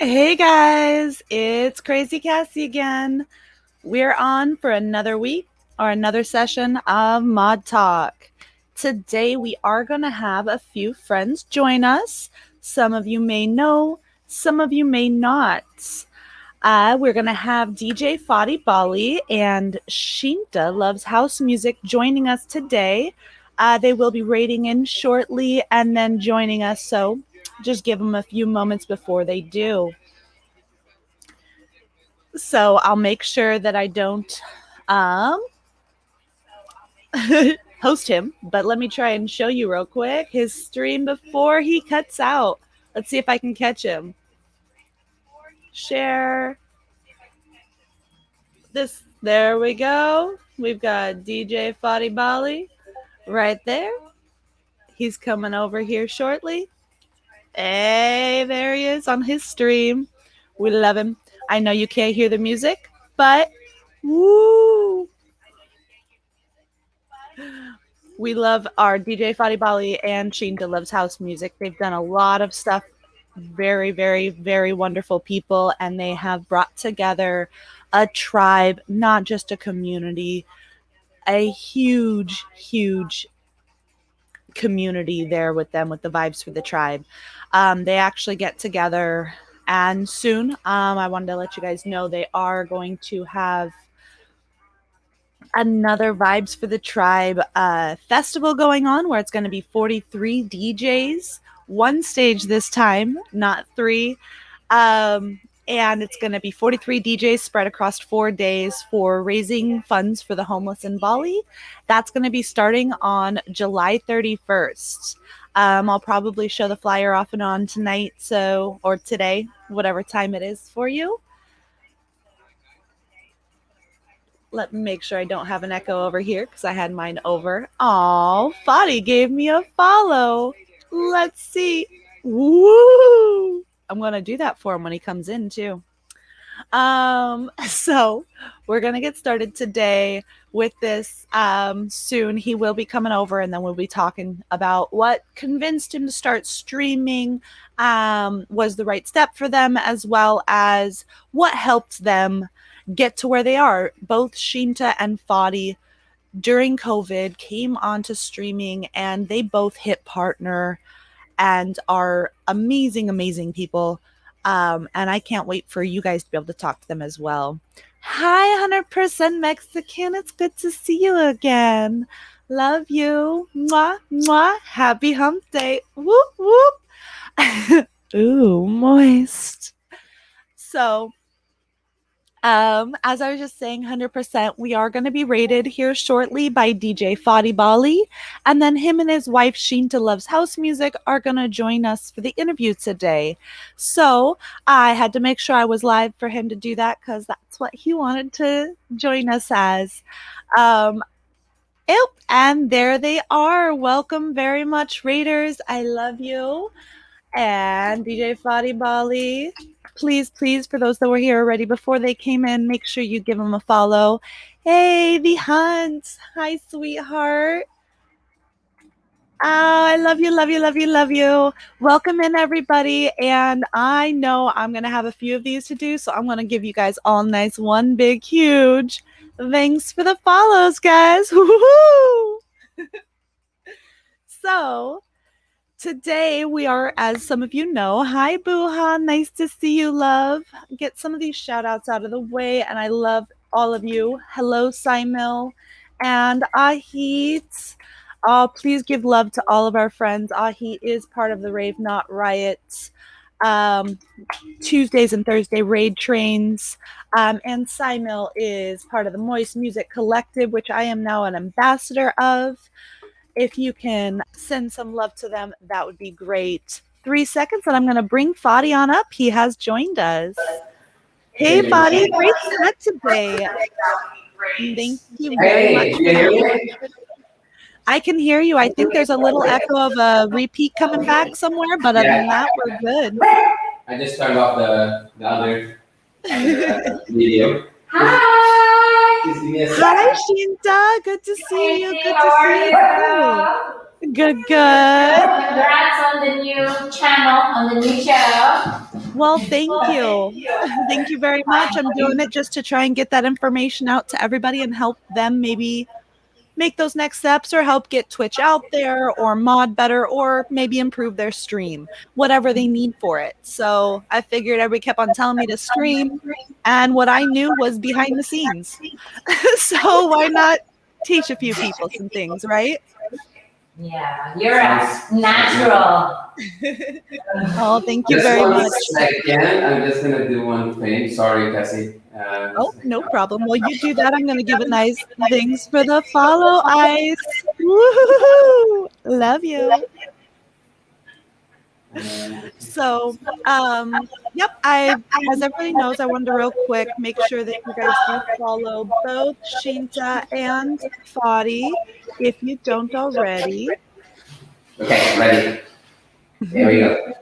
Hey guys, it's Crazy Cassie again. We're on for another week or another session of Mod Talk. Today we are going to have a few friends join us. Some of you may know, some of you may not. We're going to have DJ Fadi Bali and Shinta Loves House Music joining us today. They will be rating in shortly and then joining us, so just give them a few moments before they do. So I'll make sure that I don't um, host him, but let me try and show you real quick his stream before he cuts out. Let's see if I can catch him. Share this. There we go. We've got DJ Fadi Bali right there. He's coming over here shortly. Hey, there he is on his stream. We love him. I know you can't hear the music, but woo! We love our DJ Fadi Bali and Shinta Loves House Music. They've done a lot of stuff. Very, very, very wonderful people, and they have brought together a tribe, not just a community, a huge, huge community there with them, with the Vibes for the Tribe. They actually get together, and soon, I wanted to let you guys know they are going to have another Vibes for the Tribe festival going on, where it's going to be 43 DJs, one stage this time, not three. And it's going to be 43 DJs spread across 4 days for raising funds for the homeless in Bali. That's going to be starting on July 31st. I'll probably show the flyer off and on tonight, or today, whatever time it is for you. Let me make sure I don't have an echo over here because I had mine over. Oh, Fadi gave me a follow. Let's see. Woo! I'm going to do that for him when he comes in too. So we're going to get started today with this. Soon he will be coming over, and then we'll be talking about what convinced him to start streaming, was the right step for them, as well as what helped them get to where they are. Both Shinta and Fadi during COVID came onto streaming, and they both hit partner and are amazing, amazing people. And I can't wait for you guys to be able to talk to them as well. Hi, 100% Mexican. It's good to see you again. Love you. Mwah, mwah. Happy hump day. Whoop, whoop. Ooh, moist. So, as I was just saying, 100%, we are going to be rated here shortly by DJ Fadi Bali, and then him and his wife Shinta Loves House Music are going to join us for the interview today. So I had to make sure I was live for him to do that because that's what he wanted to join us as. And there they are. Welcome very much, Raiders. I love you. And DJ Fadi Bali, please, for those that were here already before they came in, make sure you give them a follow. Hey, the Hunt. Hi, sweetheart. Oh, I love you, love you, love you, love you. Welcome in, everybody. And I know I'm going to have a few of these to do, so I'm going to give you guys all nice, one big, huge. Thanks for the follows, guys. Woo-hoo! So, today we are, as some of you know, hi Buha, nice to see you, love. Get some of these shout outs out of the way, and I love all of you. Hello, Simil and Ahit. Oh, please give love to all of our friends. Ahit is part of the Rave Not Riot Tuesdays and Thursday raid trains. And Simil is part of the Moist Music Collective, which I am now an ambassador of. If you can send some love to them, that would be great. 3 seconds, and I'm going to bring Fadi on up. He has joined us. Hey, Fadi, great set today. Thank you very much. I can hear you. I think there's a little echo of a repeat coming back somewhere, but other than that, we're good. I just turned off the other video. Hi! Hi, Shinta. Good to see you. Good to see you. Good. Congrats on the new channel, on the new show. Well, thank you. Thank you very much. I'm doing it just to try and get that information out to everybody and help them maybe make those next steps or help get Twitch out there or mod better or maybe improve their stream, whatever they need for it. So I figured everybody kept on telling me to stream, and what I knew was behind the scenes. So why not teach a few people some things, right? Yeah, you're a natural. Oh, thank you Just very one much. second, I'm just gonna do one thing. Sorry, Cassie. Oh, no problem. While you do that, I'm going to give a nice thanks for the follow, Ice. Woo-hoo-hoo-hoo. Love you. So, yep, as everybody knows, I wanted to real quick make sure that you guys do follow both Shinta and Fadi if you don't already. Okay, ready. There we go.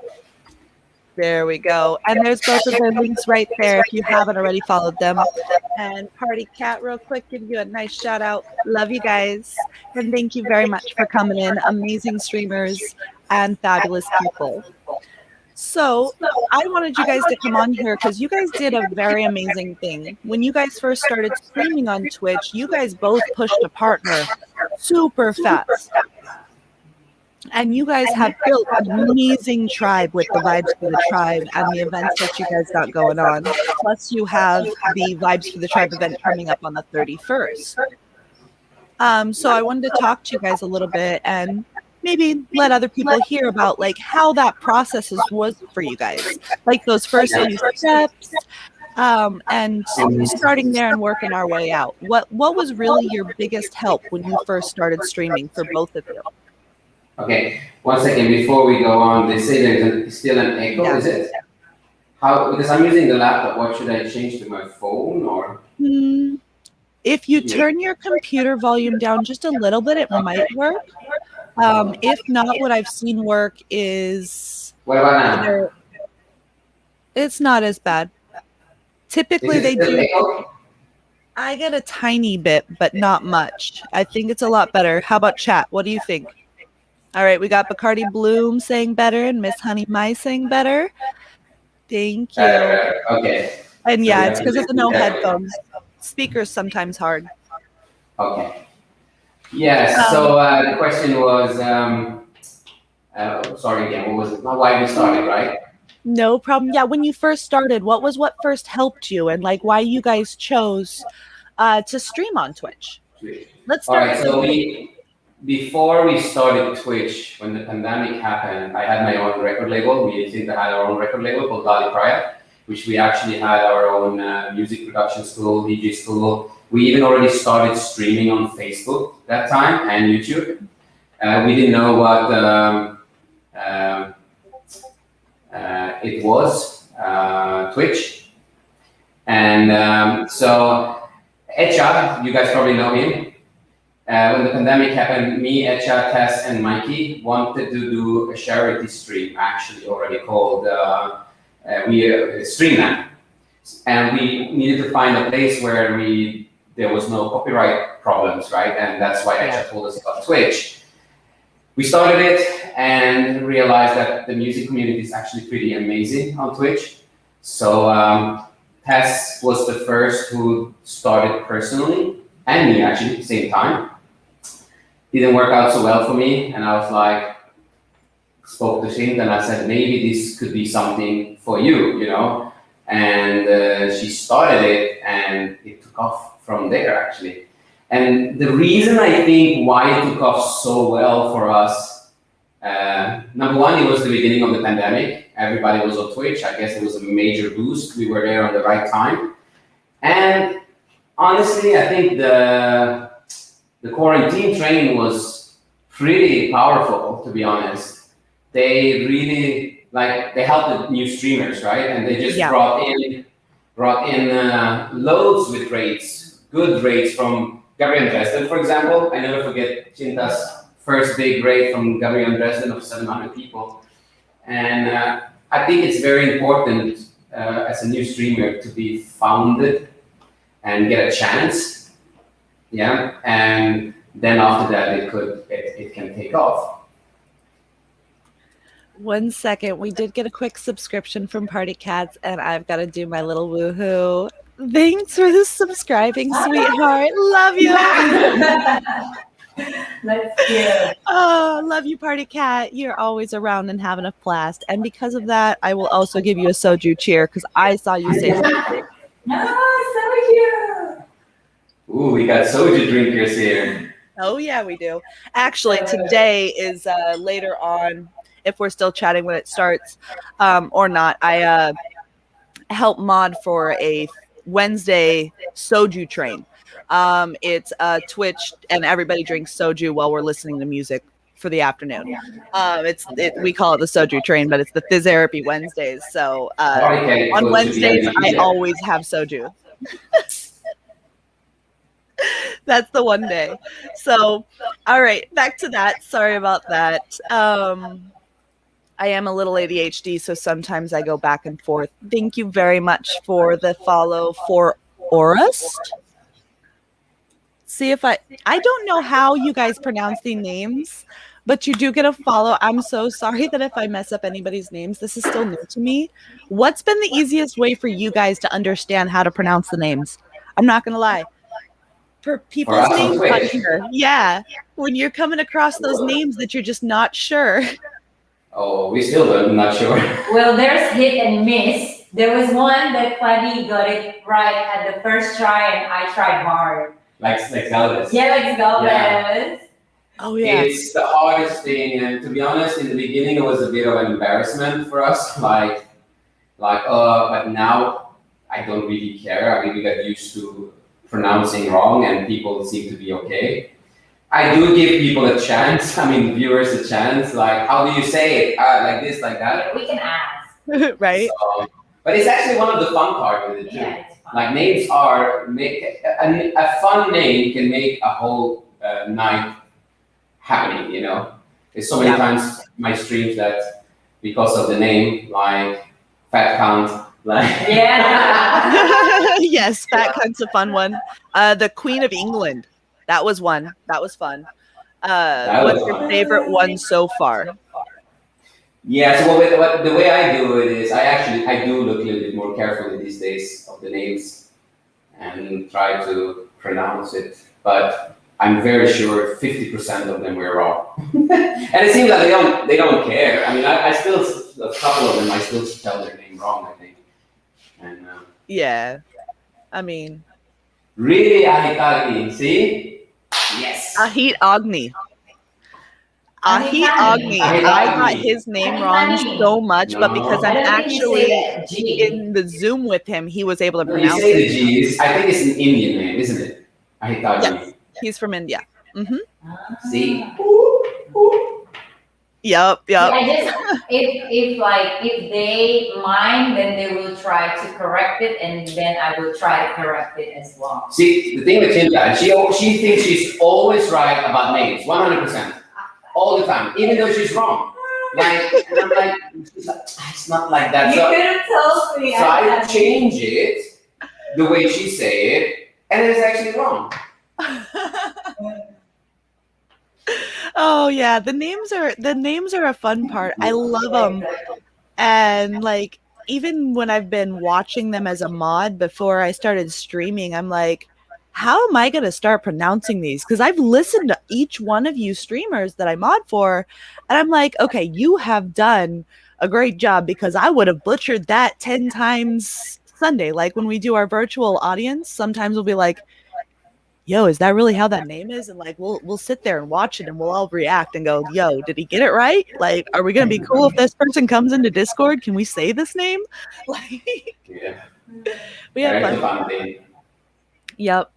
There we go. And there's both of their links right there if you haven't already followed them. And Party Cat, real quick, give you a nice shout out. Love you guys. And thank you very much for coming in. Amazing streamers and fabulous people. So I wanted you guys to come on here because you guys did a very amazing thing. When you guys first started streaming on Twitch, you guys both pushed a partner super fast. And you guys have built an amazing tribe with the Vibes for the Tribe and the events that you guys got going on. Plus, you have the Vibes for the Tribe event coming up on the 31st. So I wanted to talk to you guys a little bit and maybe let other people hear about like how that process was for you guys, like those first few steps, and starting there and working our way out. What was really your biggest help when you first started streaming for both of you? Okay, 1 second before we go on. They say there's still an echo. Yeah. Is it? How? Because I'm using the laptop. What should I change to my phone or? If you turn your computer volume down just a little bit, it might work. If not, what I've seen work is What about now? it's not as bad. Typically, Is it they still do. echo? I get a tiny bit, but not much. I think it's a lot better. How about chat? What do you think? All right, we got Bacardi Bloom saying better and Miss Honey Mai saying better. Thank you. Okay. And So yeah, we it's have because to of the do no that. headphones. Speakers sometimes hard. Okay. Yes. So the question was, sorry again. What was it? Not why we started, right? No problem. Yeah, when you first started, what first helped you, and like why you guys chose to stream on Twitch? Let's All start. right. So before we started Twitch, when the pandemic happened, I had my own record label. We think I had our own record label called Dali Praya, which we actually had our own music production school, DJ school. We even already started streaming on Facebook that time and YouTube. We didn't know what it was, Twitch. And so Echa, you guys probably know him. When the pandemic happened, me, Echa, Tess, and Mikey wanted to do a charity stream, actually already called Streamland. And we needed to find a place where there was no copyright problems, right? And that's why Echa told us about Twitch. We started it and realized that the music community is actually pretty amazing on Twitch. So Tess was the first who started personally, and me actually at the same time. Didn't work out so well for me, and I was like, spoke to Shint, and I said, maybe this could be something for you, you know? And she started it, and it took off from there, actually. And the reason I think why it took off so well for us, number one, it was the beginning of the pandemic. Everybody was on Twitch. I guess it was a major boost. We were there on the right time. And honestly, I think the quarantine train was pretty powerful, to be honest. They really, they helped the new streamers, right? And they just brought in loads with rates, good rates from Gabriel Dresden, for example. I never forget Chinta's first big rate from Gabriel Dresden of 700 people. And I think it's very important as a new streamer to be founded and get a chance. Yeah, and then after that it it can take off. 1 second. We did get a quick subscription from Party Cats, and I've got to do my little woohoo. Thanks for the subscribing, sweetheart. Love you. Let's hear. Oh, love you, Party Cat. You're always around and having a blast. And because of that, I will also give you a soju cheer because I saw you say something. Oh, so cute. Ooh, we got soju drinkers here. Oh, yeah, we do. Actually, today is later on, if we're still chatting when it starts or not. I help mod for a Wednesday soju train. It's Twitch, and everybody drinks soju while we're listening to music for the afternoon. We call it the soju train, but it's the Physarapy Wednesdays. So on Wednesdays, I always have soju. That's the one day. So, all right, back to that. Sorry about that. I am a little ADHD, so sometimes I go back and forth. Thank you very much for the follow for Orust. See if I don't know how you guys pronounce the names, but you do get a follow. I'm so sorry that if I mess up anybody's names. This is still new to me. What's been the easiest way for you guys to understand how to pronounce the names? I'm not going to lie. For people's names on here. Yeah. When you're coming across those names that you're just not sure. Oh, we still not sure. Well, there's hit and miss. There was one that Fadi got it right at the first try, and I tried hard. Like Galvez. Yeah, like Galvez. Yeah. Oh, yeah. It's the hardest thing, and to be honest, in the beginning it was a bit of an embarrassment for us. But now I don't really care. I mean, we got used to pronouncing wrong, and people seem to be okay. I do give people a chance. I mean, viewers a chance. Like, how do you say it? Like this, like that. Yeah, we can ask. Right. So, but it's actually one of the fun parts with it too. Yeah, it's fun. Like names a fun name can make a whole night happening. You know, there's so many times in my streams that because of the name, like fat count, like Yeah. Yes, Fat Cunt's a fun one. The Queen of England. That was one. That was fun. What's your favorite one so far? Yeah, so the way I do it is I do look a little bit more carefully these days of the names and try to pronounce it. But I'm very sure 50% of them were wrong. And it seems like they don't care. I mean, I still, a couple of them, I still spell their name wrong, I think. And Yeah. I mean, really, Ahitagi, see? Yes. Ahit Agni. Ahit Agni. I got his name wrong so much, but because I'm actually in the Zoom with him, he was able to When you pronounce say it. the G's, I think it's an Indian name, isn't it? Ahitagi. Yes. He's from India. See? Yep. I just if they mind, then they will try to correct it, and then I will try to correct it as well. See, the thing with Chinta, she thinks she's always right about names, 100%, all the time, even though she's wrong. Like, and I'm like, it's not like that. You So, could have told me. so I change it the way she say it, and it's actually wrong. Oh yeah, the names are a fun part. I love them, and like even when I've been watching them as a mod before I started streaming, I'm like, how am I gonna start pronouncing these? Because I've listened to each one of you streamers that I mod for, and I'm like, okay, you have done a great job because I would have butchered that 10 times Sunday. Like when we do our virtual audience, sometimes we'll be like, yo, is that really how that name is? And like we'll sit there and watch it and we'll all react and go, yo, did he get it right? Like, are we gonna be cool if this person comes into Discord? Can we say this name? Like Yeah. we have Very fun. fun thing. Yep.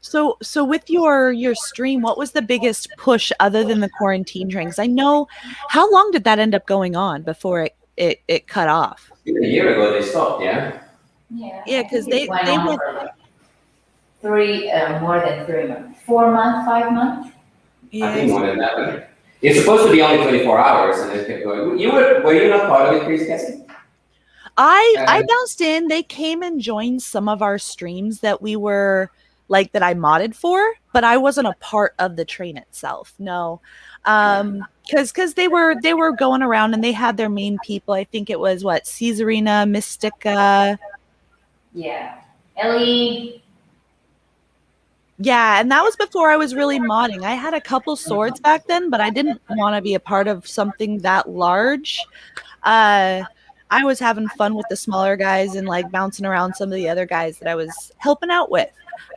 So with your stream, what was the biggest push other than the quarantine drinks? I know, how long did that end up going on before it cut off? A year ago they stopped, yeah? Yeah, because they went on went for more than 3 months, 4 months, 5 months. I think more than that. But it's supposed to be only 24 hours and it kept going. Were you not part of it, Crazy Cassie? I bounced in. They came and joined some of our streams that we were like that I modded for, but I wasn't a part of the train itself. No. Because they were going around and they had their main people. I think it was what, Caesarina, Mystica. Yeah. Ellie. Yeah, and that was before I was really modding. I had a couple swords back then, but I didn't want to be a part of something that large. I was having fun with the smaller guys and like bouncing around some of the other guys that I was helping out with.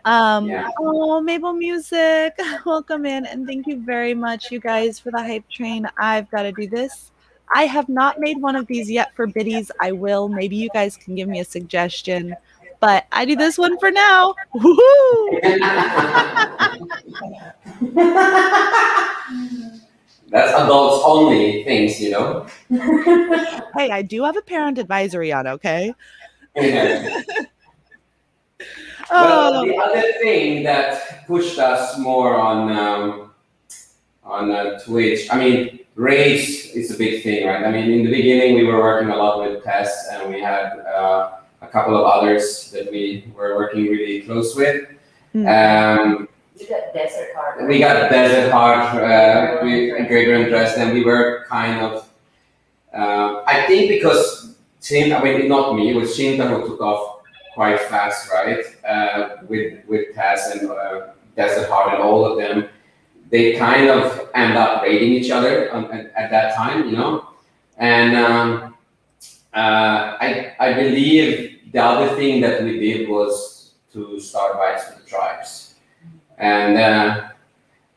Yeah. Oh, Mabel Music, welcome in, and thank you very much, you guys, for the hype train. I've got to do this. I have not made one of these yet for biddies. I will. Maybe you guys can give me a suggestion, but I do this one for now. Woohoo! That's adults only things, you know. Hey, I do have a parent advisory on, okay? Yeah. Oh. Well, the other thing that pushed us more on Twitch, I mean, raids is a big thing, right? I mean, in the beginning, we were working a lot with Tess, and we had a couple of others that we were working really close with. You got Desert Heart. We got Desert Heart, Greater and Dresden. We were kind of, I think because I mean, not me, it was Shinta who took off quite fast, right? With Tess and Desert Heart and all of them. They kind of end up raiding each other at that time, you know? And I believe the other thing that we did was to start Vibes for the Tribes. And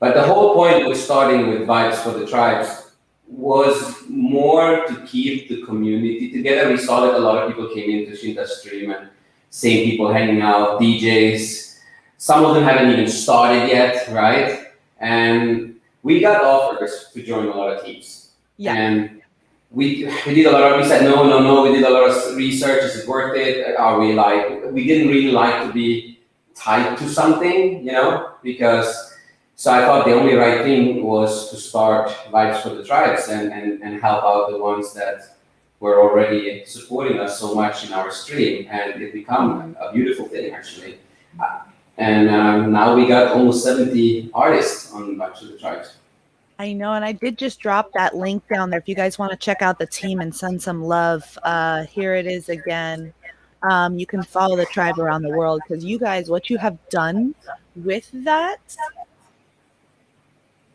but the whole point with starting with Vibes for the Tribes was more to keep the community together. We saw that a lot of people came into Shinta's stream and same people hanging out, DJs. Some of them haven't even started yet, right? And we got offers to join a lot of teams. Yeah. And we did a lot of, we said, no. We did a lot of research. Is it worth it? Are we like, we didn't really like to be tied to something, you know, because, so I thought the only right thing was to start Vibes for the Tribes and help out the ones that were already supporting us so much in our stream, and it became a beautiful thing actually. And now we got almost 70 artists on Vibes for the Tribes. I know, and I did just drop that link down there if you guys want to check out the team and send some love. Here it is again. You can follow the tribe around the world because you guys, what you have done with that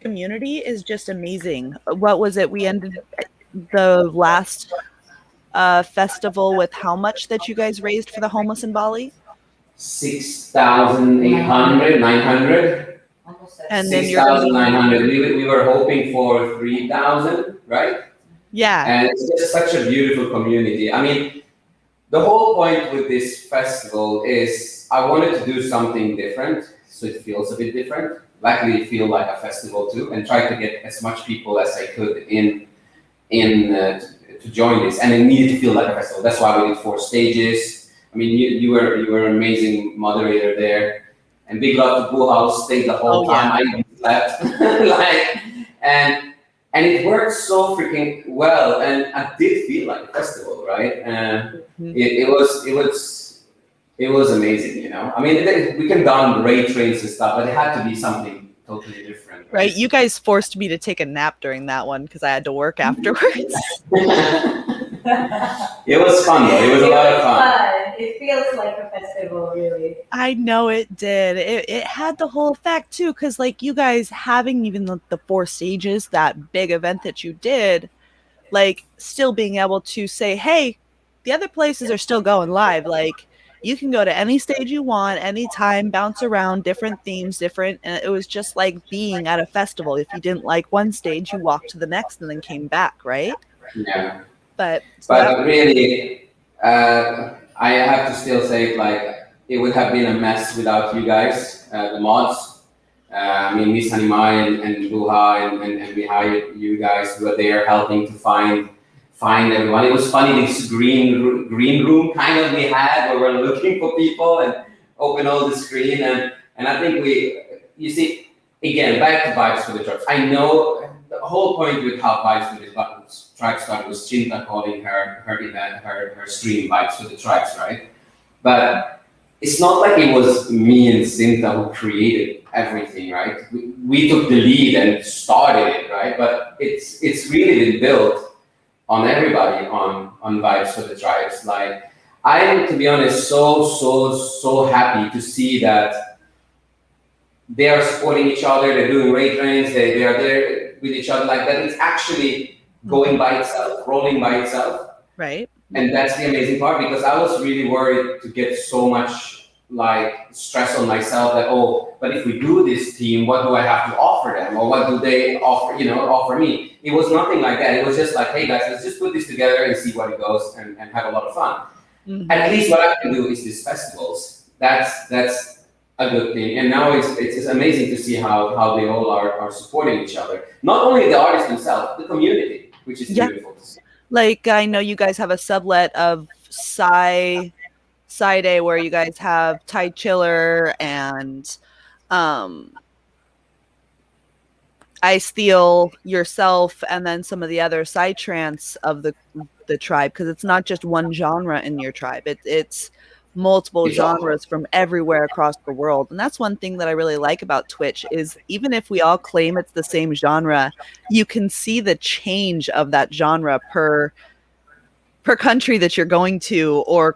community is just amazing. What was it? We ended the last festival with how much that you guys raised for the homeless in Bali? 6,800, 900. And then 6,900. We were hoping for 3,000, right? Yeah. And it's just such a beautiful community. I mean, the whole point with this festival is I wanted to do something different, so it feels a bit different. Luckily, it feels like a festival too, and try to get as much people as I could in to join this, and it needed to feel like a festival. That's why we did 4 stages. I mean, you were an amazing moderator there, and big love to Buhal, stayed the whole time. I even slept, and it worked so freaking well, and I did feel like a festival, right? And it was amazing, you know. I mean, we can don raid trains and stuff, but it had to be something totally different. Right, you guys forced me to take a nap during that one because I had to work afterwards. It was fun though. It was a lot of fun. It feels like a festival, really. I know it did. It had the whole effect too, because like you guys having even the 4 stages, that big event that you did, like still being able to say, hey, the other places are still going live. Like you can go to any stage you want, anytime, bounce around, different themes, different. And it was just like being at a festival. If you didn't like one stage, you walked to the next and then came back, right? Yeah. But really, I have to still say, like, it would have been a mess without you guys, the mods. I mean, Miss Hanimai and Buha and we hired you guys who were there helping to find everyone. It was funny, this green room kind of we had where we're looking for people and open all the screen. And I think you see, again, back to Vibes for the Tribes. I know the whole point with how Vibes for the Tribes started was Shinta calling her event, her stream Vibes for the Tribes, right? But it's not like it was me and Cinta who created everything, right? We took the lead and started it, right? But it's really been built on everybody on Vibes for the Tribes. Like, I am, to be honest, so happy to see that they are supporting each other. They're doing raid trains. They are there with each other like that. It's actually going by itself, rolling by itself. Right. And that's the amazing part, because I was really worried to get so much like stress on myself that, oh, but if we do this team, what do I have to offer them, or what do they offer me? It was nothing like that. It was just like, hey guys, let's just put this together and see what it goes, and have a lot of fun. Mm-hmm. At least what I can do is these festivals. That's a good thing. And now it's amazing to see how they all are supporting each other. Not only the artists themselves, the community, which is beautiful to see. Like, I know you guys have a sublet of Psy Day where you guys have Ty Chiller and Icetheal, yourself, and then some of the other psytrance of the tribe, because it's not just one genre in your tribe. It's multiple genres from everywhere across the world. And that's one thing that I really like about Twitch, is even if we all claim it's the same genre, you can see the change of that genre per country that you're going to, or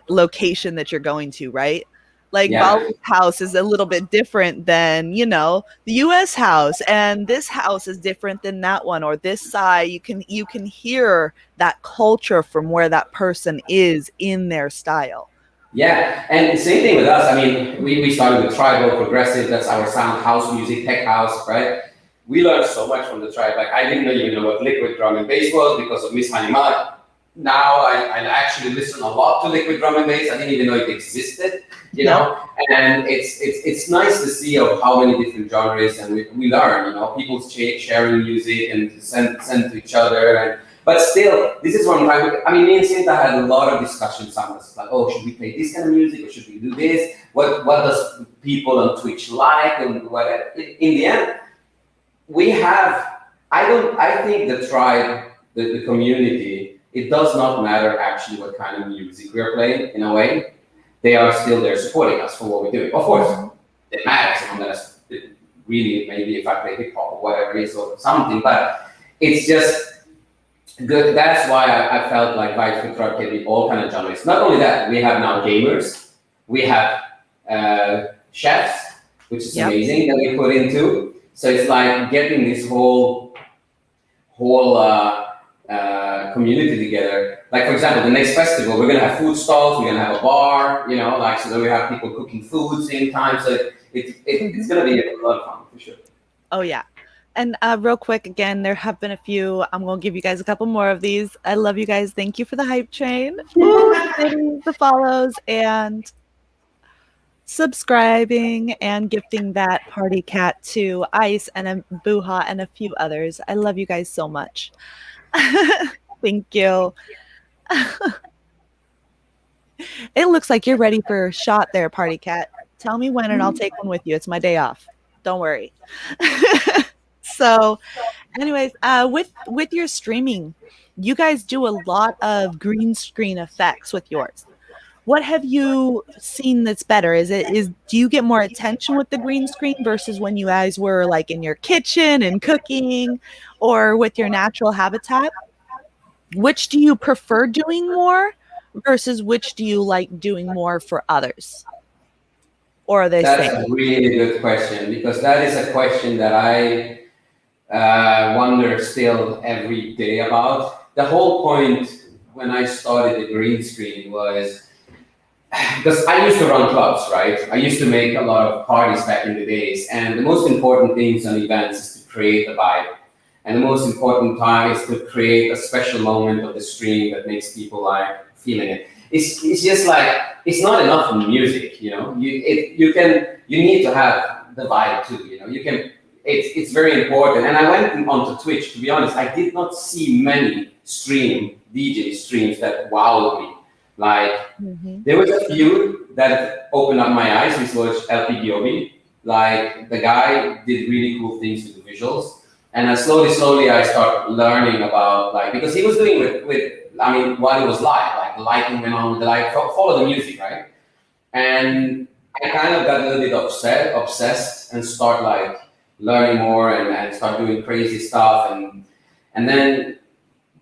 location that you're going to, right? Like, Bali's house is a little bit different than, the US house, and this house is different than that one, or this side. You can hear that culture from where that person is in their style. Yeah, and same thing with us. I mean, we started with tribal, progressive. That's our sound, house music, tech house, right? We learned so much from the tribe. Like, I didn't even know what liquid drum and bass was because of Miss Hanima. Now I actually listen a lot to liquid drum and bass. I didn't even know it existed, know. And it's nice to see of how many different genres, and we learn, people sharing music and send to each other. But still, this is one time. I mean, me and Cinta had a lot of discussions on this, like, oh, should we play this kind of music, or should we do this? What does people on Twitch like, and what? In the end, we have. I think the tribe, the community, it does not matter actually what kind of music we're playing. In a way, they are still there supporting us for what we're doing. Of course, it matters unless really, maybe if I play hip hop or whatever it is or something, but it's just good. That's why I felt like Vibes for Tribe can be all kind of genres. Not only that, we have now gamers, we have chefs, which is amazing, that we put into. So it's like getting this whole community together. Like, for example, the next festival, we're gonna have food stalls, we're gonna have a bar, so then we have people cooking food same time. So it's gonna be a lot of fun for sure. Oh yeah. And real quick, again, there have been a few. I'm going to give you guys a couple more of these. I love you guys. Thank you for the hype train, the follows, and subscribing and gifting that party cat to Ice and a Buha and a few others. I love you guys so much. Thank you. It looks like you're ready for a shot there, party cat. Tell me when and I'll take one with you. It's my day off. Don't worry. So anyways, with your streaming, you guys do a lot of green screen effects with yours. What have you seen that's better? Do you get more attention with the green screen versus when you guys were like in your kitchen and cooking, or with your natural habitat? Which do you prefer doing more versus which do you like doing more for others? Or are they That's same? A really good question, because that is a question that I wonder still every day about. The whole point when I started the green screen was because I used to run clubs, right? I used to make a lot of parties back in the days, and the most important things on events is to create a vibe. And the most important time is to create a special moment of the stream that makes people like feeling it. It's just like, it's not enough in music, you need to have the vibe too, it's very important. And I went onto Twitch, to be honest, I did not see many DJ streams that wowed me. Like, there was a few that opened up my eyes, which was LPGOB. Like, the guy did really cool things with the visuals. And slowly I start learning about, like, because he was doing while it was live, like the lighting went on with the light, follow the music, right? And I kind of got a little bit obsessed, and start like learning more, and start doing crazy stuff. And then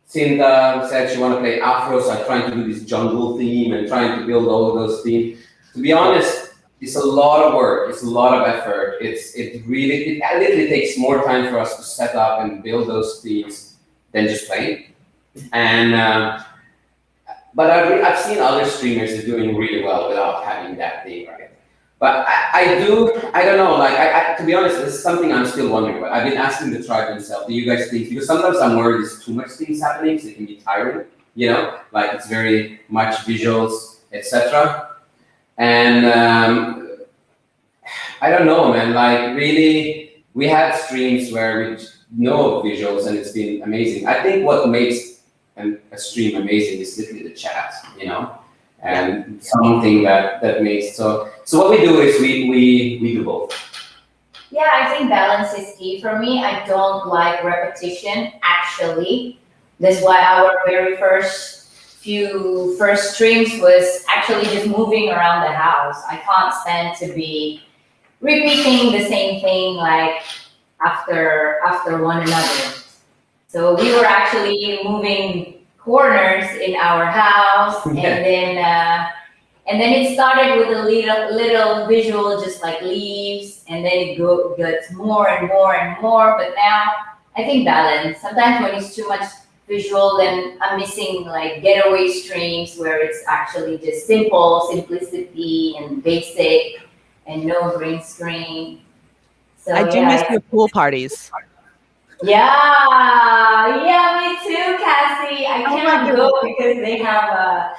Cinta said she want to play Afro, so I'm trying to do this jungle theme and trying to build all of those themes. To be honest, it's a lot of work. It's a lot of effort. It literally takes more time for us to set up and build those themes than just playing. And but I've seen other streamers doing really well without having that thing, right? But I don't know, like, to be honest, this is something I'm still wondering about. I've been asking the tribe themselves, do you guys think, because sometimes I'm worried there's too much things happening, so it can be tiring, you know? Like, it's very much visuals, etc. And I don't know, man, like, really, we had streams where we know visuals, and it's been amazing. I think what makes a stream amazing is literally the chat, you know? And something that makes so what we do is we do both. Yeah, I think balance is key for me. I don't like repetition, actually. That's why our very first streams was actually just moving around the house. I can't stand to be repeating the same thing like after one another. So we were actually moving corners in our house, and then it started with a little visual, just like leaves, and then it gets more and more and more. But now I think balance. Sometimes when it's too much visual, then I'm missing like getaway streams where it's actually just simplicity and basic and no green screen. So I do miss your pool parties. Yeah, me too, Cassie. I cannot go because they have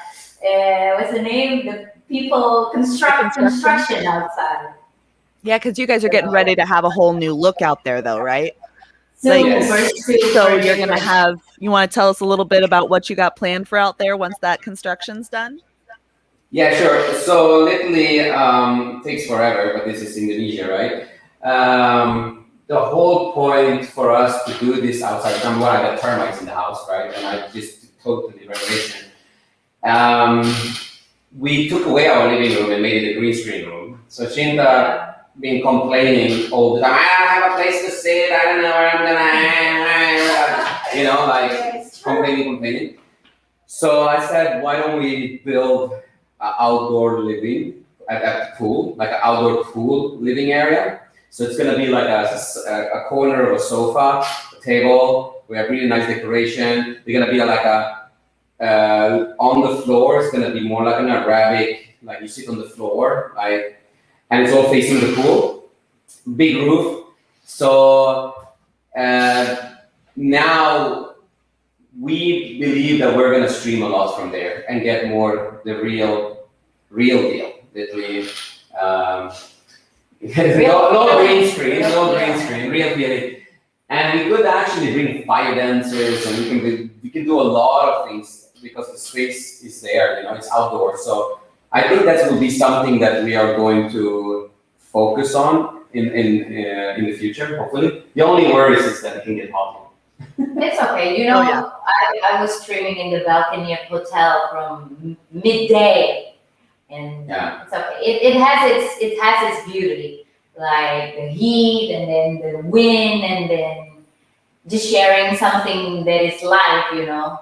what's the name? The people construction outside. Yeah, because you guys are getting ready to have a whole new look out there, though, right? So you're gonna have. You want to tell us a little bit about what you got planned for out there once that construction's done? Yeah, sure. So literally, takes forever, but this is Indonesia, right? The whole point for us to do this outside, number one, I got termites in the house, right? And I just totally renovation. We took away our living room and made it a green screen room. So Shinta been complaining all the time, I don't have a place to sit, I don't know where I'm gonna, you know, like complaining. So I said, why don't we build an outdoor living at the pool, like an outdoor pool living area? So it's gonna be like a corner of a sofa, a table. We have really nice decoration. They're gonna be like on the floor. It's gonna be more like an Arabic, like you sit on the floor, like, and it's all facing the pool. Big roof. So now we believe that we're gonna stream a lot from there and get more the real deal. Literally. No green screen, real feeling. And we could actually bring fire dancers, and we can do a lot of things because the space is there, you know, it's outdoor. So I think that will be something that we are going to focus on in the future, hopefully. The only worry is that it can get hot. It's okay. You know, I was streaming in the balcony of hotel from midday. And it's okay. It has its beauty, like the heat, and then the wind, and then just sharing something that is live, you know.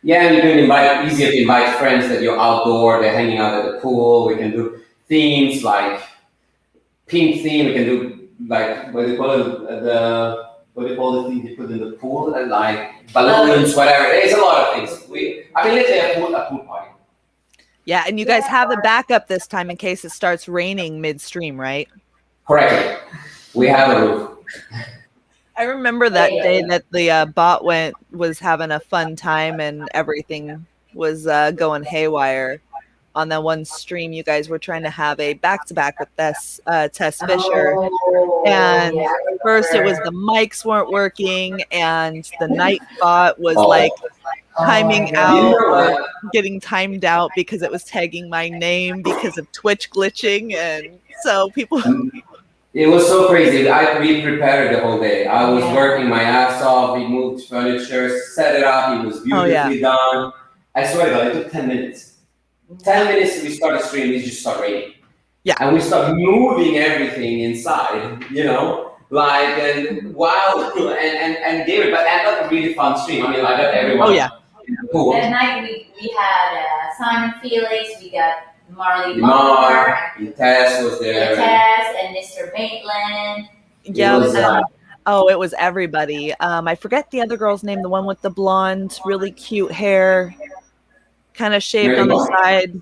Yeah, and you can easier to invite friends that you're outdoor, they're hanging out at the pool. We can do themes like pink theme. We can do like what do you call it? What do you call the thing you put in the pool? And like balloons, whatever. There's a lot of things. Literally a pool party. Yeah, and you guys have a backup this time in case it starts raining midstream, right? Correct. We have a roof. I remember that day that the bot was having a fun time and everything was going haywire. On that one stream, you guys were trying to have a back-to-back with Tess Fisher. And first it was the mics weren't working, and the night bot was like timing out or getting timed out because it was tagging my name because of Twitch glitching, and so people. It was so crazy. We prepared the whole day. I was working my ass off. We moved furniture, set it up. It was beautifully done. I swear to God, it took 10 minutes. 10 minutes we start a stream, it just start raining. Yeah. And we start moving everything inside, like, and wow, and David, but that got a really fun stream. I mean, I got everyone. Oh, yeah. Cool. That night we had Simon Felix, we got Marley Lamar, Tess was there. Tess, and Mr. Maitland. Yeah. It was, it was everybody. I forget the other girl's name, the one with the blonde, really cute hair, kind of shaved Mary on the Mar? side.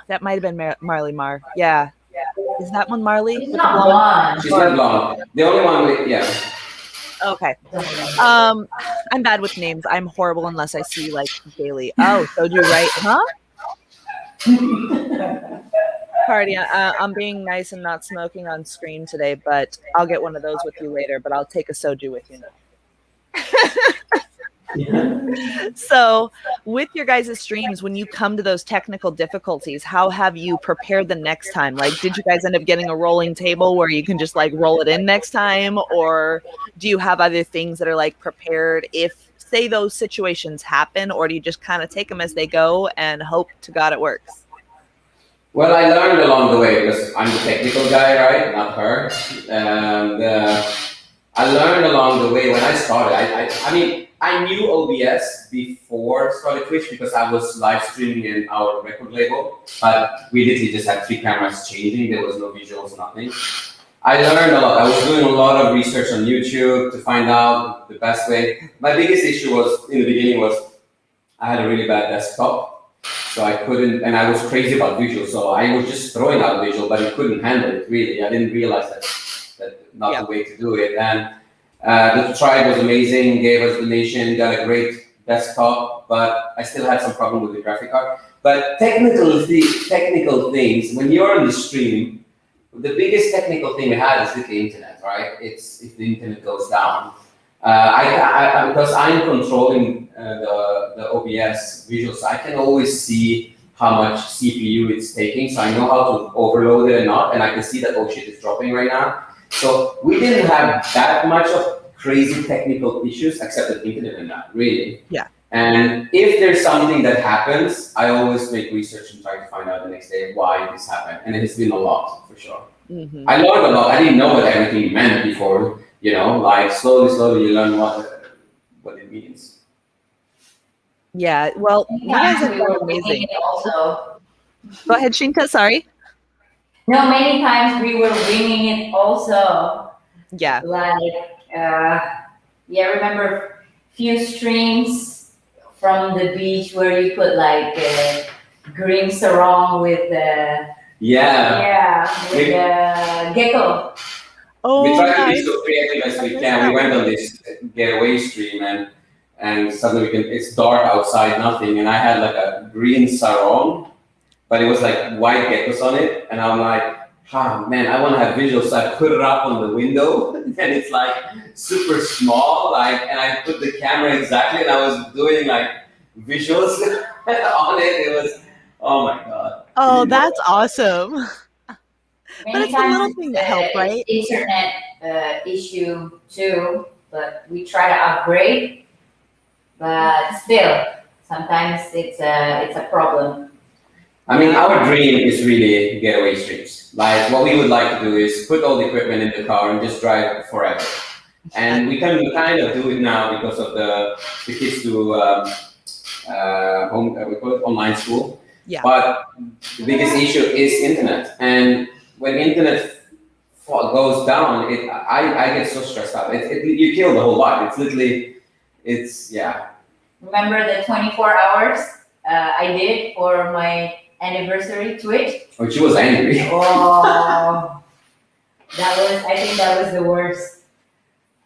That might have been Marley Mar. Yeah. Is that one Marley? She's with the not blonde? blonde. She's not blonde. The only one with, yeah. Okay. I'm bad with names. I'm horrible unless I see like daily. Oh, Soju, right? Huh? Party. I'm being nice and not smoking on screen today, but I'll get one of those with you later. But I'll take a soju with you now. So, with your guys' streams, when you come to those technical difficulties, how have you prepared the next time? Like, did you guys end up getting a rolling table where you can just like roll it in next time? Or do you have other things that are like prepared if, say, those situations happen? Or do you just kind of take them as they go and hope to God it works? Well, I learned along the way because I'm the technical guy, right? Not her. And I learned along the way when I started. I mean, I knew OBS before started Twitch because I was live streaming in our record label, but we literally just had 3 cameras changing. There was no visuals, nothing. I learned a lot. I was doing a lot of research on YouTube to find out the best way. My biggest issue was in the beginning was I had a really bad desktop, so I couldn't, and I was crazy about visual, so I was just throwing out visual, but it couldn't handle it really. I didn't realize that not the way to do it. And the tribe was amazing, gave us donation, got a great desktop, but I still had some problem with the graphic card. But technical things, when you're on the stream, the biggest technical thing we had is with the internet, right? It's if the internet goes down. Because I'm controlling the OBS visuals, I can always see how much CPU it's taking, so I know how to overload it or not, and I can see that, oh shit, it's dropping right now. So we didn't have that much of crazy technical issues, except the internet and that, really. Yeah. And if there's something that happens, I always make research and try to find out the next day why this happened. And it's been a lot, for sure. Mm-hmm. I learned a lot. I didn't know what everything meant before, like slowly you learn what it means. Yeah, well, you guys have been amazing. Also. Go ahead, Shinta, sorry. No, many times we were winging it also. Yeah. Like, remember few streams from the beach where you put like green sarong with the gecko. Oh, we tried to nice. be so creative as we can. We went on this getaway stream and suddenly it's dark outside, nothing, and I had like a green sarong, but it was like white geckos on it, and I'm like, man, I want to have visuals, so I put it up on the window, and it's like super small, and I put the camera exactly, and I was doing like visuals on it. It was, oh my god. Oh, that's awesome. But Many it's the little thing that help, it's right? Internet issue too, but we try to upgrade. But still, sometimes it's a problem. I mean, our dream is really getaway streams. Like, what we would like to do is put all the equipment in the car and just drive forever. And we can kind of do it now because of the kids do we call it online school. Yeah. But the biggest issue is internet. And when internet goes down, I get so stressed out. You kill the whole vibe. It's literally, Remember the 24 hours I did for my anniversary Twitch? Oh, she was angry. Oh, I think that was the worst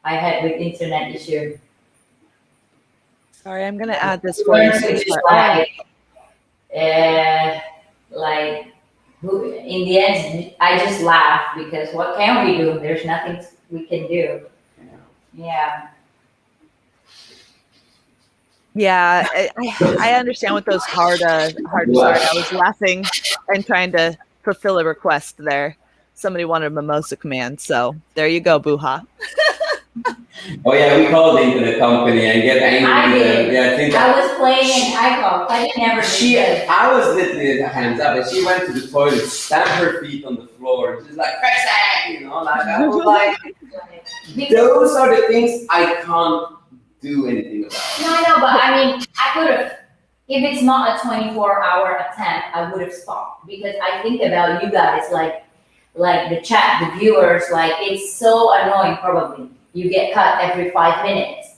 I had with internet issue. Sorry, I'm gonna add this for you. It's just in the end, I just laugh because what can we do? There's nothing we can do. Yeah. Yeah, I understand with those hard to start. I was laughing and trying to fulfill a request there. Somebody wanted a mimosa command, so there you go, Buha. Oh yeah, we called the internet company and get angry I with them. did. Yeah, I think I was playing in iCall. I never did. I was literally hands up, and she went to the toilet, stamped her feet on the floor, just like fix it, like I was like, those are the things I can't do anything about. No, I know, but I mean, I could have. If it's not a 24-hour attempt, I would have stopped because I think about you guys, like the chat, the viewers, like it's so annoying. Probably you get cut every 5 minutes,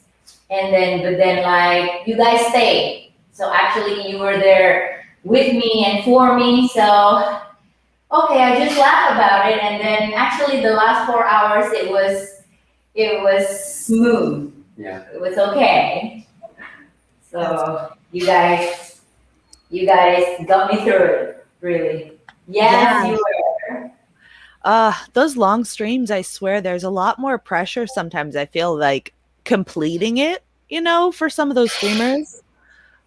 and but then like you guys stay. So actually, you were there with me and for me. So okay, I just laugh about it, and then actually the last 4 hours it was smooth. Yeah. It was okay. So you guys got me through it, really. Yes, Yeah. you were. Those long streams, I swear there's a lot more pressure sometimes. I feel like completing it, for some of those streamers.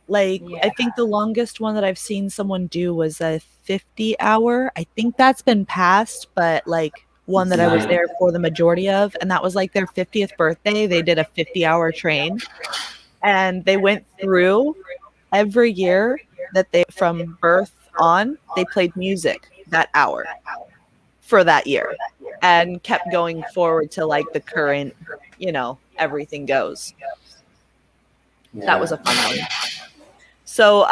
Like, I think the longest one that I've seen someone do was a 50-hour. I think that's been passed, but like one that I was there for the majority of, and that was like their 50th birthday. They did a 50-hour train, and they went through every year that they, from birth on, they played music that hour for that year and kept going forward to like the current, everything goes. Yeah. That was a fun one. So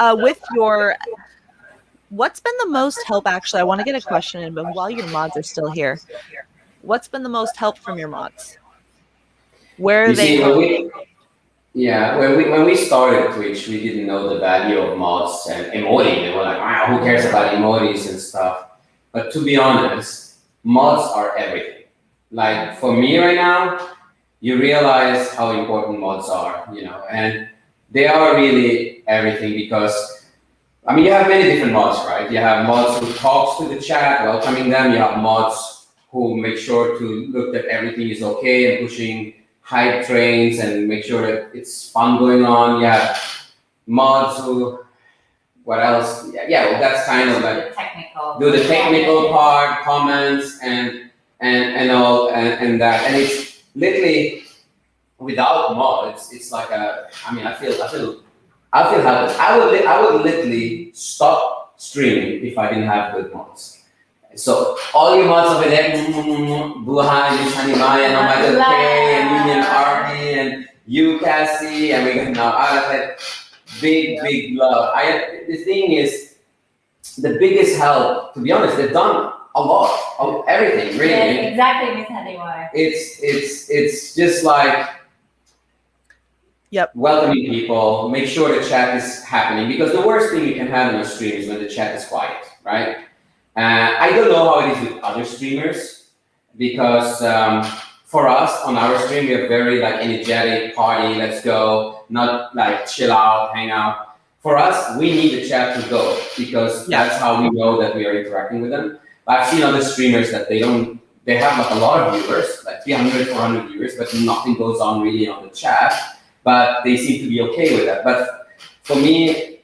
what's been the most help? Actually, I want to get a question in, but while your mods are still here, what's been the most help from your mods? Where are they? When we started Twitch, we didn't know the value of mods and emoting. They were like, wow, who cares about emojis and stuff? But to be honest, mods are everything. Like for me right now, you realize how important mods are, and they are really everything because, I mean, you have many different mods, right? You have mods who talks to the chat, welcoming them. You have mods who make sure to look that everything is okay and pushing hype trains and make sure that it's fun going on. You have mods who, what else? Yeah, well, that's kind of like do the technical part, comments and all and that. And it's literally without mods, it's like I feel helpless. I would literally stop streaming if I didn't have good mods. So all you mods over there, Buhan, Hanimaya, No Matter K, and Union Army, and you, Cassie, and we got now Arafat. Big love. The thing is, the biggest help, to be honest, they've done a lot of everything, really. Yes, exactly, Miss Hanimaya. It's just like welcoming people, make sure the chat is happening, because the worst thing you can have in a stream is when the chat is quiet, right? I don't know how it is with other streamers, because for us on our stream we are very like energetic, party, let's go, not like chill out, hang out. For us, we need the chat to go because that's how we know that we are interacting with them. But I've seen other streamers that they have like a lot of viewers, like 300, 400 viewers, but nothing goes on really on the chat. But they seem to be okay with that. But for me,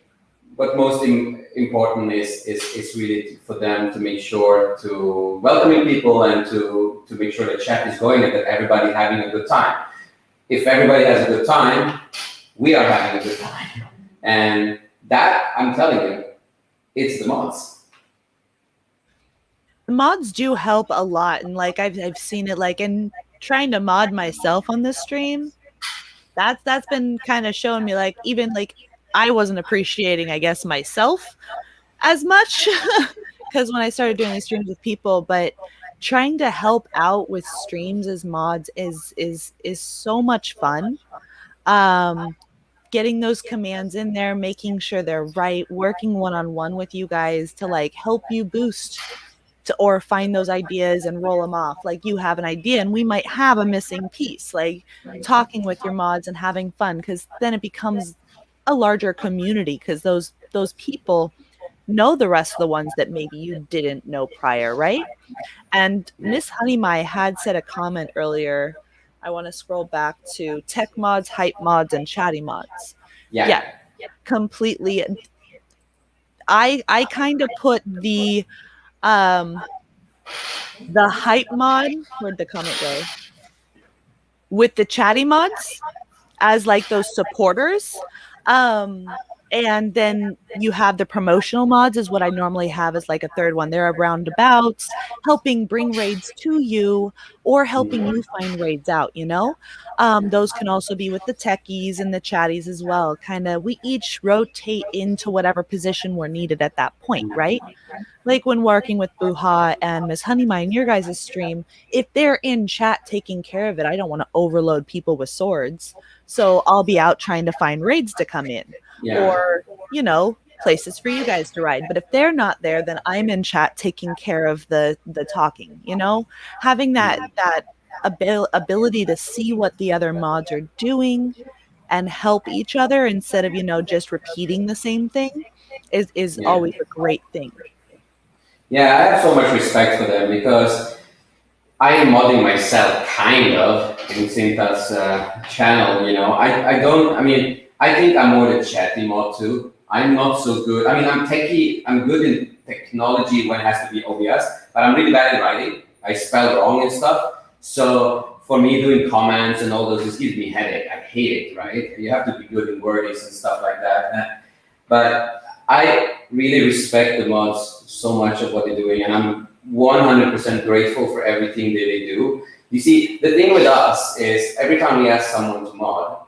what most important is really for them to make sure to welcoming people and to make sure the chat is going and that everybody having a good time. If everybody has a good time, we are having a good time. And that, I'm telling you, it's the mods. The mods do help a lot, and like I've seen it like in trying to mod myself on this stream. That's been kind of showing me like even like I wasn't appreciating, I guess, myself as much because when I started doing these streams with people, but trying to help out with streams as mods is so much fun. Getting those commands in there, making sure they're right, working one-on-one with you guys to like help you boost or find those ideas and roll them off. Like you have an idea and we might have a missing piece, like talking with your mods and having fun, because then it becomes a larger community because those people know the rest of the ones that maybe you didn't know prior, right? And Miss Honeymai had said a comment earlier. I want to scroll back to tech mods, hype mods, and chatty mods. Yeah, completely. I kind of put the hype mod, where'd the comment go? with the chatty mods as like those supporters. And then you have the promotional mods is what I normally have as like a third one. They're roundabouts, helping bring raids to you or helping you find raids out, you know? Those can also be with the techies and the chatties as well. Kind of, we each rotate into whatever position we're needed at that point, right? Like when working with Buha and Miss Honeymine, your guys' stream, if they're in chat taking care of it, I don't want to overload people with swords. So I'll be out trying to find raids to come in or, you know, places for you guys to ride. But if they're not there, then I'm in chat taking care of the talking, you know, having that ability to see what the other mods are doing and help each other instead of, you know, just repeating the same thing is always a great thing. Yeah, I have so much respect for them because I am modding myself, kind of, in Cinta's channel, you know. I think I'm more the chatty mod too. I'm not so good. I mean, I'm techie, I'm good in technology when it has to be OBS, but I'm really bad at writing. I spell wrong and stuff. So for me, doing comments and all those, this gives me headache. I hate it, right? You have to be good in wordings and stuff like that. But I really respect the mods so much of what they're doing, and I'm 100% grateful for everything that they do. You see, the thing with us is every time we ask someone to mod,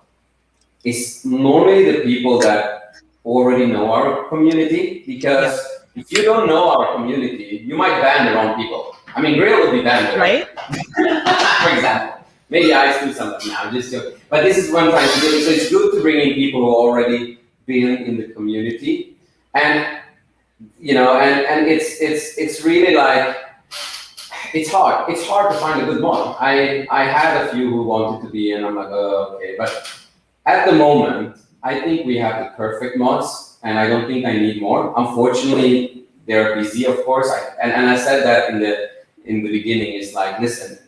it's normally the people that already know our community, because if you don't know our community, you might ban the wrong people. I mean, Grail will be banned, right? For example. Maybe I do something now, just joking. But this is what I'm trying to do. So it's good to bring in people who already been in the community. And you know, and it's really like it's hard to find a good mod. I had a few who wanted to be, and I'm like, oh, okay. But at the moment, I think we have the perfect mods, and I don't think I need more. Unfortunately, they're busy, of course. And I said that in the beginning. It's like, listen,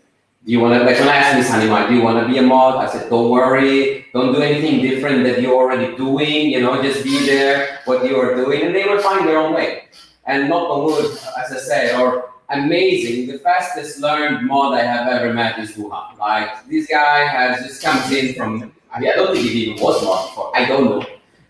do you want to, like when I asked Miss Honeymine, do you want to be a mod? I said, don't worry, don't do anything different that you're already doing, you know, just be there, what you are doing, and they will find their own way. And knock on wood, as I say, or amazing, the fastest learned mod I have ever met is Wuhan. Like, this guy has just comes in from, I don't think he even was mod before, I don't know.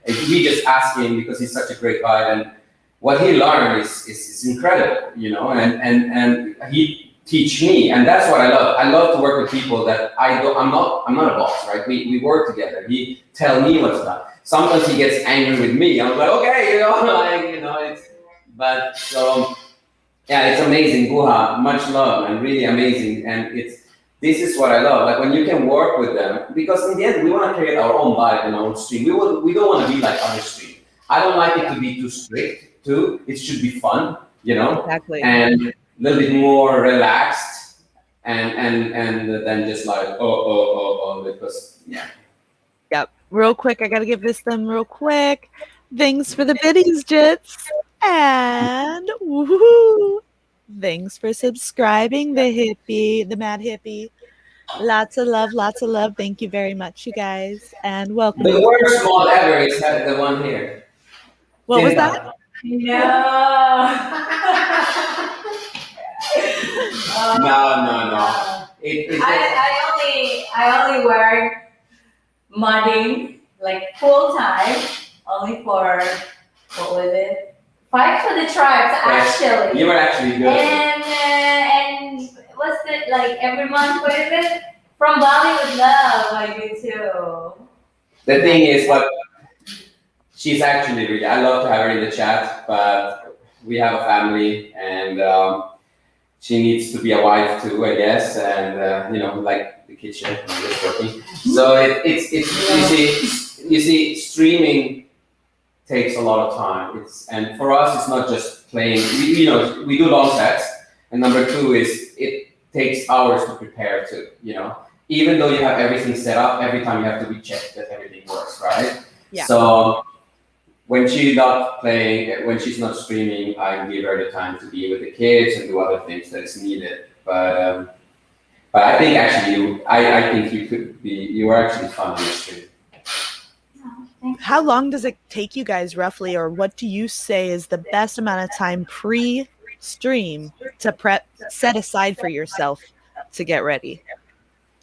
We just asked him because he's such a great vibe, and what he learned is incredible, you know, and he teach me, and that's what I love. I love to work with people that I'm not a boss, right? We work together. He tell me what's done. Sometimes he gets angry with me. I'm like, okay, you know, like, you know, it's, but so yeah, it's amazing. Buha, much love, and really amazing. And this is what I love. Like when you can work with them, because in the end we want to create our own vibe and our own stream. We don't want to be like other stream. I don't like it to be too strict too. It should be fun, you know, Exactly. and a little bit more relaxed, and then just like because Yep. Real quick, I gotta give this them real quick. Thanks for the biddies, Jits. And woohoo! Thanks for subscribing, the mad hippie. Lots of love, lots of love. Thank you very much, you guys. And welcome. the worst mod ever is the one here. What was that? No. No. I only work modding like full time, only for what was it? Fight for the Tribes, actually. You were actually good. And what's it like every month? What is it? From Bali with Love, I do too. The thing is, but she's actually really. I love to have her in the chat, but we have a family, and she needs to be a wife too, I guess, and you know, like the kitchen is working. So it's you see, streaming takes a lot of time. And for us, it's not just playing. We do long sets, and number two is it takes hours to prepare too. You know, even though you have everything set up, every time you have to recheck that everything works, right? Yeah. So when she's not playing, when she's not streaming, I give her the time to be with the kids and do other things that is needed. But I think actually I think you are actually fun on the stream. How long does it take you guys roughly, or what do you say is the best amount of time pre-stream to set aside for yourself to get ready?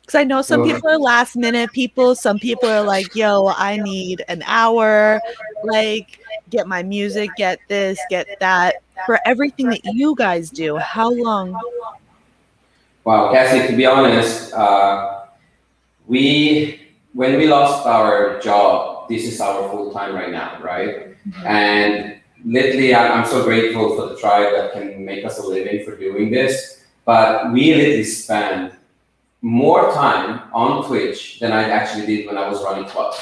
Because I know some people are last minute people. Some people are like, yo, I need an hour, like get my music, get this, get that. For everything that you guys do, how long? Wow, Cassie, to be honest, when we lost our job, this is our full time right now, right? And literally, I'm so grateful for the tribe that can make us a living for doing this. But we literally spend more time on Twitch than I actually did when I was running clubs.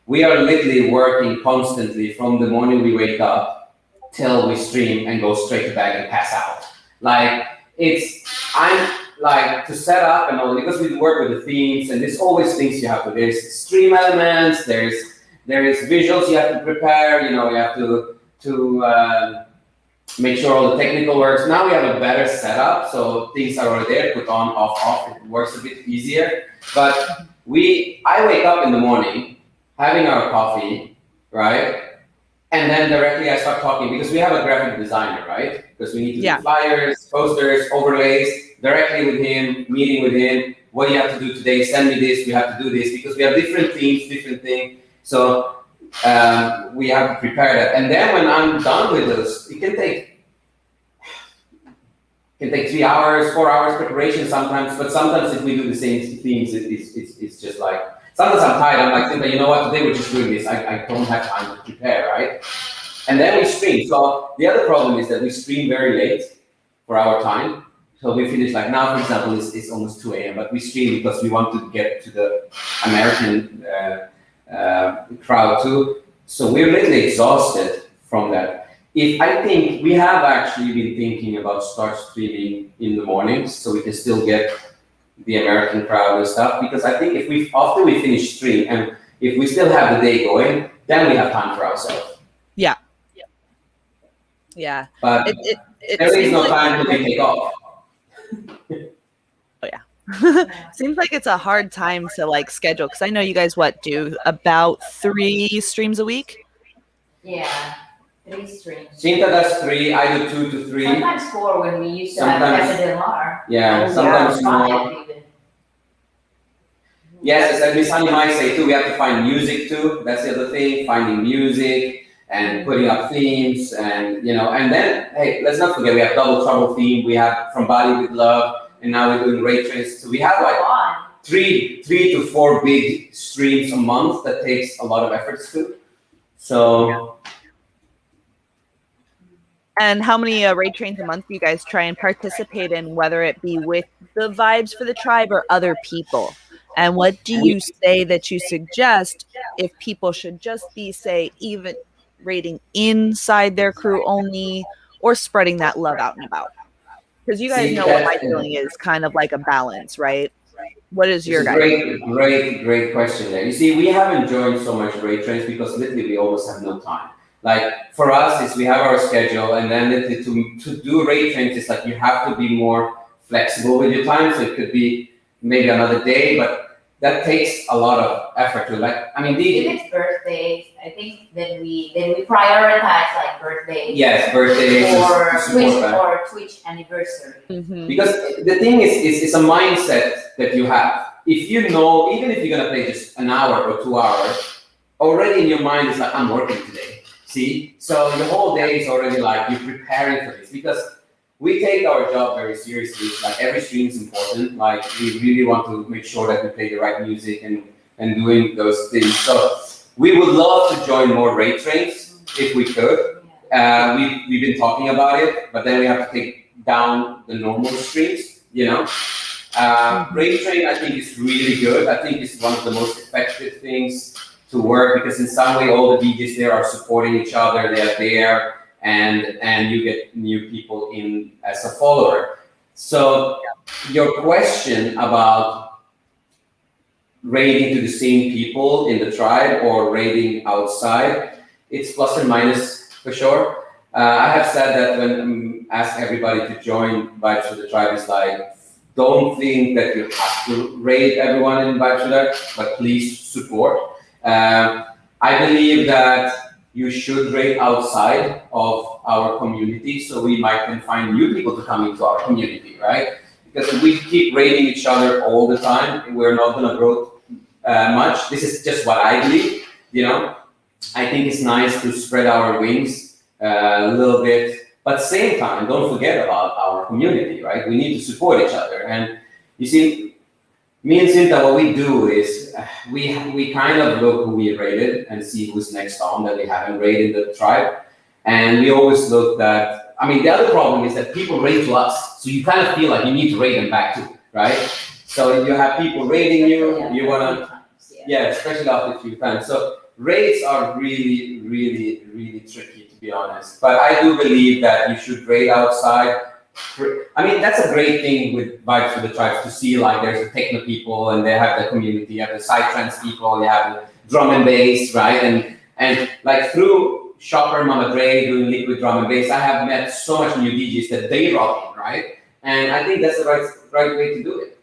We are literally working constantly from the morning we wake up till we stream and go straight to bed and pass out. Like I'm like to set up and all, because we work with the themes and there's always things you have to. There's stream elements. There is visuals you have to prepare. You have to make sure all the technical works. Now we have a better setup, so things are already there, put on, off. It works a bit easier. But I wake up in the morning, having our coffee, right? And then directly I start talking, because we have a graphic designer, right? Because we need to do flyers, posters, overlays, directly with him, meeting with him. What do you have to do today? Send me this, we have to do this, because we have different themes, different things. So we have to prepare that. And then when I'm done with this, it can take 3 hours, 4 hours preparation sometimes, but sometimes if we do the same themes, it's just like, sometimes I'm tired, I'm like, you know what, today we're just doing this, I don't have time to prepare, right? And then we stream. So the other problem is that we stream very late for our time. So we finish like now, for example, it's almost 2 a.m., but we stream because we want to get to the American crowd too. So we're literally exhausted from that. I think we have actually been thinking about start streaming in the mornings so we can still get the American crowd and stuff, because I think after we finish stream and if we still have the day going, then we have time for ourselves. Yeah. But there is no time to take off. Seems like it's a hard time to like schedule, because I know you guys do about 3 streams a week? Yeah, 3 streams. Cinta does 3, I do 2 to 3. Sometimes 4 when we used to have Cafe Del Mar. Yeah, sometimes more. Yes, and Miss Honey might say too, we have to find music too. That's the other thing, finding music and putting up themes, and and then hey, let's not forget we have Double Trouble theme. We have From Bali with Love, and now we're doing Ray Trace. So we have like 3 to 4 big streams a month that takes a lot of efforts too. So. And how many Ray Trains a month do you guys try and participate in, whether it be with the Vibes for the Tribe or other people? And what do you say that you suggest if people should just be, say, even rating inside their crew only, or spreading that love out and about? Because you guys know what my feeling is, kind of like a balance, right? What is your guys? Great question there. You see, we haven't joined so much Ray Trains because literally we almost have no time. Like for us, we have our schedule, and then to do Ray Trains, it's like you have to be more flexible with your time. So it could be maybe another day, but that takes a lot of effort to if it's birthdays, I think then we prioritize like birthdays. Yes, birthdays or Twitch anniversary. Mm-hmm. Because the thing is it's a mindset that you have. If you know, even if you're gonna play just an hour or 2 hours, already in your mind it's like, I'm working today. See, so the whole day is already like you're preparing for this, because we take our job very seriously. Like every stream is important. Like we really want to make sure that we play the right music and doing those things. So we would love to join more Ray Trains if we could. We've been talking about it, but then we have to take down the normal streams. Ray Train I think is really good. I think it's one of the most effective things to work, because in some way all the DJs there are supporting each other. They are there. And you get new people in as a follower. So your question about raiding to the same people in the tribe or raiding outside, it's plus and minus for sure. I have said that when I ask everybody to join Vibes for the Tribe, it's like, don't think that you have to raid everyone in Vibes for that, but please support. I believe that you should rate outside of our community, so we might then find new people to come into our community, right? because if we keep rating each other all the time, we're not going to grow much. This is just what I believe. I think it's nice to spread our wings a little bit, but at the same time, don't forget about our community, right? We need to support each other. And you see, me and Cinta, what we do is we kind of look who we rated and see who's next on that we haven't rated the tribe. And we always look that, the other problem is that people rate to us. So you kind of feel like you need to rate them back too, right? So you have people rating you want to, especially after a few times. So rates are really, really, really tricky, to be honest. But I do believe that you should rate outside. That's a great thing with Vibes for the Tribes, to see like there's the techno people and they have the community, you have the psytrance people, you have the drum and bass, right? And like through Shopper, Mama Dre doing liquid drum and bass, I have met so much new DJs that they rock it, right? And I think that's the right way to do it.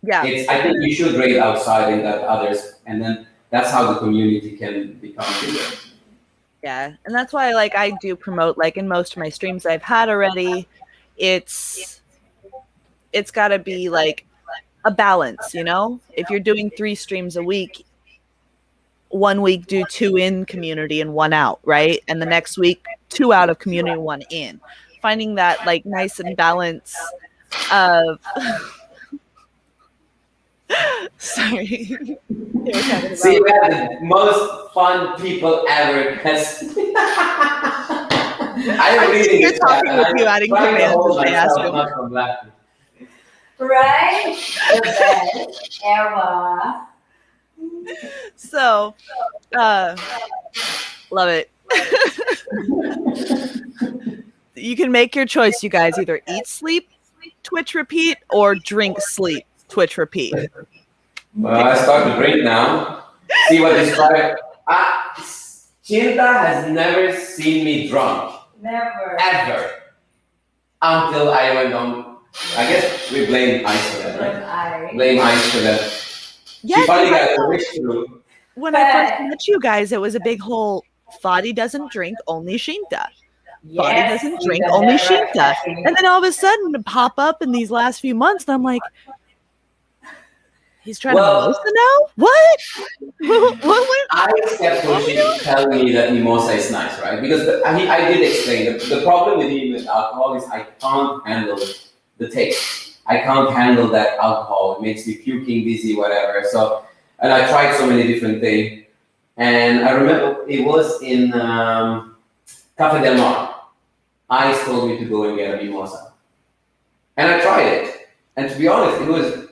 Yeah. I think you should rate outside and that others, and then that's how the community can become bigger. Yeah, and that's why I do promote, in most of my streams I've had already, it's got to be a balance, If you're doing 3 streams a week, 1 week do 2 in community and 1 out, right? And the next week 2 out of community, 1 in. Finding that nice and balance of sorry. See, we have the most fun people ever. I'm really here talking with you, adding commands. They ask them. Right? The best ever. So, love it. You can make your choice, you guys. Either eat, sleep, Twitch repeat, or drink, sleep, Twitch repeat. Well, I start to drink now. See what this tribe. Cinta has never seen me drunk. Never. Ever. Until I went on. I guess we blame ice for that, right? Blame ice for that. Yeah, she finally got a wish through. When I first met you guys, it was a big whole Fadi doesn't drink, only Shinta. Fadi doesn't drink, only Shinta. And then all of a sudden it pop up in these last few months, and I'm like, he's trying to mimosa now? What? What? I kept pushing, telling me that mimosa is nice, right? Because I did explain the problem with me with alcohol is I can't handle the taste. I can't handle that alcohol. It makes me puking, dizzy, whatever. So, and I tried so many different things. And I remember it was in Cafe Del Mar. Ice told me to go and get a mimosa. And I tried it. And to be honest, it was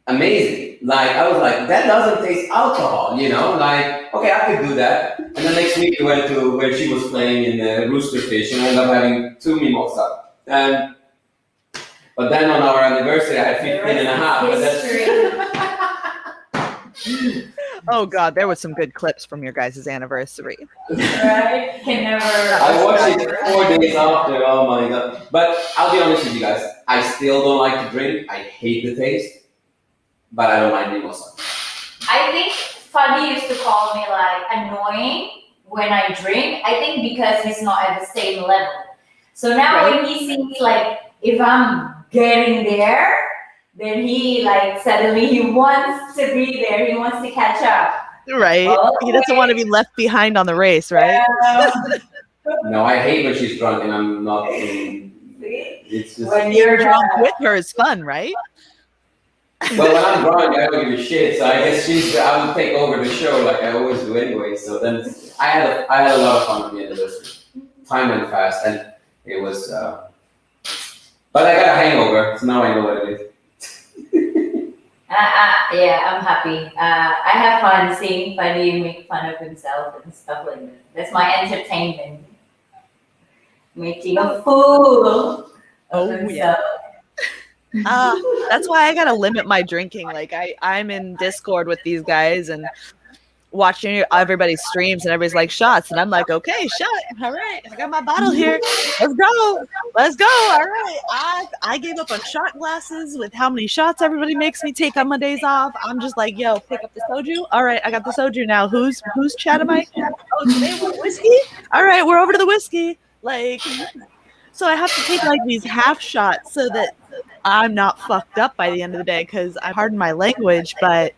amazing. I was like, that doesn't taste alcohol, okay, I could do that. And the next week we went to where she was playing in the Rooster Fish, and I ended up having 2 mimosa. But then on our anniversary, I had 15 and a half. Oh God, there was some good clips from your guys' anniversary. Right? Can never. I watched it 4 days after. Oh my God! But I'll be honest with you guys. I still don't like to drink. I hate the taste. But I don't mind mimosa. I think Fadi used to call me annoying when I drink. I think because he's not at the same level. So now when he sees if I'm getting there, then he suddenly he wants to be there. He wants to catch up. Right. Okay. He doesn't want to be left behind on the race, right? No, I hate when she's drunk and I'm not. It's just when you're drunk with her is fun, right? Well, when I'm drunk, I don't give a shit. So I guess I will take over the show like I always do anyway. So then I had a lot of fun with the anniversary. Time went fast, and it was. But I got a hangover, so now I know what it is. Yeah, I'm happy. I have fun seeing Fadi make fun of himself and stuff like that. That's my entertainment. Making a fool of himself. That's why I gotta limit my drinking. I'm in Discord with these guys and watching everybody's streams, and everybody's like shots, and I'm like, okay, shot. All right, I got my bottle here. Let's go. All right. I gave up on shot glasses with how many shots everybody makes me take on my days off. I'm just like, yo, pick up the soju. All right, I got the soju now. Whose chat am I? Oh, today we're whiskey. All right, we're over to the whiskey. So I have to take these half shots so that I'm not fucked up by the end of the day because I pardon my language, but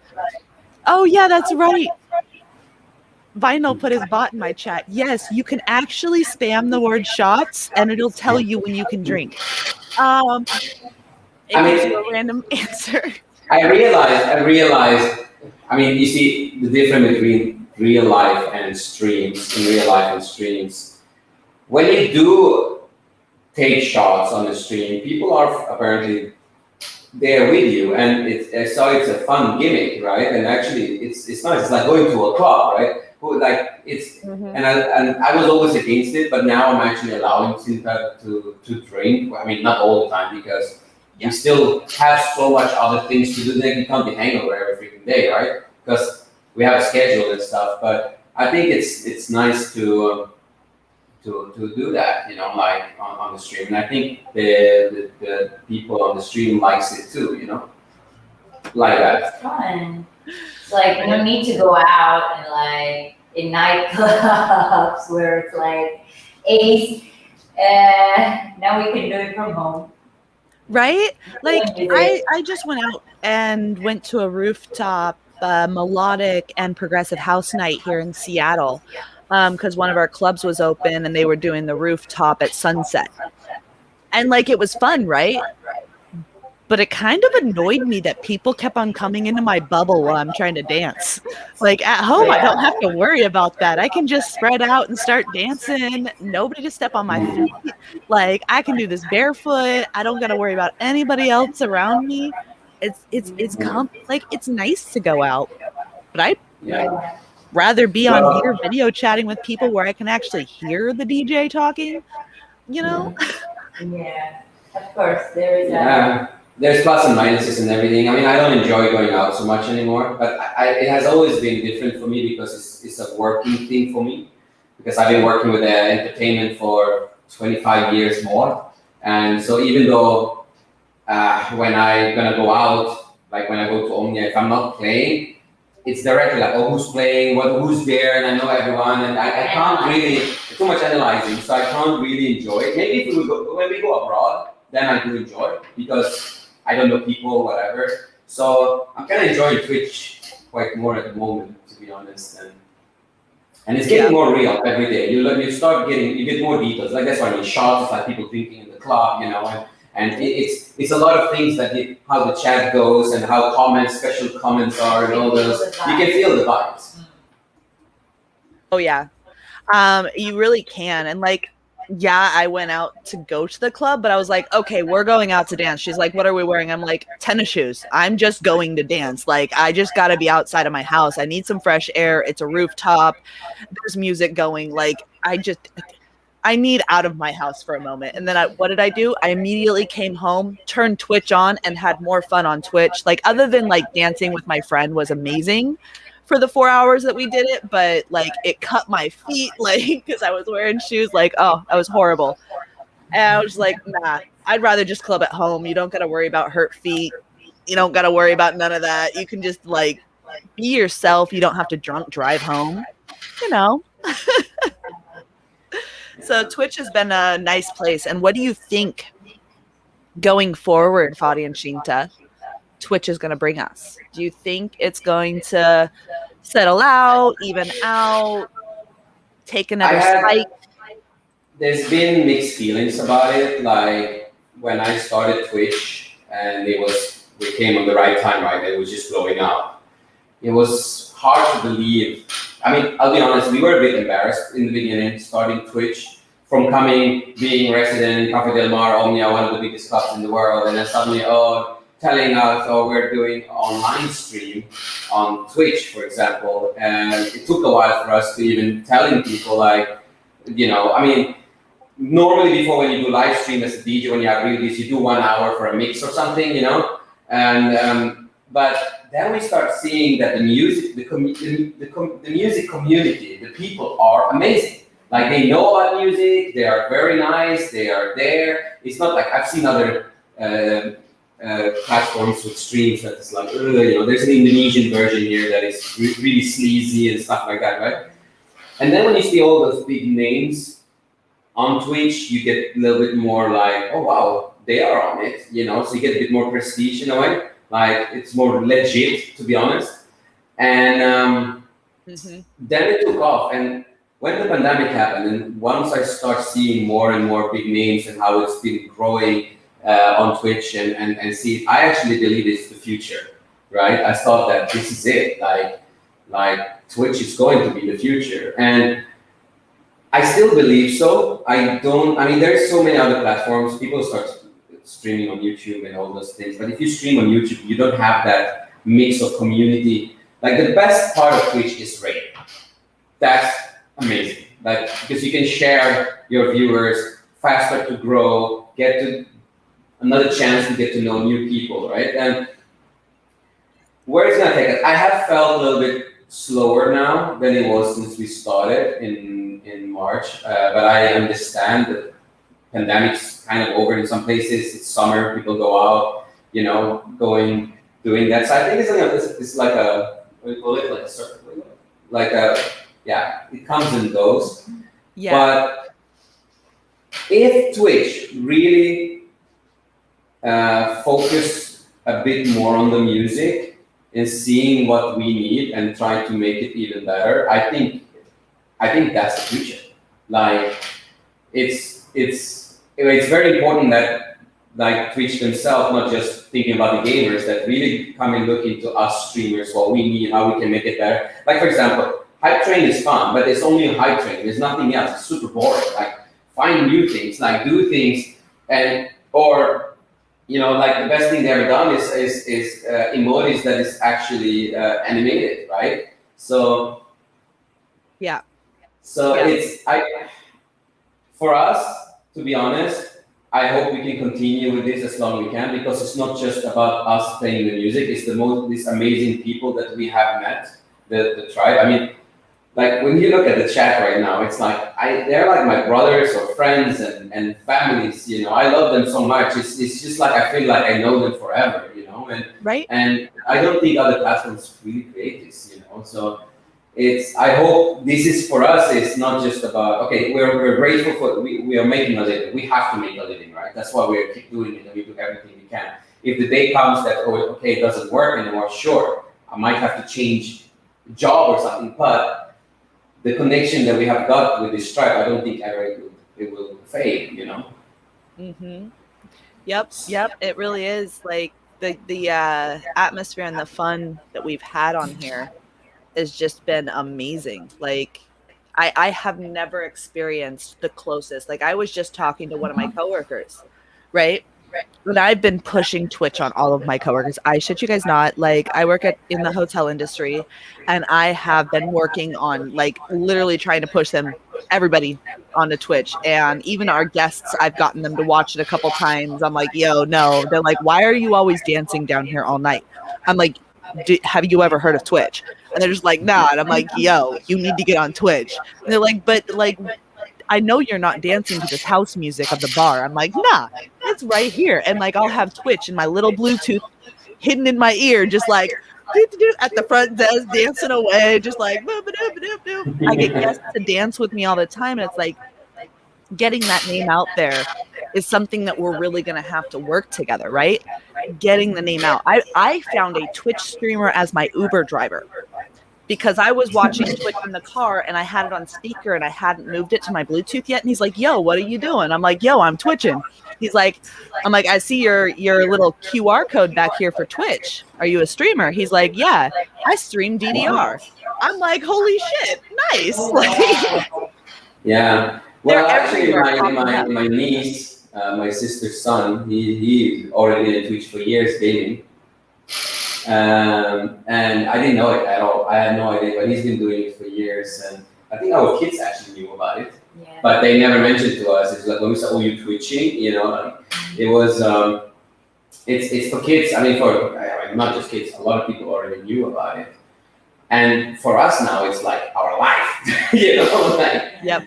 oh yeah, that's right. Vinyl put his bot in my chat. Yes, you can actually spam the word shots and it'll tell you when you can drink. It gives you a random answer. I realized, I mean, you see the difference between real life and streams, in real life and streams. When you do take shots on the stream, people are apparently there with you, and it's a fun gimmick, right? And actually, it's nice. It's like going to a club, right? And I was always against it, but now I'm actually allowing Sinta to drink. I mean, not all the time because you still have so much other things to do. Then you can't be hangover every freaking day, right? Because we have a schedule and stuff. But I think it's nice to do that, you know, like on the stream. And I think the people on the stream likes it too, you know, like that. It's fun. It's like no need to go out and like in nightclubs where it's like ace. Now we can do it from home. Right? Like I just went out and went to a rooftop melodic and progressive house night here in Seattle because one of our clubs was open and they were doing the rooftop at sunset. And like it was fun, right? But it kind of annoyed me that people kept on coming into my bubble while I'm trying to dance. Like at home, I don't have to worry about that. I can just spread out and start dancing. Nobody to step on my feet. Like I can do this barefoot. I don't got to worry about anybody else around me. It's nice to go out, but I'd rather be on here video chatting with people where I can actually hear the DJ talking. You know? Yeah, of course there is. There's plus and minuses and everything. I mean, I don't enjoy going out so much anymore, but it has always been different for me because it's a working thing for me. Because I've been working with entertainment for 25 years more. And so even though when I'm going to go out, like when I go to Omnia, if I'm not playing, it's directly like, oh, who's playing, who's there, and I know everyone, and I can't really, too much analyzing, so I can't really enjoy it. Maybe when we go abroad, then I do enjoy it because I don't know people, whatever. So I'm kind of enjoying Twitch quite more at the moment, to be honest. And it's getting more real every day. You get more details. Like that's why I mean, shots, like people drinking in the club, you know, and it's a lot of things that how the chat goes and how special comments are and all those. You can feel the vibes. Oh yeah, you really can, and like. Yeah, I went out to go to the club, but I was like, okay, we're going out to dance. She's like, what are we wearing? I'm like, tennis shoes. I'm just going to dance. Like, I just got to be outside of my house. I need some fresh air. It's a rooftop. There's music going. Like, I need out of my house for a moment. And then what did I do? I immediately came home, turned Twitch on, and had more fun on Twitch. Like, other than like dancing with my friend was amazing for the 4 hours that we did it, but like it cut my feet, like because I was wearing shoes, like that was horrible. And I was like, nah, I'd rather just club at home. You don't got to worry about hurt feet. You don't got to worry about none of that. You can just like be yourself. You don't have to drunk drive home, you know. So Twitch has been a nice place. And what do you think going forward, Fadi and Shinta, Twitch is going to bring us? Do you think it's going to settle out, even out, take another spike? There's been mixed feelings about it. Like when I started Twitch and we came on the right time, right? It was just blowing up. It was hard to believe. I mean, I'll be honest, we were a bit embarrassed in the beginning starting Twitch from being resident in Cafe Del Mar, Omnia, one of the biggest clubs in the world, and then suddenly, telling us, we're doing online stream on Twitch, for example. And it took a while for us to even telling people, like, you know, I mean, normally before when you do live stream as a DJ, when you have release, you do 1 hour for a mix or something, you know? And, but then we start seeing that the music community, the people are amazing. Like they know about music, they are very nice, they are there. It's not like I've seen other platforms with streams that is like, you know, there's an Indonesian version here that is really sleazy and stuff like that, right? And then when you see all those big names on Twitch, you get a little bit more like, oh wow, they are on it, so you get a bit more prestige in a way. Like it's more legit, to be honest. And then it took off. And when the pandemic happened, and once I start seeing more and more big names and how it's been growing on Twitch and see, I actually believe it's the future, right? I thought that this is it. Like Twitch is going to be the future. And I still believe so. I mean, there's so many other platforms. People start streaming on YouTube and all those things. But if you stream on YouTube, you don't have that mix of community. Like the best part of Twitch is rating. That's amazing. Like, because you can share your viewers, faster to grow, get to another chance to get to know new people, right? And where it's gonna take us, I have felt a little bit slower now than it was since we started in March, but I understand that pandemic's kind of over in some places. It's summer, people go out, doing that. So I think it's like a, what do you call it? Like a circle, it comes and goes. Yeah. But if Twitch really focus a bit more on the music and seeing what we need and trying to make it even better, I think that's the future. Like it's very important that like Twitch themselves, not just thinking about the gamers, that really come and look into us streamers, what we need, how we can make it better. Like for example, Hype Train is fun, but it's only a Hype Train. There's nothing else. It's super boring. Like find new things, like do things, or like the best thing they ever done is emojis that is actually animated, right? So Yeah. For us, to be honest, I hope we can continue with this as long as we can, because it's not just about us playing the music. It's these amazing people that we have met, the tribe. I mean, like when you look at the chat right now, it's like they're like my brothers or friends and families. I love them so much. It's just like I feel like I know them forever. And Right. And I don't think other platforms really create this. So I hope this is for us. It's not just about, okay, we're grateful for we are making a living. We have to make a living, right? That's why we keep doing it and we do everything we can. If the day comes that it doesn't work anymore, sure, I might have to change job or something, but the connection that we have got with this tribe, I don't think ever it will fade, Yep. It really is like the atmosphere and the fun that we've had on here has just been amazing. Like I have never experienced the closest. Like I was just talking to one of my coworkers, right? But I've been pushing Twitch on all of my coworkers. I shit you guys not. Like I work in the hotel industry, and I have been working on like literally trying to push everybody onto Twitch. And even our guests, I've gotten them to watch it a couple times. I'm like, yo, no. They're like, why are you always dancing down here all night? I'm like, have you ever heard of Twitch? And they're just like, nah. And I'm like, yo, you need to get on Twitch. And they're like, but like, I know you're not dancing to this house music of the bar. I'm like, nah, it's right here. And like, I'll have Twitch and my little Bluetooth hidden in my ear, just like at the front desk, dancing away, just like, I get guests to dance with me all the time. And it's like, getting that name out there is something that we're really going to have to work together, right? Getting the name out. I found a Twitch streamer as my Uber driver because I was watching Twitch in the car and I had it on speaker and I hadn't moved it to my Bluetooth yet. And he's like, yo, what are you doing? I'm like, yo, I'm twitching. I'm like, I see your little QR code back here for Twitch. Are you a streamer? He's like, yeah, I stream DDR. I'm like, holy shit, nice. Yeah. Well, actually, my niece, my sister's son, he already in Twitch for years gaming. And I didn't know it at all. I had no idea, but he's been doing it for years. And I think our kids actually knew about it, but they never mentioned to us. It's like when we said, "Oh, you twitching?" It was. It's for kids. I mean, not just kids. A lot of people already knew about it. And for us now, it's like our life,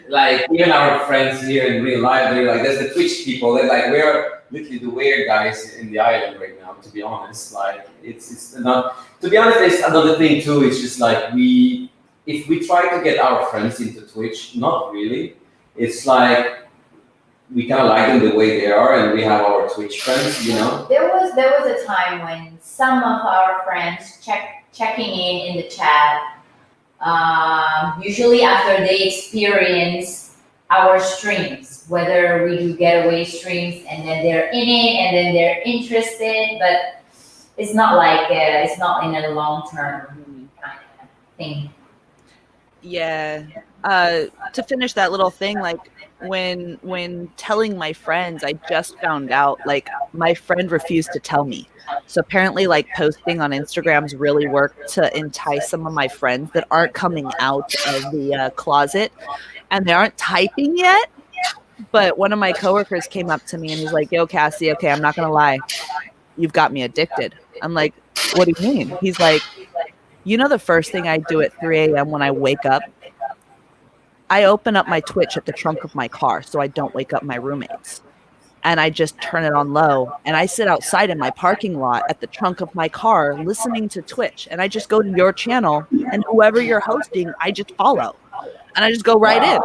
like even our friends here in real life, they're like, there's the Twitch people. They're like, we're literally the weird guys in the island right now, to be honest. Like, it's not, to be honest, there's another thing too. It's just like if we try to get our friends into Twitch, not really. It's like, we kind of like them the way they are, and we have our Twitch friends, you know. There was a time when some of our friends checking in the chat, usually after they experience our streams, whether we do getaway streams, and then they're in it, and then they're interested, but it's not like it's not in a long-term kind of thing. Yeah. To finish that little thing, like when telling my friends, I just found out like my friend refused to tell me. So apparently like posting on Instagrams really worked to entice some of my friends that aren't coming out of the closet, and they aren't typing yet. But one of my coworkers came up to me and he's like, "Yo, Cassie, okay, I'm not gonna lie, you've got me addicted." I'm like, "What do you mean?" He's like, "You know the first thing I do at 3 a.m. when I wake up? I open up my Twitch at the trunk of my car so I don't wake up my roommates. And I just turn it on low. And I sit outside in my parking lot at the trunk of my car listening to Twitch. And I just go to your channel, and whoever you're hosting, I just follow. And I just go right in.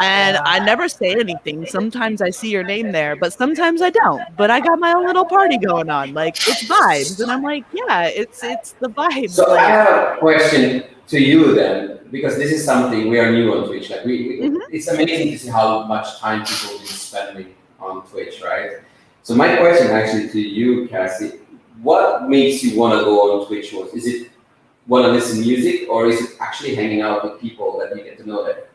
And I never say anything. Sometimes I see your name there, but sometimes I don't. But I got my own little party going on. Like, it's vibes." And I'm like, yeah, it's the vibes. So like, I have a question to you then, because this is something we are new on Twitch. Like it's amazing to see how much time people have been spending on Twitch, right? So my question actually to you, Cassie, what makes you want to go on Twitch? Is it want to listen to music, or is it actually hanging out with people that you get to know there?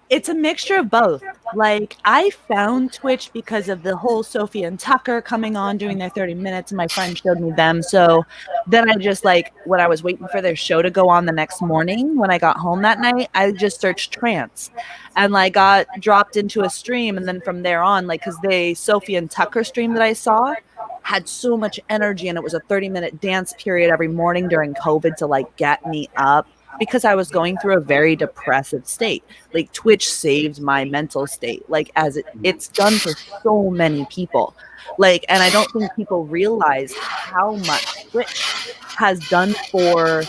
It's a mixture of both. Like, I found Twitch because of the whole Sophie and Tucker coming on doing their 30 minutes, and my friend showed me them. So then I just, like, when I was waiting for their show to go on the next morning, when I got home that night, I just searched trance and like got dropped into a stream. And then from there on, like, because the Sophie and Tucker stream that I saw had so much energy, and it was a 30-minute dance period every morning during COVID to like get me up, because I was going through a very depressive state. Like, Twitch saved my mental state, like, as it's done for so many people. Like, and I don't think people realize how much Twitch has done for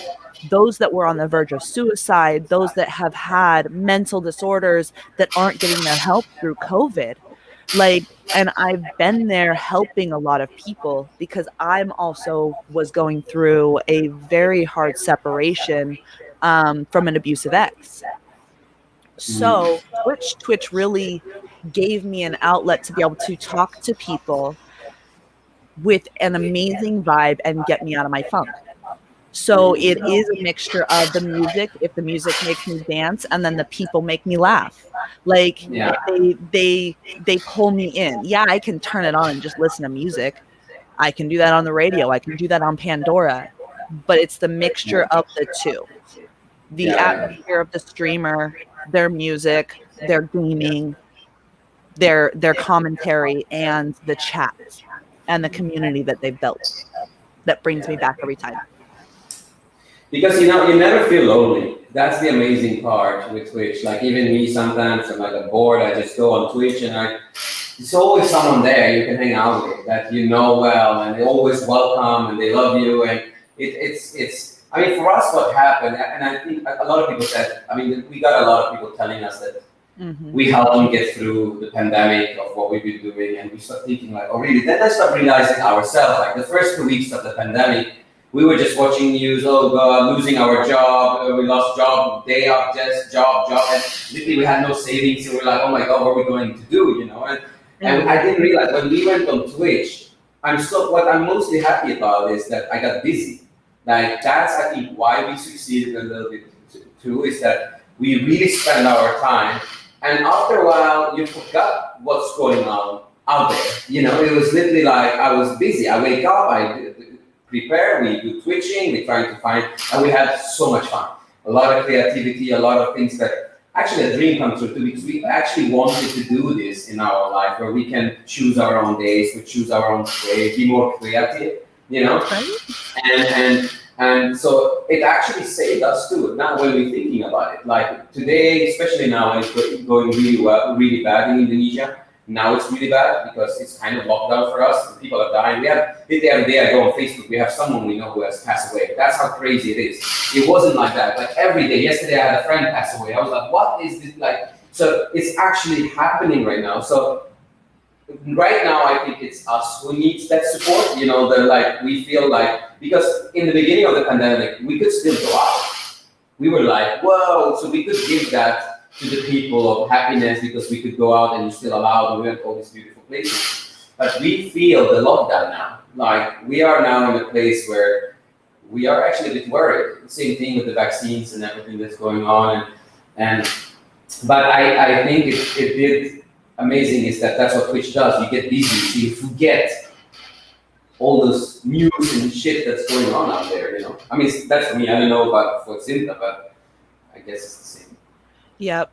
those that were on the verge of suicide, those that have had mental disorders that aren't getting their help through COVID. Like, and I've been there helping a lot of people, because I'm also was going through a very hard separation from an abusive ex. So Twitch really gave me an outlet to be able to talk to people with an amazing vibe and get me out of my funk. So it is a mixture of the music, if the music makes me dance, and then the people make me laugh. Like, they pull me in. Yeah, I can turn it on and just listen to music. I can do that on the radio. I can do that on Pandora. But it's the mixture of the two. The atmosphere of the streamer, their music, their gaming, their commentary, and the chat and the community that they've built that brings me back every time. Because you never feel lonely. That's the amazing part with Twitch. Like, even me, sometimes I'm like bored, I just go on Twitch, and there's always someone there you can hang out with that you know well, and they always welcome and they love you, and it's. I mean, for us, what happened, and I think a lot of people said, I mean, we got a lot of people telling us that we helped them get through the pandemic of what we've been doing, and we start thinking like, oh, really? Then I start realizing ourselves, like the first 2 weeks of the pandemic, we were just watching news, oh God, losing our job, we lost job, day up, just job, and literally we had no savings, and we're like, oh my God, what are we going to do, And I didn't realize, when we went on Twitch, what I'm mostly happy about is that I got busy. Like, that's, I think, why we succeeded a little bit too, is that we really spend our time, and after a while, you forgot what's going on out there. It was literally like, I was busy. I wake up, I prepare, we do Twitching, we trying to find, and we had so much fun. A lot of creativity, a lot of things that actually a dream come true too, because we actually wanted to do this in our life, where we can choose our own days, we choose our own way, be more creative. And so it actually saved us too. Now, when we're thinking about it, like today, especially now, it's going really well, really bad in Indonesia. Now it's really bad because it's kind of lockdown for us. People are dying. Every day I go on Facebook, we have someone we know who has passed away. That's how crazy it is. It wasn't like that. Like every day. Yesterday I had a friend pass away. I was like, what is this? Like, So it's actually happening right now. So right now, I think it's us who needs that support. You know, we feel like, because in the beginning of the pandemic, we could still go out. We were like, whoa, so we could give that to the people of happiness because we could go out and still allowed, and we went to all these beautiful places. But we feel the lockdown now. Like, we are now in a place where we are actually a bit worried. Same thing with the vaccines and everything that's going on. But I think it did amazing is that that's what Twitch does. You get busy, so you forget all this news and shit that's going on out there, you know? I mean, that's for me. I don't know about for Cinta, but I guess it's the same. Yep.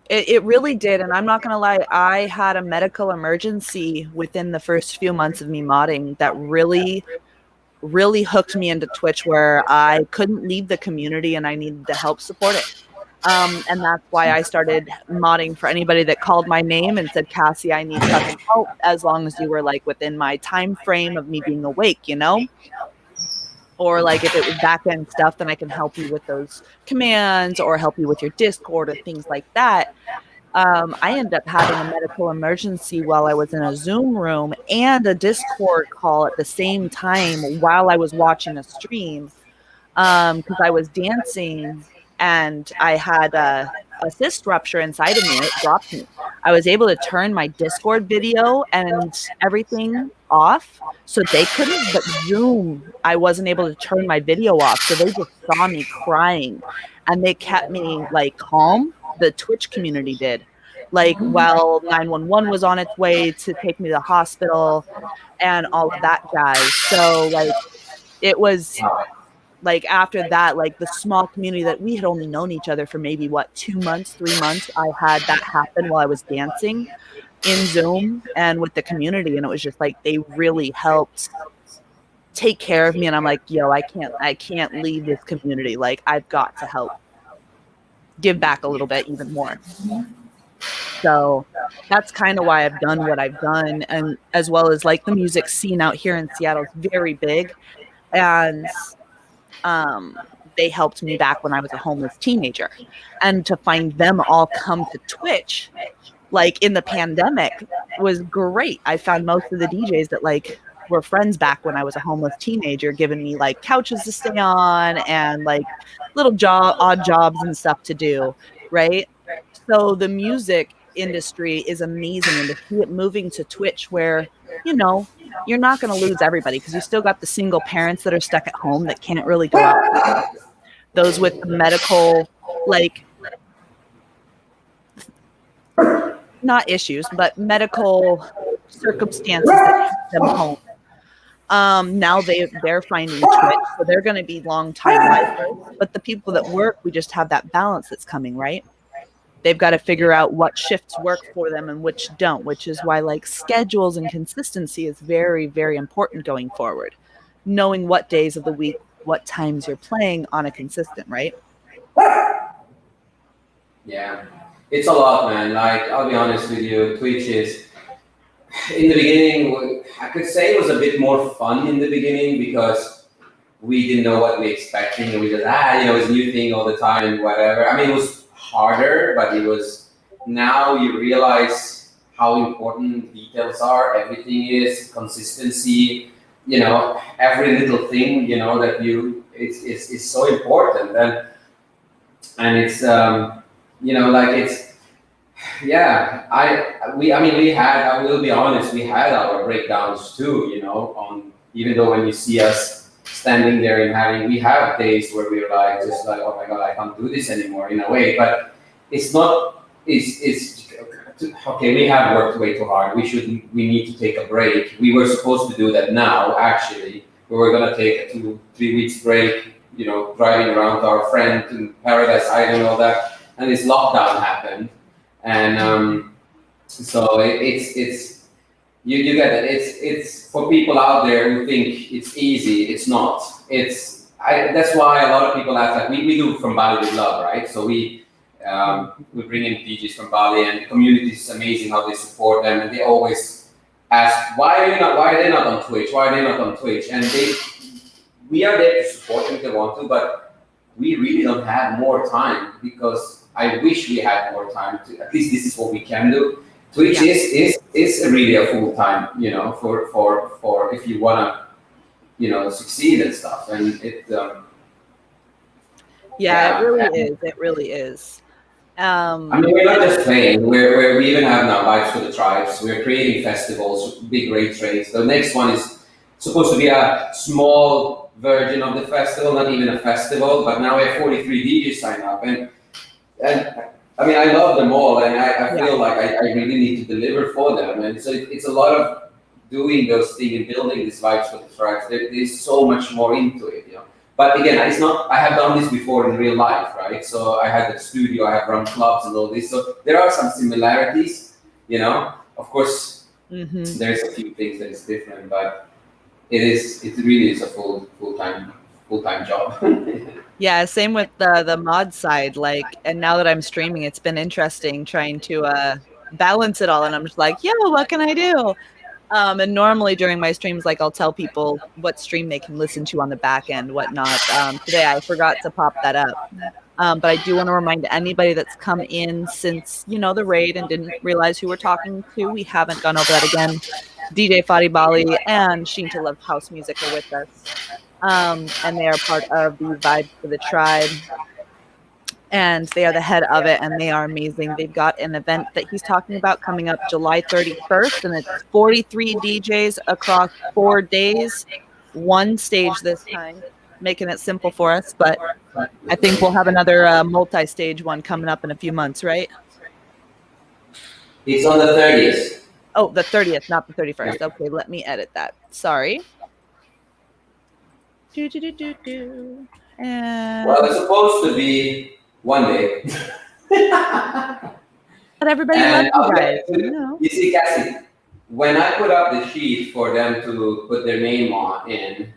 It really did. And I'm not going to lie, I had a medical emergency within the first few months of me modding that really, really hooked me into Twitch, where I couldn't leave the community and I needed to help support it. And that's why I started modding for anybody that called my name and said, Cassie, I need fucking help, as long as you were like within my time frame of me being awake, you know? Or like if it was back end stuff, then I can help you with those commands or help you with your Discord or things like that. I ended up having a medical emergency while I was in a Zoom room and a Discord call at the same time while I was watching a stream, because I was dancing and I had a cyst rupture inside of me and it dropped me. I was able to turn my Discord video and everything off so they couldn't, but Zoom, I wasn't able to turn my video off. So they just saw me crying and they kept me like calm. The Twitch community did. Like, while 911 was on its way to take me to the hospital and all of that jazz. So like, it was like after that, like the small community that we had only known each other for maybe 2 months, 3 months, I had that happen while I was dancing in Zoom and with the community. And it was just like, they really helped take care of me. And I'm like, yo, I can't leave this community. Like, I've got to help give back a little bit even more. So that's kind of why I've done what I've done. And as well as like the music scene out here in Seattle is very big. And they helped me back when I was a homeless teenager. And to find them all come to Twitch, like in the pandemic, was great. I found most of the DJs that like were friends back when I was a homeless teenager, giving me like couches to stay on and like little odd jobs and stuff to do, right? So the music industry is amazing, and to see it moving to Twitch, where, you know, you're not going to lose everybody, because you still got the single parents that are stuck at home that can't really go out. Those with the medical, like, not issues, but medical circumstances that keep them home. Now they're finding Twitch, so they're going to be long time lifers. But the people that work, we just have that balance that's coming, right? They've got to figure out what shifts work for them and which don't, which is why like schedules and consistency is very, very important going forward. Knowing what days of the week, what times you're playing on a consistent, right? Yeah, it's a lot, man. Like, I'll be honest with you, Twitch is, in the beginning, I could say it was a bit more fun in the beginning because we didn't know what we expecting, and we just, it's a new thing all the time and whatever. I mean, it was harder, but it was, now you realize how important details are, everything is, consistency, you know, every little thing, you know, that it's so important. And it's, you know, like it's, yeah, I will be honest, we had our breakdowns too, you know, even though when you see us standing there and we have days where we're like, just like, oh my God, I can't do this anymore in a way, but it's okay, we have worked way too hard. We need to take a break. We were supposed to do that now, actually. We were gonna take a 2-3 weeks break, you know, driving around to our friend in Paradise Island and all that, and this lockdown happened. And so it's you get it. It's for people out there who think it's easy. It's not. That's why a lot of people ask, like we do from Bali with Love, right? So we bring in DJs from Bali, and the community is amazing how they support them, and they always ask, why are they not on Twitch? Why are they not on Twitch? And we are there to support them if they want to, but we really don't have more time, because I wish we had more time to, at least this is what we can do. Twitch is really a full time, for if you wanna, succeed and stuff. And Yeah, it really is. It really is. I mean, we're not just playing. We even have now Vibes for the Tribes. We're creating festivals, big raid trains. The next one is supposed to be a small version of the festival, not even a festival, but now we have 43 DJs signed up. And I mean, I love them all, and I feel like I really need to deliver for them. And so it's a lot of doing those things and building these Vibes for the Tribes. There's so much more into it, But again, it's not. I have done this before in real life, right? So I had a studio, I have run clubs and all this. So there are some similarities, Of course, there's a few things that is different, but it really is a full-time job. Yeah, same with the mod side. And now that I'm streaming, it's been interesting trying to balance it all. And I'm just like, what can I do? And normally during my streams, I'll tell people what stream they can listen to on the back end, whatnot. Today I forgot to pop that up. But I do want to remind anybody that's come in since, the raid and didn't realize who we're talking to. We haven't gone over that again. DJ Fadi Bali and Shinta Love House Music are with us. And they are part of the Vibes for the Tribe. And they are the head of it, and they are amazing. They've got an event that he's talking about coming up July 31st, and it's 43 DJs across 4 days, one stage this time, making it simple for us. But I think we'll have another multi-stage one coming up in a few months, right? It's on the 30th. Oh, the 30th, not the 31st. Okay, let me edit that. Sorry. And Well, it's supposed to be one day. But everybody loves you guys. You see, Cassie, when I put up the sheet for them to put their name in,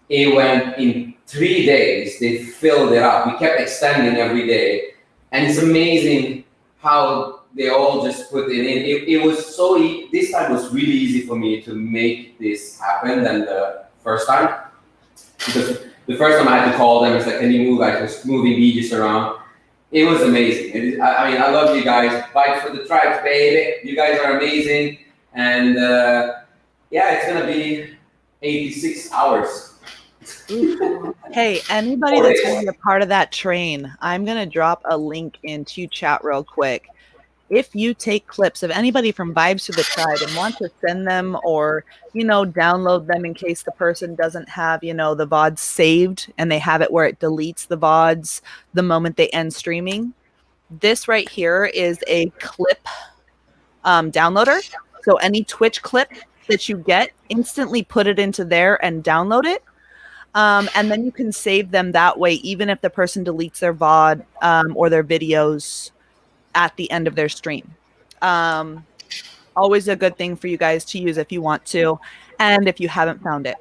it went in 3 days. They filled it up. We kept extending every day. And it's amazing how they all just put it in. It was so easy. This time was really easy for me to make this happen than the first time. Because the first time I had to call them, it's like, can you move? I was moving DJs around. It was amazing. I mean, I love you guys. Vibes for the Tribes, baby. You guys are amazing. And it's going to be 86 hours. Hey, anybody that's going to be a part of that train, I'm going to drop a link into chat real quick. If you take clips of anybody from Vibes to the Tribe and want to send them or, download them in case the person doesn't have, the VODs saved and they have it where it deletes the VODs the moment they end streaming, this right here is a clip downloader. So any Twitch clip that you get, instantly put it into there and download it. And then you can save them that way, even if the person deletes their VOD or their videos at the end of their stream. Always a good thing for you guys to use if you want to, and if you haven't found it.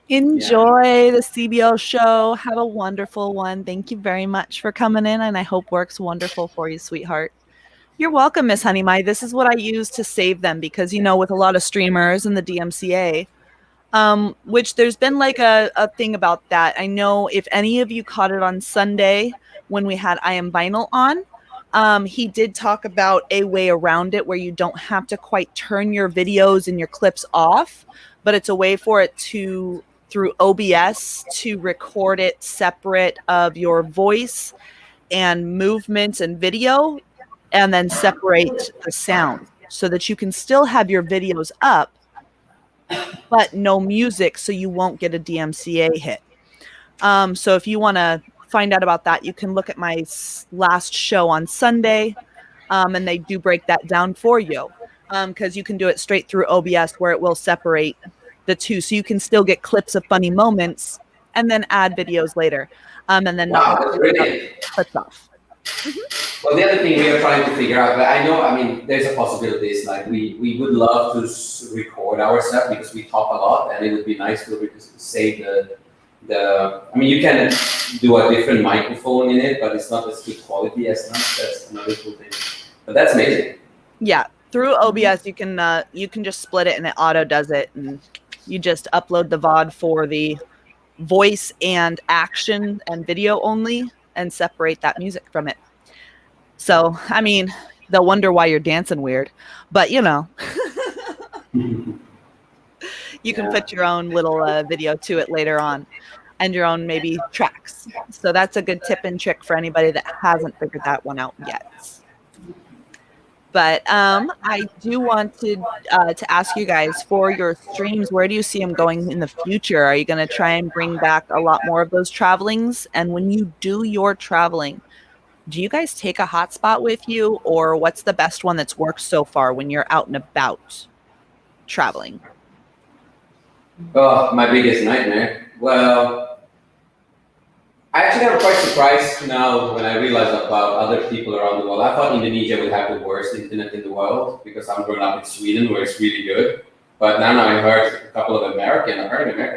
Enjoy the CBO show. Have a wonderful one. Thank you very much for coming in, and I hope works wonderful for you, sweetheart. You're welcome, Miss Honey Mai. This is what I use to save them because, with a lot of streamers and the DMCA, which there's been a thing about that. I know if any of you caught it on Sunday when we had I Am Vinyl on, he did talk about a way around it where you don't have to quite turn your videos and your clips off, but it's a way for it to, through OBS, to record it separate of your voice and movements and video, and then separate the sound so that you can still have your videos up, but no music, so you won't get a DMCA hit. So if you want to find out about that, you can look at my last show on Sunday, and they do break that down for you, because you can do it straight through OBS where it will separate the two, so you can still get clips of funny moments and then add videos later, and then not clips off. Well, the other thing we are trying to figure out, but I mean, there's a possibility, is like we would love to record ourselves because we talk a lot, and it would be nice to save I mean, you can do a different microphone in it, but it's not as good quality as that. That's another cool thing. But that's amazing. Yeah, through OBS you can just split it and it auto does it, and you just upload the VOD for the voice and action and video only and separate that music from it. So, I mean, they'll wonder why you're dancing weird, but you know, you can put your own little video to it later on and your own maybe tracks. So that's a good tip and trick for anybody that hasn't figured that one out yet. But I do want to ask you guys, for your streams, where do you see them going in the future? Are you going to try and bring back a lot more of those travelings? And when you do your traveling, do you guys take a hotspot with you, or what's the best one that's worked so far when you're out and about traveling? Oh, my biggest nightmare. Well, I actually am quite surprised now when I realize about other people around the world. I thought Indonesia would have the worst internet in the world because I'm growing up in Sweden where it's really good. But now I heard a couple of America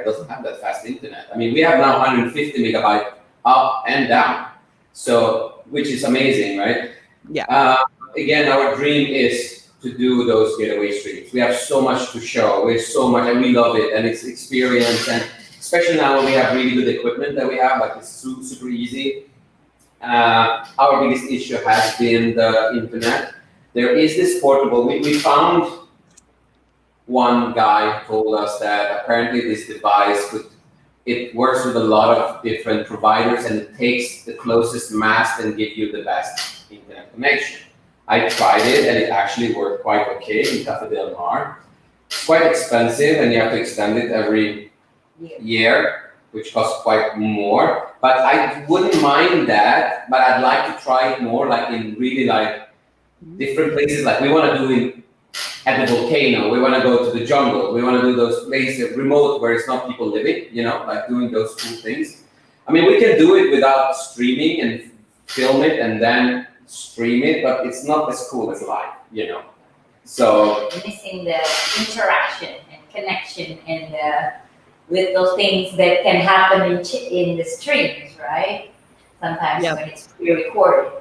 doesn't have that fast internet. I mean, we have now 150 megabyte up and down. So, which is amazing, right? Yeah. Again, our dream is to do those getaway streams. We have so much to show. We have so much, and we love it, and it's experience, and especially now when we have really good equipment that we have, like it's super easy. Our biggest issue has been the internet. There is this portable. We found one guy told us that apparently this device it works with a lot of different providers and it takes the closest mast and gives you the best internet connection. I tried it and it actually worked quite okay in Cafe Del Mar. It's quite expensive and you have to extend it every year, which costs quite more. But I wouldn't mind that, but I'd like to try it more like in really like different places. Like we want to do it at the volcano, we want to go to the jungle, we want to do those places remote where it's not people living, you know, like doing those cool things. I mean, we can do it without streaming and film it and then stream it, but it's not as cool as live, you know. So missing the interaction and connection and with those things that can happen in the streams, right? Sometimes when it's pre-recorded.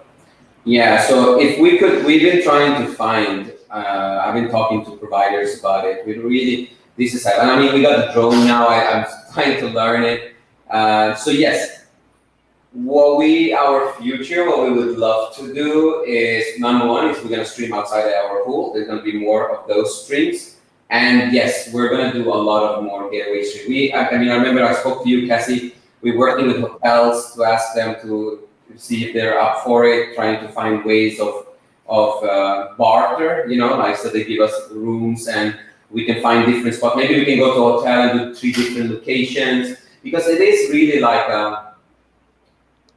Yeah, so if we could, we've been trying to find, I've been talking to providers about it. We really, this is, I mean, we got the drone now, I'm trying to learn it. So yes, our future, what we would love to do is, number one, is we're gonna stream outside our pool. There's gonna be more of those streams. And yes, we're gonna do a lot of more getaway streams. I mean, I remember I spoke to you, Cassie. We're working with hotels to ask them to see if they're up for it, trying to find ways of barter, you know, like so they give us rooms and we can find different spots. Maybe we can go to a hotel and do 3 different locations because it is really like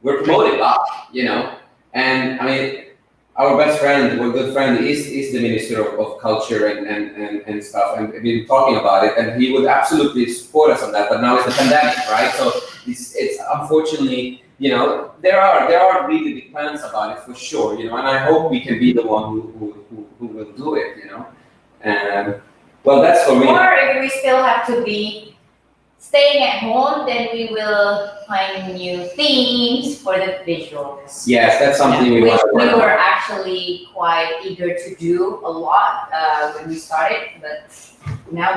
we're promoting that, you know. And I mean, our best friend, our good friend, is the Minister of Culture and stuff, and we've been talking about it, and he would absolutely support us on that. But now it's the pandemic, right? So it's unfortunately, you know, there are really big plans about it for sure, you know, and I hope we can be the one who will do it, you know. And well, that's for me. Or if we still have to be staying at home, then we will find new themes for the visuals. Yes, that's something we want to We work were on. actually quite eager to do a lot when we started, but now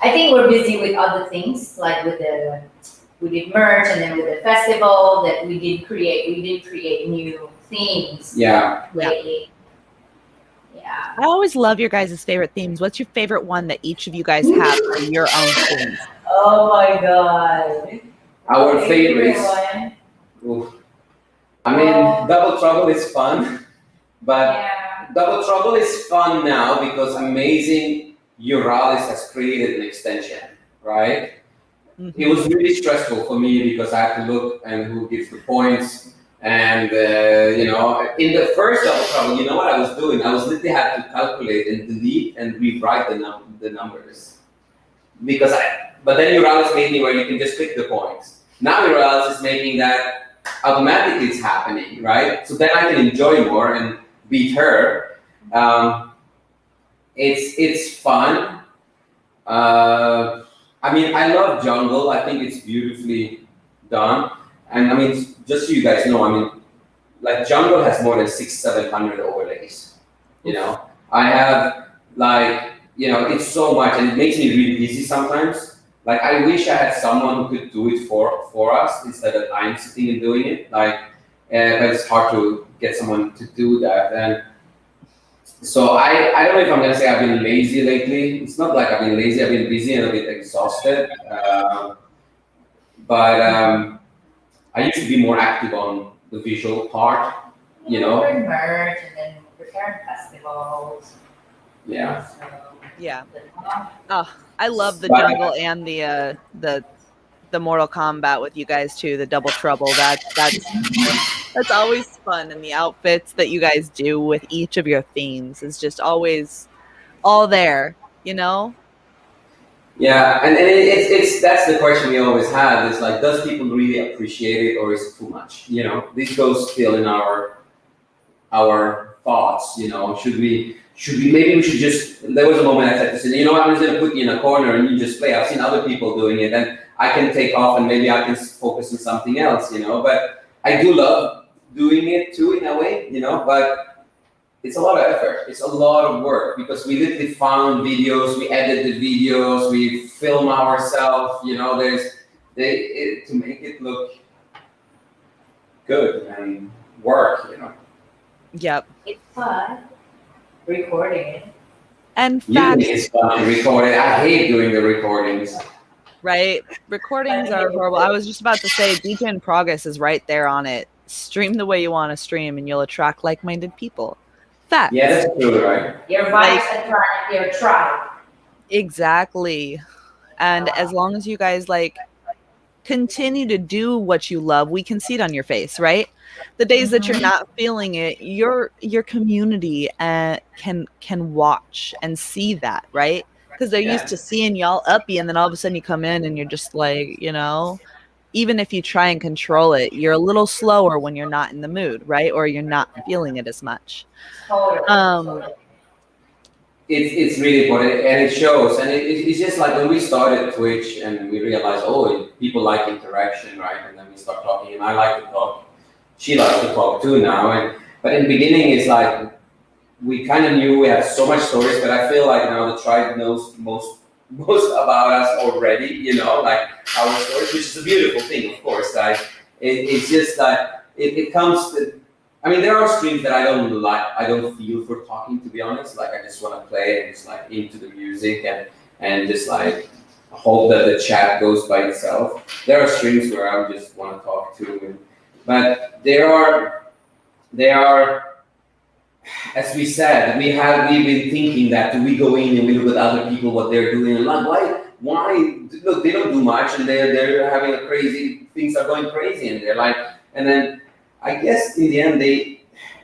I think we're busy with other things, like we did merch, and then with the festival that we did create new themes lately. Yeah. I always love your guys' favorite themes. What's your favorite one that each of you guys have for your own themes? Oh my God. Our favorites. Oof. I mean, Double Trouble is fun, but Double Trouble is fun now because Amazing Euralis has created an extension, right? Mm-hmm. It was really stressful for me because I had to look and who gives the points. And, you know, in the first Double Trouble, you know what I was doing? I was literally had to calculate and delete and rewrite the numbers. But then Euralis made me where you can just click the points. Now Euralis is making that automatically it's happening, right? So then I can enjoy more and beat her. It's fun. I mean, I love Jungle. I think it's beautifully done. And I mean, just so you guys know, I mean, like Jungle has more than 600-700 overlays. You know, I have like, you know, it's so much and it makes me really busy sometimes. Like I wish I had someone who could do it for us instead of I'm sitting and doing it. Like, but it's hard to get someone to do that. And so I don't know if I'm gonna say I've been lazy lately. It's not like I've been lazy. I've been busy and a bit exhausted. But I used to be more active on the visual part. You know. We're merge and then return festivals. Yeah. So, Yeah. Oh, I love the But- jungle and the Mortal Kombat with you guys too. The Double Trouble. That's always fun, and the outfits that you guys do with each of your themes is just always all there. You know. Yeah, and it's that's the question we always have is like, does people really appreciate it or is it too much? You know, this goes still in our thoughts. You know, should we maybe we should just. There was a moment I said to Cindy, you know what, I'm just gonna put you in a corner and you just play. I've seen other people doing it, and I can take off and maybe I can focus on something else. You know, but I do love doing it too in a way. You know, but. It's a lot of effort. It's a lot of work because we literally found videos, we edit the videos, we film ourselves. You know, to make it look good and work. You know, Yep. it's fun recording it. And you fast, think it's fun to record it. I hate doing the recordings. right? Recordings are horrible. I was just about to say, DJ in Progress is right there on it. Stream the way you want to stream, and you'll attract like-minded people. Facts. Yeah, that's true, right? Your vibes attract your tribe. Exactly. And as long as you guys like continue to do what you love, we can see it on your face, right? The days that you're not feeling it, your community can watch and see that, right? Because they're used to seeing y'all uppy, and then all of a sudden you come in and you're just like, you know, even if you try and control it, you're a little slower when you're not in the mood, right? Or you're not feeling it as much. Totally. It's really important and it shows. And it's just like when we started Twitch and we realized, oh, people like interaction, right? And then we start talking, and I like to talk. She likes to talk too now. But in the beginning, it's like we kind of knew we had so much stories, but I feel like now the tribe knows most about us already, you know, like our stories, which is a beautiful thing, of course. Like it's just like it comes to, I mean, there are streams that I don't feel for talking, to be honest. Like I just want to play and just like into the music and just like hope that the chat goes by itself. There are streams where I just want to talk to, but there are, as we said, we've been thinking that do we go in and we look at other people what they're doing and like why look, they don't do much and they're having a crazy, things are going crazy and they're like, and then I guess in the end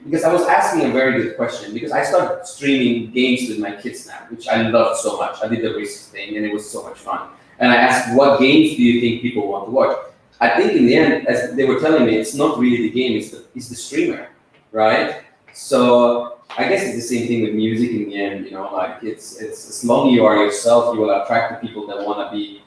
because I was asking a very good question because I started streaming games with my kids now, which I loved so much. I did the Risk thing and it was so much fun. And I asked, what games do you think people want to watch? I think in the end, as they were telling me, it's not really the game, it's the streamer, right? So I guess it's the same thing with music in the end, you know, like it's as long as you are yourself, you will attract the people that want to be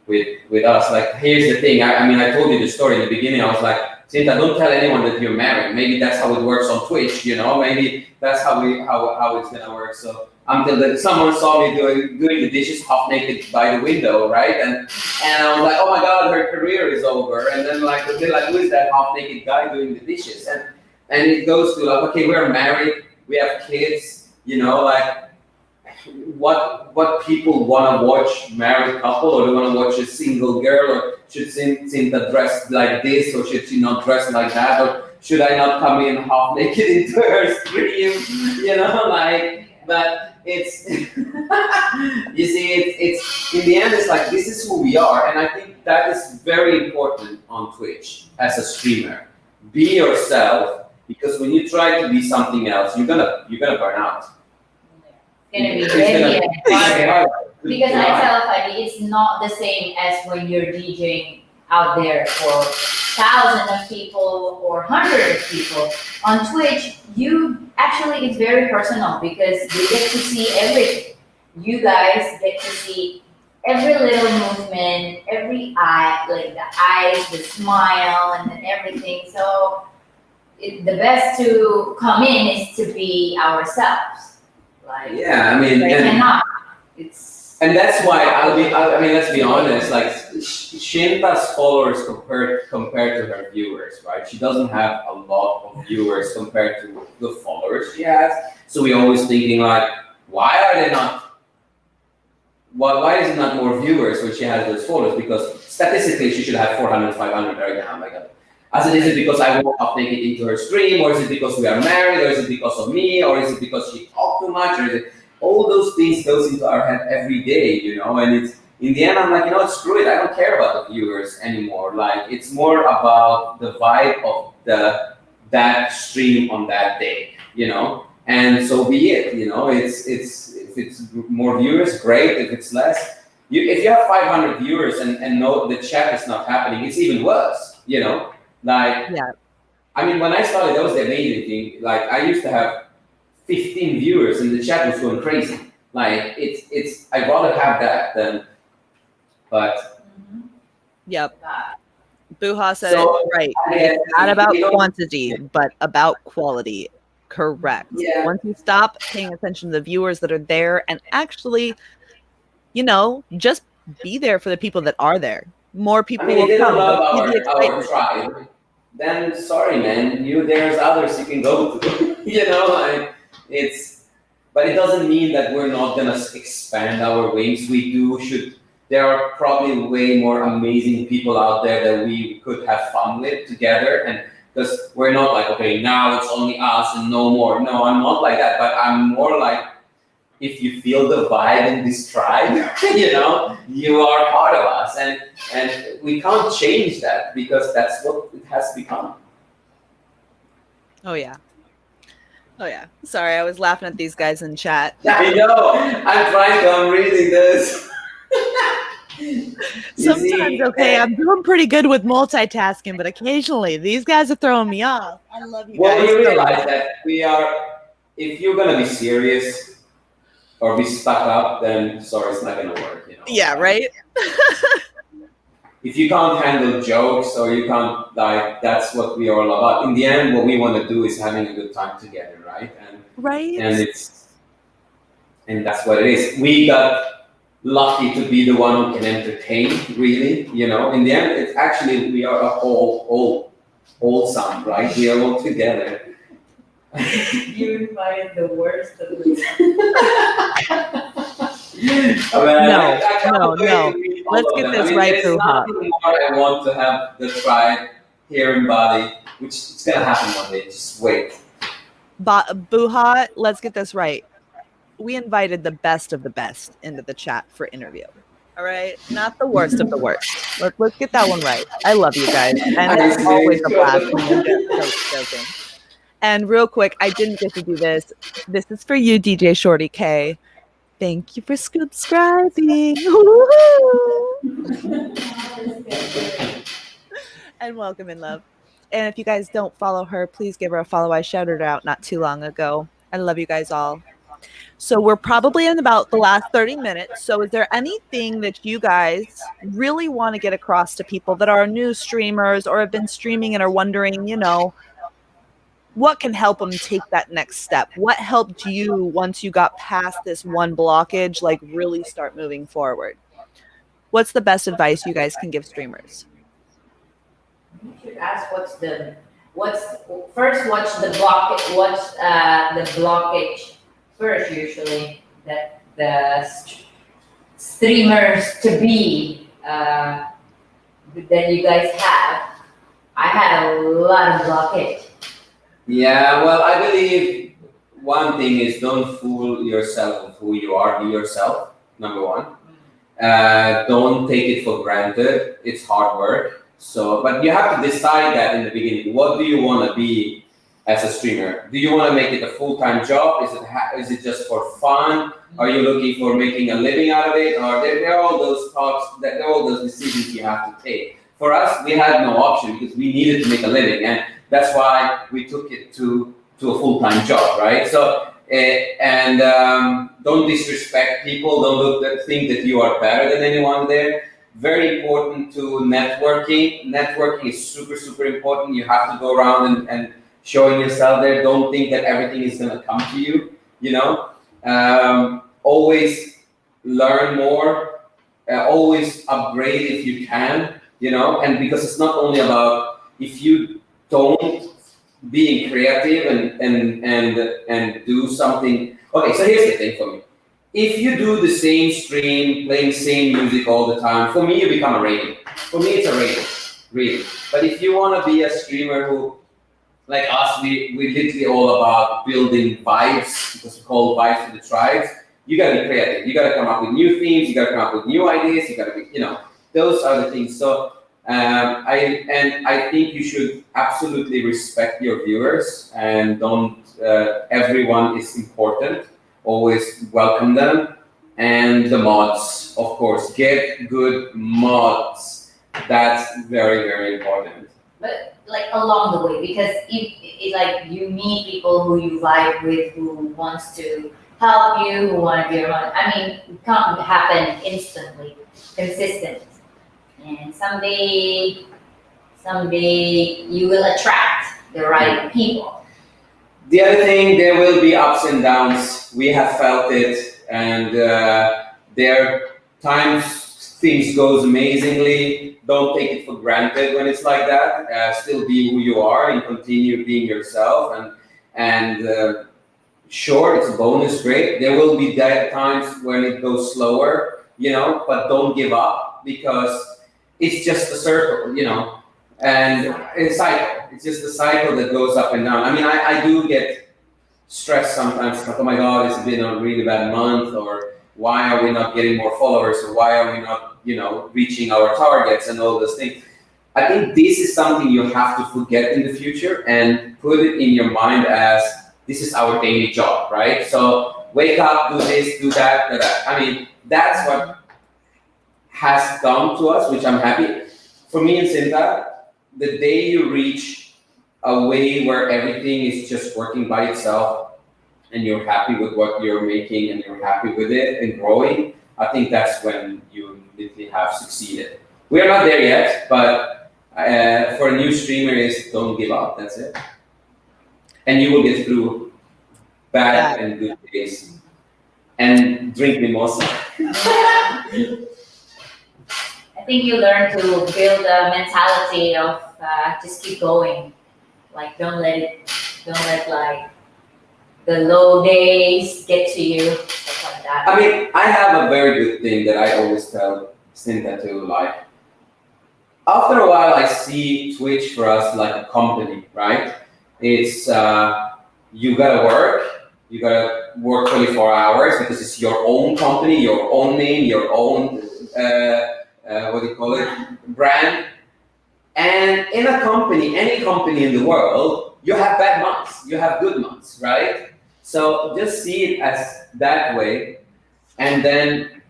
with us. Like, here's the thing. I mean, I told you the story in the beginning. I was like, Cinta, don't tell anyone that you're married. Maybe that's how it works on Twitch, you know. Maybe that's how it's gonna work. So until someone saw me doing the dishes half naked by the window, right? And I was like, oh my God, her career is over. And then like they're like, who is that half naked guy doing the dishes? And it goes to like, okay, we're married, we have kids, you know, like what people want to watch, married couple, or they want to watch a single girl, or should Cinta dress like this, or should she not dress like that, or should I not come in half naked into her stream, you know, like, but it's, you see, it's in the end, it's like, this is who we are, and I think that is very important on Twitch as a streamer. Be yourself, because when you try to be something else, you're gonna burn out. It's gonna be heavy and harder. Because I Yeah. tell Fadi, it's not the same as when you're DJing out there for thousands of people or hundreds of people. On Twitch, it's very personal because you get to see everything. You guys get to see every little movement, every eye, like the eyes, the smile, and then everything. So the best to come in is to be ourselves. Like, Yeah, I mean, I and cannot. It's And that's why I mean, let's be honest. Like Shinta's followers compared to her viewers, right? She doesn't have a lot of viewers compared to the followers she has. So we're always thinking like, why are they not? Why is it not more viewers when she has those followers? Because statistically, she should have 400, 500 right now. Like, as it is it because I won't uptake it into her stream, or is it because we are married, or is it because of me, or is it because she talked too much, or is it? All those things goes into our head every day, you know, and it's in the end I'm like, you know what, screw it, I don't care about the viewers anymore. Like it's more about the vibe of that stream on that day, you know, and so be it, you know, it's if it's more viewers, great. If it's less, if you have 500 viewers and no, the chat is not happening, it's even worse, you know, like, Yeah. I mean, when I started, that was the amazing thing. Like I used to have 15 viewers and the chat was going crazy. Like it's I'd rather have that than, but Yep. Buha said so it right. I guess It's not about we don't- quantity, but about quality. Correct. Yeah. Once you stop paying attention to the viewers that are there and actually, you know, just be there for the people that are there. More people I mean, will if they don't come. love They'll see the our excitement. tribe, then sorry, man. There's others you can go to. You know, like but it doesn't mean that we're not gonna expand our wings. We do. There are probably way more amazing people out there that we could have fun with together, and because we're not like, okay, now it's only us and no more. No, I'm not like that, but I'm more like, if you feel the vibe in this tribe, you know, you are part of us, and we can't change that because that's what it has become. Oh yeah. Oh yeah. Sorry, I was laughing at these guys in chat. I know. I'm reading this. Sometimes, okay, I'm doing pretty good with multitasking, but occasionally these guys are throwing me off. I love you Well, guys. we so realize much. that if you're gonna be serious or be stuck up, then sorry, it's not gonna work. You know. Yeah, right? If you can't handle jokes or you can't, like, that's what we are all about. In the end, what we want to do is having a good time together, right? Right? And that's what it is. We got lucky to be the one who can entertain, really. You know, in the end, it's actually we are a whole sum, right? We are all together. You invited the worst of the No. Let's get this right, There's Buha. nothing more I want to have the tribe here in Bali, which is gonna happen one day. Just wait. Buha, let's get this right. We invited the best of the best into the chat for interview. All right, not the worst of the worst. Let's get that one right. I love you guys, and it's always a blast when you get joking. And real quick, I didn't get to do this. This is for you, DJ Shorty K. Thank you for subscribing. And welcome in love. And if you guys don't follow her, please give her a follow. I shouted her out not too long ago. I love you guys all. So we're probably in about the last 30 minutes. So is there anything that you guys really want to get across to people that are new streamers or have been streaming and are wondering, you know, what can help them take that next step? What helped you once you got past this one blockage, like really start moving forward? What's the best advice you guys can give streamers? You should ask what's the blockage first, usually, that the streamers to be that you guys have. I had a lot of blockage. Yeah, well, I believe one thing is don't fool yourself with who you are. Be yourself, number one. Don't take it for granted. It's hard work. So, but you have to decide that in the beginning. What do you want to be as a streamer? Do you want to make it a full-time job? Is it just for fun? Are you looking for making a living out of it? Or there are all those thoughts, there are all those decisions you have to take. For us, we had no option because we needed to make a living, and that's why we took it to a full-time job, right? So, don't disrespect people. Don't think that you are better than anyone there. Very important to networking. Networking is super, super important. You have to go around and showing yourself there. Don't think that everything is going to come to you, you know. Always learn more, always upgrade if you can, and because it's not only about if you don't being creative and do something. Okay, so here's the thing for me. If you do the same stream, playing same music all the time, for me you become a radio. For me it's a radio, really. But if you want to be a streamer who, like us, we literally all about building vibes, because we call vibes to the tribes. You gotta be creative. You gotta come up with new themes. You gotta come up with new ideas. You gotta be, those are the things. So I think you should absolutely respect your viewers and don't. Everyone is important. Always welcome them, and the mods, of course, get good mods. That's very, very important. But like along the way, because if like you meet people who you vibe with, who wants to help you, who want to be around. I mean, it can't happen instantly, consistent. And someday you will attract the right people. The other thing, there will be ups and downs. We have felt it, and there are times things goes amazingly. Don't take it for granted when it's like that. Still be who you are and continue being yourself. And sure, it's a bonus, great. There will be times when it goes slower, but don't give up, because it's just a circle, and it's a cycle. It's just a cycle that goes up and down. I mean, I do get stressed sometimes, like, oh my God, it's been a really bad month, or why are we not getting more followers, or why are we not, reaching our targets and all those things. I think this is something you have to forget in the future and put it in your mind as this is our daily job, right? So wake up, do this, do that, do that. I mean, that's what has come to us, which I'm happy. For me and Cinta, the day you reach a way where everything is just working by itself and you're happy with what you're making and you're happy with it and growing, I think that's when you literally have succeeded. We are not there yet, but for a new streamer is don't give up, that's it. And you will get through bad and good days. And drink mimosa. I think you learn to build a mentality of just keep going. Like don't let like the low days get to you, stuff like that. I mean, I have a very good thing that I always tell Cinta too, like after a while I see Twitch for us like a company, right? It's you gotta work 24 hours because it's your own company, your own name, your own brand. And in a company, any company in the world, you have bad months, you have good months, right? So just see it as that way, and then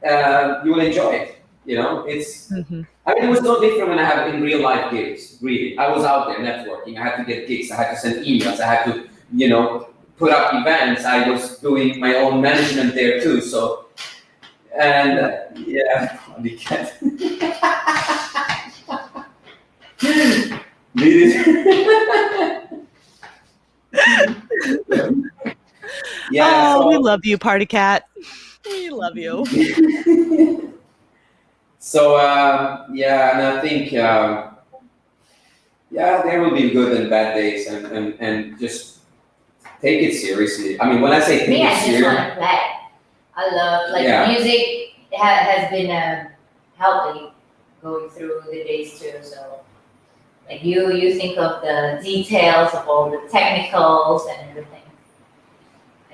you will enjoy it. It's. Mm-hmm. I mean, it was no different when I had in real life gigs. Really, I was out there networking. I had to get gigs. I had to send emails. I had to, put up events. I was doing my own management there too. So, and yeah, the cat. Yeah. Oh, so, we love you, Party Cat. We love you. So and I think there will be good and bad days, and just take it seriously. I mean, when I say take it seriously, I just want to play. I love music has been helping going through the days too. So like you think of the details of all the technicals and everything.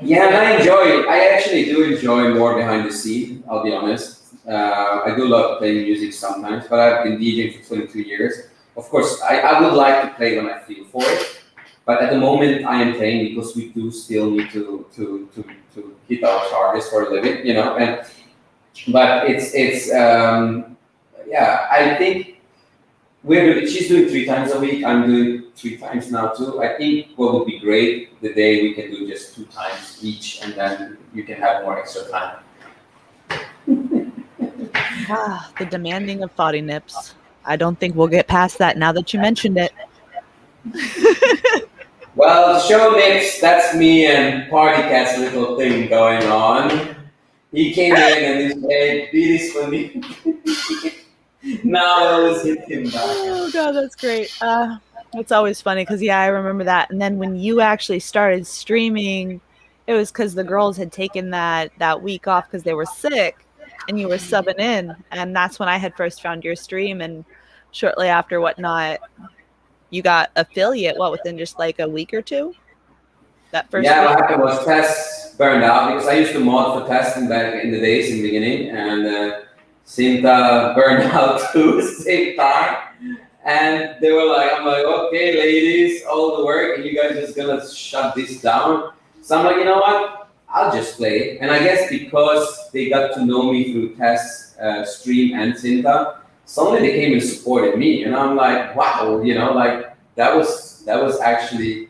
Yeah, and I enjoy it. I actually do enjoy more behind the scene, I'll be honest. I do love playing music sometimes, but I've been DJing for 22 years. Of course, I would like to play when I feel for it, but at the moment I am playing because we do still need to hit our targets for a living, but I think she's doing 3 times a week. I'm doing 3 times now too. I think what would be great the day we can do just 2 times each, and then you can have more extra time. The demanding of Foddy Nips. I don't think we'll get past that now that you mentioned it. Well, show Nips, that's me and Party Cat's little thing going on. He came in and he said, "Do this for me." Now I was hit him back. Oh god, that's great. It's always funny because I remember that. And then when you actually started streaming, it was because the girls had taken that week off because they were sick, and you were subbing in, and that's when I had first found your stream. And shortly after, whatnot, you got affiliate. What, within just like a week or two? That first Yeah, week? what happened was Tess burned out because I used to mod for Tess back in the days in the beginning, and Cinta burned out too at the same time. And they were like, I'm like, okay, ladies, all the work, and you guys just gonna shut this down. So I'm like, you know what? I'll just play. And I guess because they got to know me through Tess stream and Cinta, suddenly they came and supported me. And I'm like, wow, like that was actually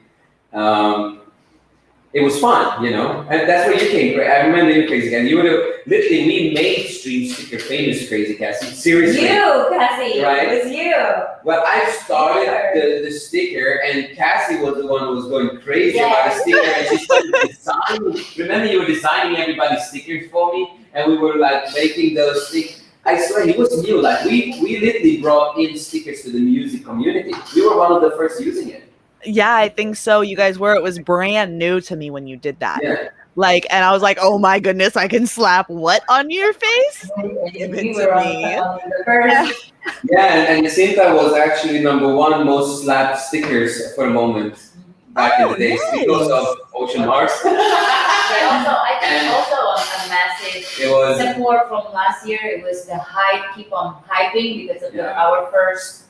it was fun, and that's where you came. I remember you, Crazy Cat. You were literally, we made stream sticker famous, Crazy Cassie. Seriously. You, Cassie. Right? It was you. Well, I started the sticker, and Cassie was the one who was going crazy about the sticker, and she started designing. Remember, you were designing everybody's stickers for me, and we were like making those stickers. I swear, it was new. Like we literally brought in stickers to the music community. We were one of the first using it. Yeah, I think so. You guys were. It was brand new to me when you did that. Yeah. Like, and I was like, oh my goodness, I can slap what on your face? Give it to me. Yeah, and Cinta was actually #1 most slapped stickers for a moment back in the days because of Ocean Mars. I think also a massive support from last year. It was the hype, keep on hyping because of our first,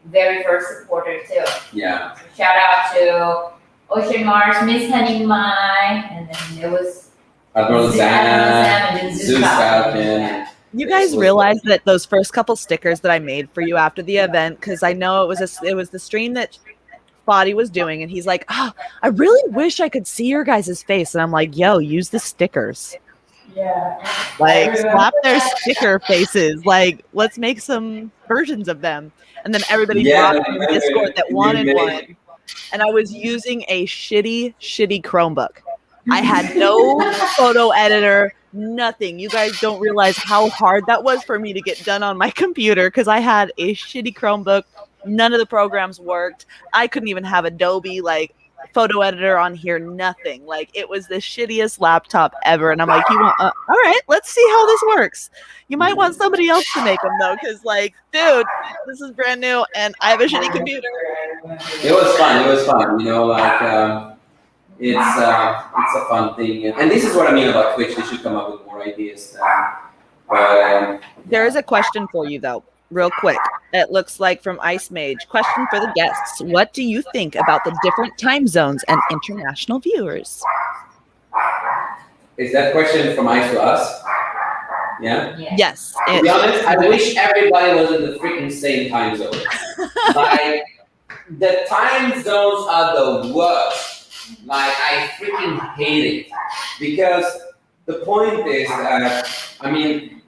very first supporter too. Yeah. So shout out to Ocean Mars, Miss Honey Mai, and then there was Admiral Sam, and then Zeus Falcon. You guys realized that those first couple stickers that I made for you after the event, because I know it was the stream that Spotty was doing, and he's like, oh, I really wish I could see your guys' face. And I'm like, yo, use the stickers. Yeah. Like, slap their sticker faces. Like, let's make some versions of them. And then everybody dropped in the Discord that wanted one. And I was using a shitty Chromebook. I had no photo editor, nothing. You guys don't realize how hard that was for me to get done on my computer because I had a shitty Chromebook. None of the programs worked. I couldn't even have Adobe photo editor on here, nothing. Like, it was the shittiest laptop ever. And I'm like, you want all right, let's see how this works. You might want somebody else to make them though, because dude, this is brand new and I have a shitty computer. It was fun. It's a fun thing, and this is what I mean about Twitch. They should come up with more ideas. There is a question for you though, real quick. It looks like from Ice Mage. Question for the guests: what do you think about the different time zones and international viewers? Is that question from Ice to us? Yeah. Yes. To be honest, I wish everybody was in the freaking same time zone. The time zones are the worst. I freaking hate it because the point is that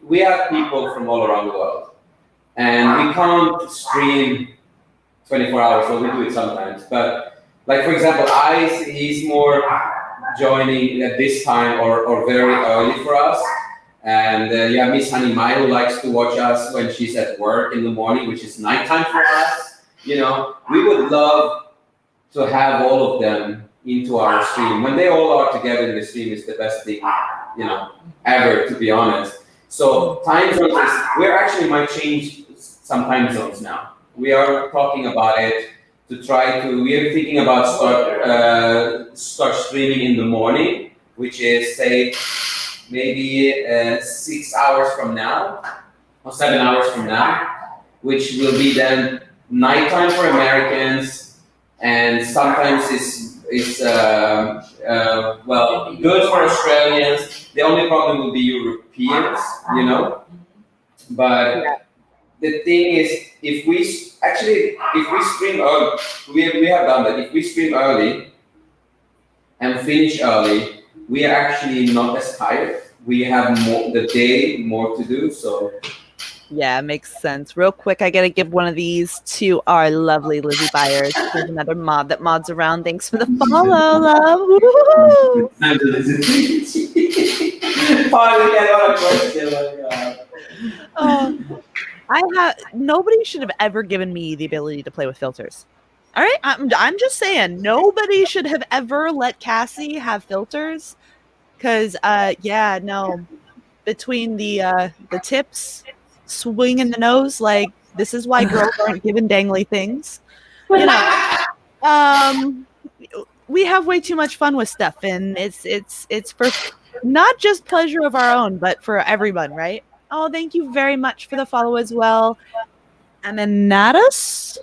we have people from all around the world, and we can't stream 24 hours. Well, we do it sometimes, but for example, Ice, he's more joining at this time or very early for us. And you have Miss Honey Mai, who likes to watch us when she's at work in the morning, which is nighttime for us. We would love to have all of them into our stream. When they all are together in the stream, is the best thing, ever, to be honest. So time zones we actually might change some time zones now. We are talking about it we are thinking about start streaming in the morning, which is say maybe 6 hours from now or 7 hours from now, which will be then nighttime for Americans, and sometimes it's good for Australians. The only problem will be Europeans, But the thing is, if we stream early, we have done that. If we stream early and finish early, we are actually not as tired. We have more to do. So Yeah, makes sense. Real quick, I gotta give one of these to our lovely Lizzie Byers. There's another mod that mods around. Thanks for the follow, love. Woo-hoo-hoo. Finally, I got a question. Oh, nobody should have ever given me the ability to play with filters. All right, I'm just saying, nobody should have ever let Cassie have filters, because yeah, no, between the tips, swing in the nose, like this is why girls aren't given dangly things. You know, we have way too much fun with stuff, and it's for not just pleasure of our own, but for everyone, right? Oh, thank you very much for the follow as well. Aminatus,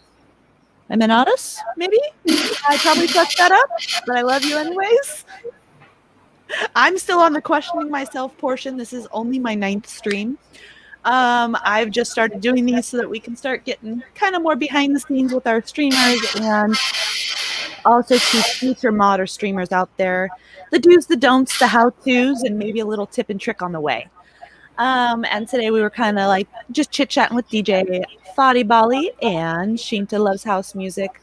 maybe? I probably fucked that up, but I love you anyways. I'm still on the questioning myself portion. This is only my 9th stream. I've just started doing these so that we can start getting kind of more behind the scenes with our streamers, and also to future modder streamers out there, the do's, the don'ts, the how-tos, and maybe a little tip and trick on the way. And today we were kind of like just chit-chatting with DJ Fadi Bali and Shinta Loves House Music,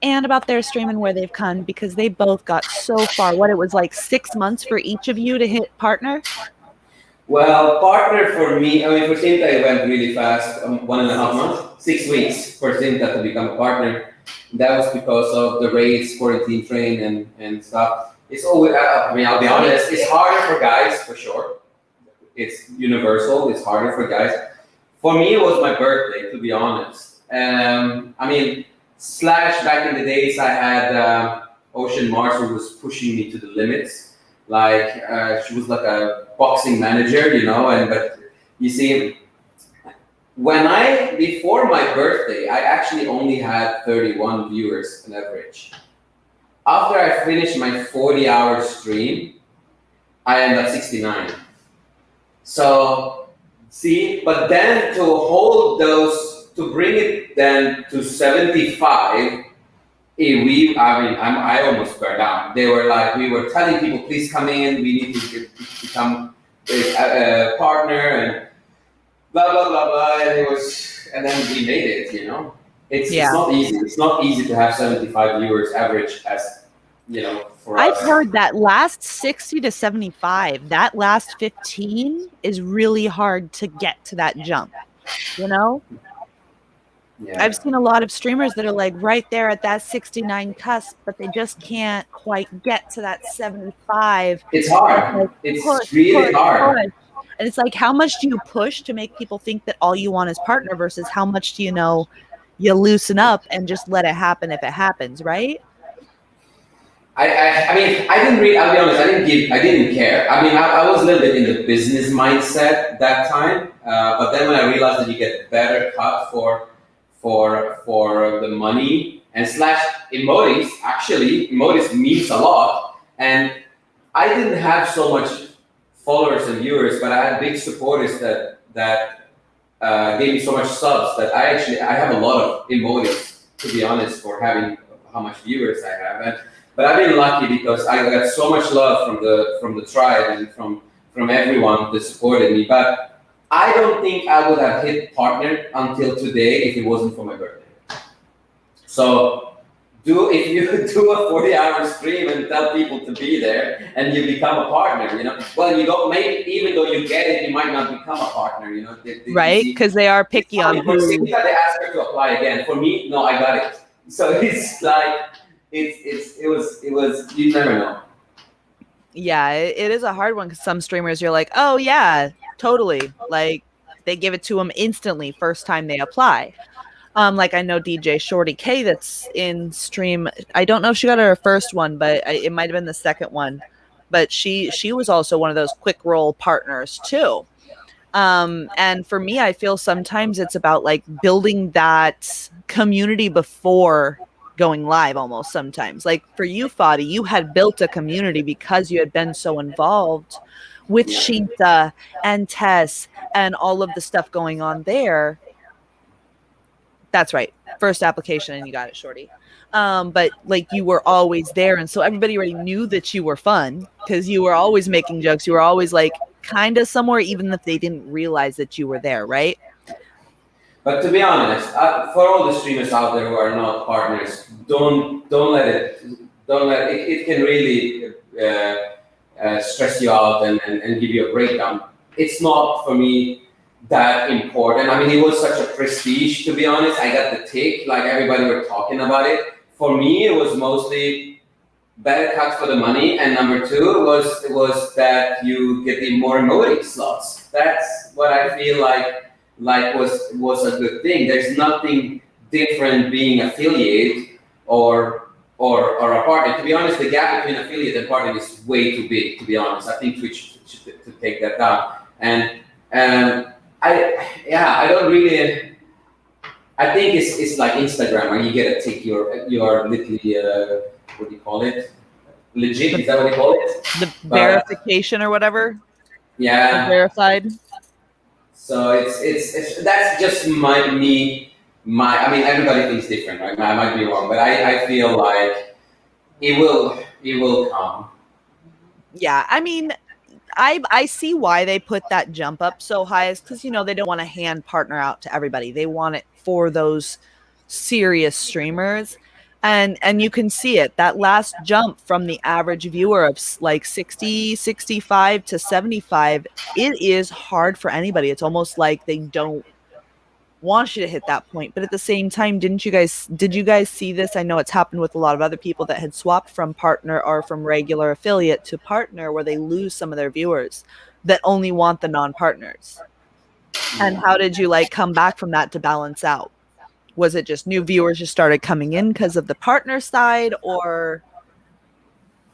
and about their stream and where they've come, because they both got so far. What, it was like 6 months for each of you to hit partner? Well, partner for me, I mean, for Cinta, it went really fast, 1.5 months, 6 weeks for Cinta to become a partner. That was because of the raids, quarantine train, and stuff. It's always, I mean, I'll be honest, it's harder for guys, for sure. It's universal, it's harder for guys. For me, it was my birthday, to be honest. I mean, Slash, back in the days, I had Ocean Mars, who was pushing me to the limits. Like, she was like a boxing manager, you know, but you see, before my birthday, I actually only had 31 viewers on average. After I finished my 40-hour stream, I ended up 69. So, see, but then to hold those, to bring it then to 75, I almost burned out. They were like, we were telling people, please come in, we need to become a partner, and blah, blah, blah, blah, and then we made it, you know? It's not easy. It's not easy to have 75 viewers average as, you know, for us. I've heard that last 60 to 75, that last 15 is really hard to get to that jump, you know? Yeah. I've seen a lot of streamers that are like right there at that 69 cusp, but they just can't quite get to that 75. It's hard. Like, it's really hard. Push. And it's like, how much do you push to make people think that all you want is partner versus how much do you loosen up and just let it happen if it happens, right? I mean, I'll be honest, I didn't care. I mean, I was a little bit in the business mindset that time, but then when I realized that you get better cut for the money, and Slash emotes, actually, emotes means a lot, and I didn't have so much followers and viewers, but I had big supporters that gave me so much subs that I have a lot of emotes, to be honest, for having how much viewers I have. But I've been lucky because I got so much love from the tribe and from everyone that supported me. But I don't think I would have hit partner until today if it wasn't for my birthday. So if you do a 40-hour stream and tell people to be there and you become a partner, you know, well, you don't, maybe even though you get it, you might not become a partner, you know. Right, because they are picky on who. They ask her to apply again. For me, no, I got it. So it's like, it was, you never know. Yeah, it is a hard one because some streamers, you're like, oh yeah, totally. Like they give it to them instantly first time they apply. Like I know DJ Shorty K that's in stream. I don't know if she got her first one, but it might have been the second one. But she was also one of those quick roll partners too. And for me, I feel sometimes it's about like building that community before going live almost sometimes. Like for you, Fadi, you had built a community because you had been so involved with Shinta and Tess and all of the stuff going on there. That's right. First application and you got it, Shorty. But like you were always there. And so everybody already knew that you were fun because you were always making jokes. You were always like kind of somewhere, even if they didn't realize that you were there, right? But to be honest, for all the streamers out there who are not partners, don't let it. Don't let it. It can really stress you out and give you a breakdown. It's not for me that important. I mean, it was such a prestige. To be honest, I got the tick. Like everybody were talking about it. For me, it was mostly better cuts for the money, and number two was that you get the more emoting slots. That's what I feel like was a good thing. There's nothing different being affiliate or a partner. To be honest, the gap between affiliate and partner is way too big. To be honest, I think Twitch should to take that down. And I don't really. I think it's like Instagram, where you get to take your literally what do you call it? Legit, is that what you call it? The verification or whatever. Yeah. Verified. So it's that's just my. I mean, everybody thinks different, right? I might be wrong, but I feel like it will come. Yeah, I mean, I see why they put that jump up so high, is because they don't want to hand partner out to everybody. They want it for those serious streamers. And you can see it, that last jump from the average viewer of like 60, 65 to 75, it is hard for anybody. It's almost like they don't want you to hit that point. But at the same time, did you guys see this? I know it's happened with a lot of other people that had swapped from partner or from regular affiliate to partner, where they lose some of their viewers that only want the non-partners. And how did you come back from that to balance out? Was it just new viewers just started coming in because of the partner side, or?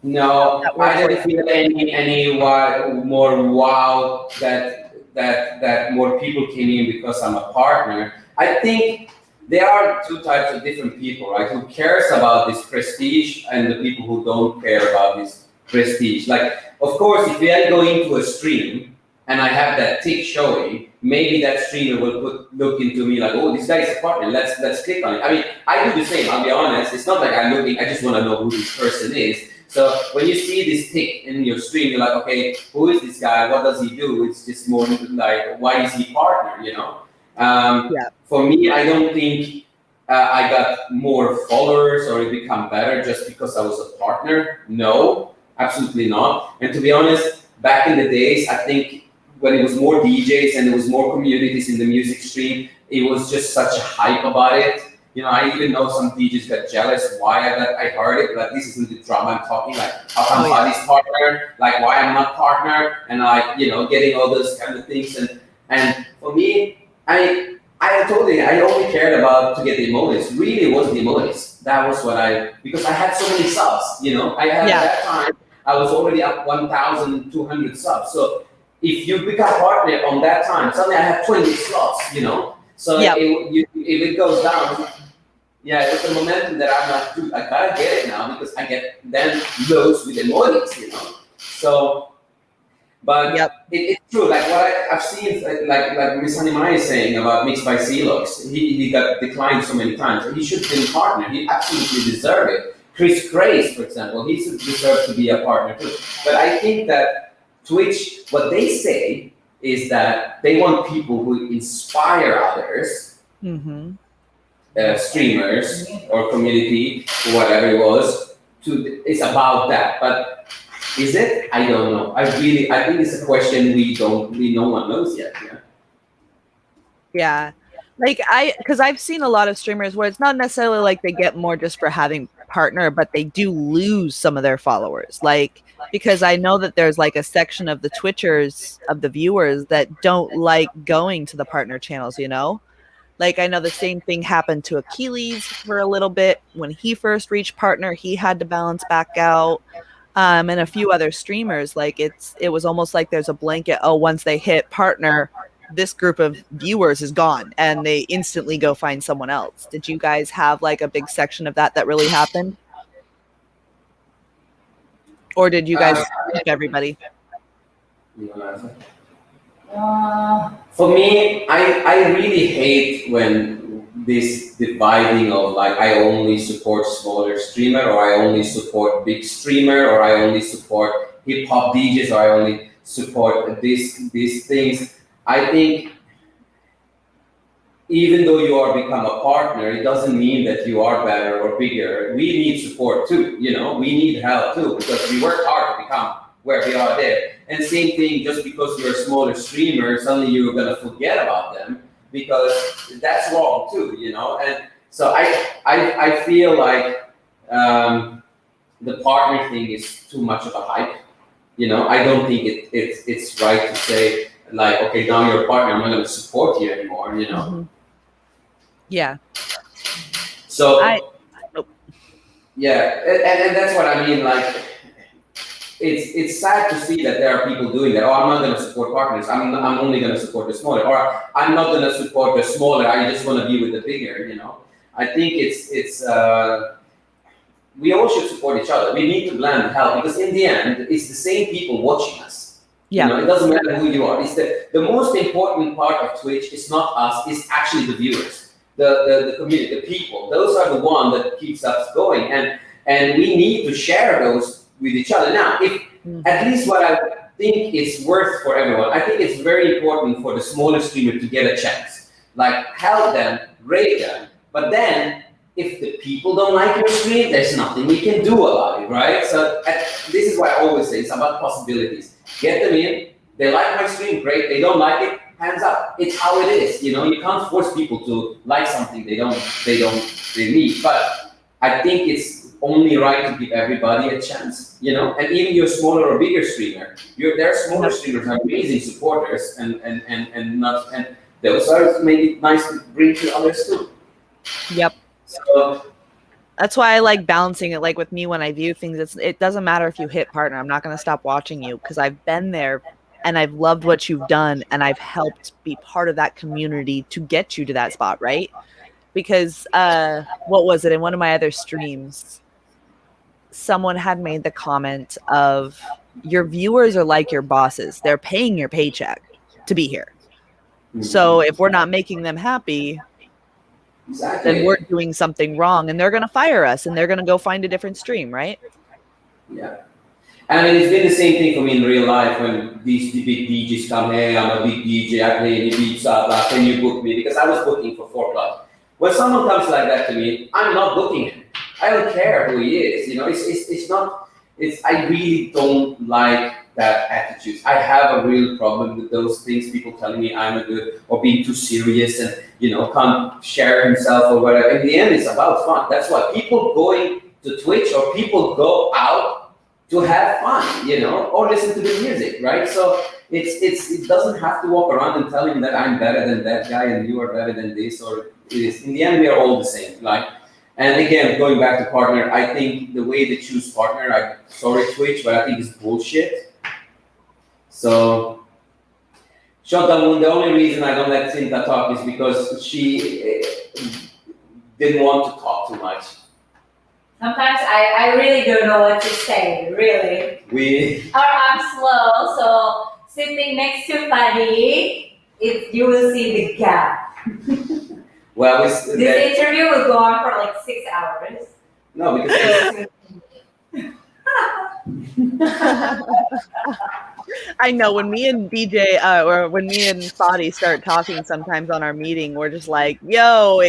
No, I didn't feel any more wow that more people came in because I'm a partner. I think there are two types of different people, right? Who cares about this prestige and the people who don't care about this prestige. Like, of course, if I go into a stream and I have that tick showing, maybe that streamer will look into me like, oh, this guy is a partner. Let's click on it. I mean, I do the same. I'll be honest. It's not like I'm looking. I just want to know who this person is. So when you see this tick in your stream, you're like, okay, who is this guy? What does he do? It's just more like, why is he partner? For me, I don't think I got more followers or it become better just because I was a partner. No, absolutely not. And to be honest, back in the days, I think when it was more DJs and there was more communities in the music stream, it was just such a hype about it. I even know some DJs got jealous why I heard it. Like, this isn't the drama I'm talking. Like, how come Buddy's partner? Like, why I'm not partner? And getting all those kind of things. And for me, I only cared about to get the emojis. Really, it was the emojis. That was because I had so many subs. I had at that time I was already up 1,200 subs. So if you become partner on that time, suddenly I had 20 slots. So if it goes down. Yeah, it's a momentum that I'm not doing. I gotta get it now because I get then loads with emojis, So, but it's true. Like what I've seen, like Miss Hanimai is saying about Mixed by Celox, he got declined so many times. He should have been a partner. He absolutely deserved it. Chris Craze, for example, he deserves to be a partner too. But I think that Twitch, what they say is that they want people who inspire others. Mm-hmm. Streamers or community, whatever it was, it's about that. But is it? I don't know. I think it's a question no one knows yet. Yeah. Because I've seen a lot of streamers where it's not necessarily like they get more just for having partner, but they do lose some of their followers. Because I know that there's a section of the Twitchers, of the viewers, that don't like going to the partner channels, I know the same thing happened to Achilles for a little bit. When he first reached partner, he had to balance back out. And a few other streamers, it was almost like there's a blanket. Oh, once they hit partner, this group of viewers is gone and they instantly go find someone else. Did you guys have a big section of that really happened? Or did you guys skip everybody? For me, I really hate when this dividing of I only support smaller streamer, or I only support big streamer, or I only support hip hop DJs, or I only support these things. I think even though you are become a partner, it doesn't mean that you are better or bigger. We need support too, we need help too, because we work hard to become where we are there. And same thing, just because you're a smaller streamer, suddenly you're gonna forget about them, because that's wrong too, And so I feel like the partner thing is too much of a hype. I don't think it's right to say like, okay, now you're a partner, I'm not gonna support you anymore, Mm-hmm. Yeah. So yeah, and that's what I mean. Like, it's sad to see that there are people doing that. Oh, I'm not going to support partners. I'm only going to support the smaller, or I'm not going to support the smaller. I just want to be with the bigger. I think it's we all should support each other. We need to blend and help, because in the end, it's the same people watching us. Yeah. It doesn't matter who you are. It's the most important part of Twitch is not us. It's actually the viewers. The community, the people, those are the one that keeps us going, and we need to share those with each other. Now, if at least what I think is worth for everyone, I think it's very important for the smaller streamer to get a chance, like help them, rate them, but then if the people don't like your stream, there's nothing we can do about it, right? So this is what I always say, it's about possibilities. Get them in, they like my stream, great, they don't like it, hands up. It's how it is, you can't force people to like something they need. But I think it's only right to give everybody a chance, and even your smaller or bigger streamer, there are smaller streamers who are amazing supporters, and those are maybe nice to bring to others too. Yep. So that's why I like balancing it. Like with me, when I view things, it doesn't matter if you hit partner. I'm not going to stop watching you, because I've been there and I've loved what you've done, and I've helped be part of that community to get you to that spot, right? Because what was it, in one of my other streams, someone had made the comment of, your viewers are like your bosses. They're paying your paycheck to be here. So if we're not making them happy, exactly, then we're doing something wrong, and they're going to fire us, and they're going to go find a different stream, right? Yeah. I mean, it's been the same thing for me in real life when these big DJs come, hey, I'm a big DJ, I play in Ibiza, can you book me? Because I was booking for 4 clubs. When someone comes like that to me, I'm not booking him. I don't care who he is. I really don't like that attitude. I have a real problem with those things, people telling me I'm a good, or being too serious and, can't share himself or whatever. In the end, it's about fun. That's why people going to Twitch, or people go out to have fun, or listen to the music, right? So it doesn't have to walk around and tell him that I'm better than that guy and you are better than this, or this. In the end, we are all the same. And again, going back to partner, I think the way they choose partner, sorry Twitch, but I think it's bullshit. So, Shotamun, the only reason I don't let Cinta talk is because she didn't want to talk too much. Sometimes I really don't know what to say, really. Or I'm slow, so sitting next to Fadi, you will see the gap. Well, this interview will go on for like 6 hours. No, because I know when me and DJ or when me and Fadi start talking sometimes on our meeting, we're just like, yo,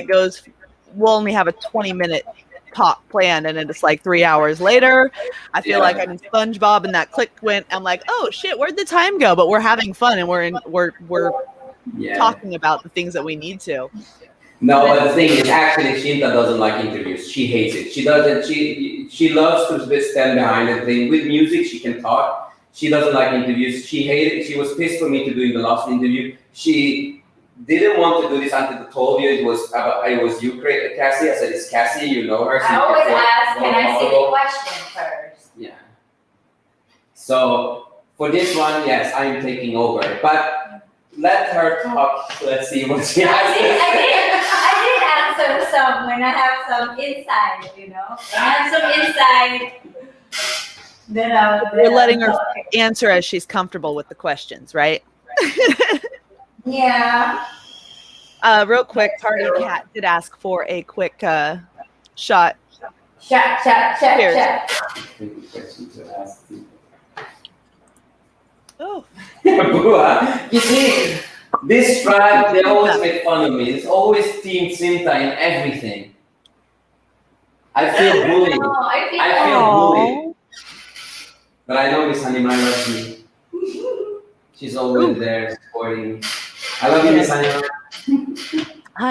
we'll only have a 20-minute talk planned, and then it's like 3 hours later. I feel like I'm in SpongeBob, and that click went. I'm like, oh shit, where'd the time go? But we're having fun, and we're talking about the things that we need to. No, but the thing is, actually, Shinta doesn't like interviews. She hates it. She doesn't. She loves to stand behind the thing. With music, she can talk. She doesn't like interviews. She hated. She was pissed for me to doing the last interview. She didn't want to do this until I told you it was you, Cassie. I said, it's Cassie. You know her. I always ask, can I see the question first? Yeah. So for this one, yes, I am taking over, but let her talk. Let's see what she has to say. I did answer some when I have some insight, I have some insight. We're letting her answer as she's comfortable with the questions, right? Yeah. Real quick, Party Cat did ask for a quick shot. Shot. Cheers. Oh, Buha. You see, this tribe, they always make fun of me. It's always Team Sinta in everything. I feel bullied. No, I feel I feel Aw. bullied. But I know Miss Hanima loves me. She's always there supporting me. I love you, Miss Hanima.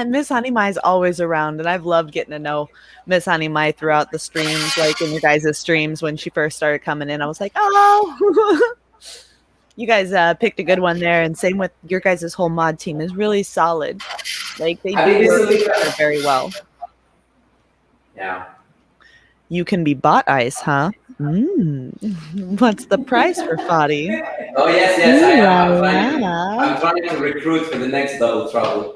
Miss Honey Mai is always around, and I've loved getting to know Miss Honey Mai throughout the streams, like in your guys' streams when she first started coming in. I was like, oh, you guys picked a good one there, and same with your guys' whole mod team is really solid. Like they I mean, do this work is together very well. Yeah. You can be bot ice, huh? What's the price for Fadi? Oh yes, yes, I am. Ooh la la. I'm trying to recruit for the next Double Trouble.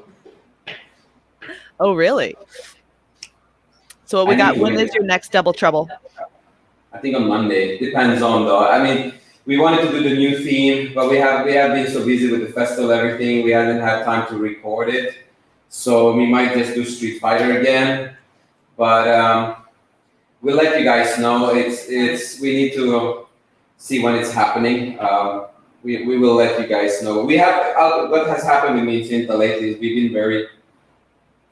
Oh, really? So what we I got? need to When win is it. your next double trouble? I think on Monday. Depends on though. I mean, we wanted to do the new theme, but we have been so busy with the festival, everything. We haven't had time to record it, so we might just do Street Fighter again. But we'll let you guys know. It's we need to see when it's happening. We will let you guys know. We have what has happened with me and Cinta lately is we've been very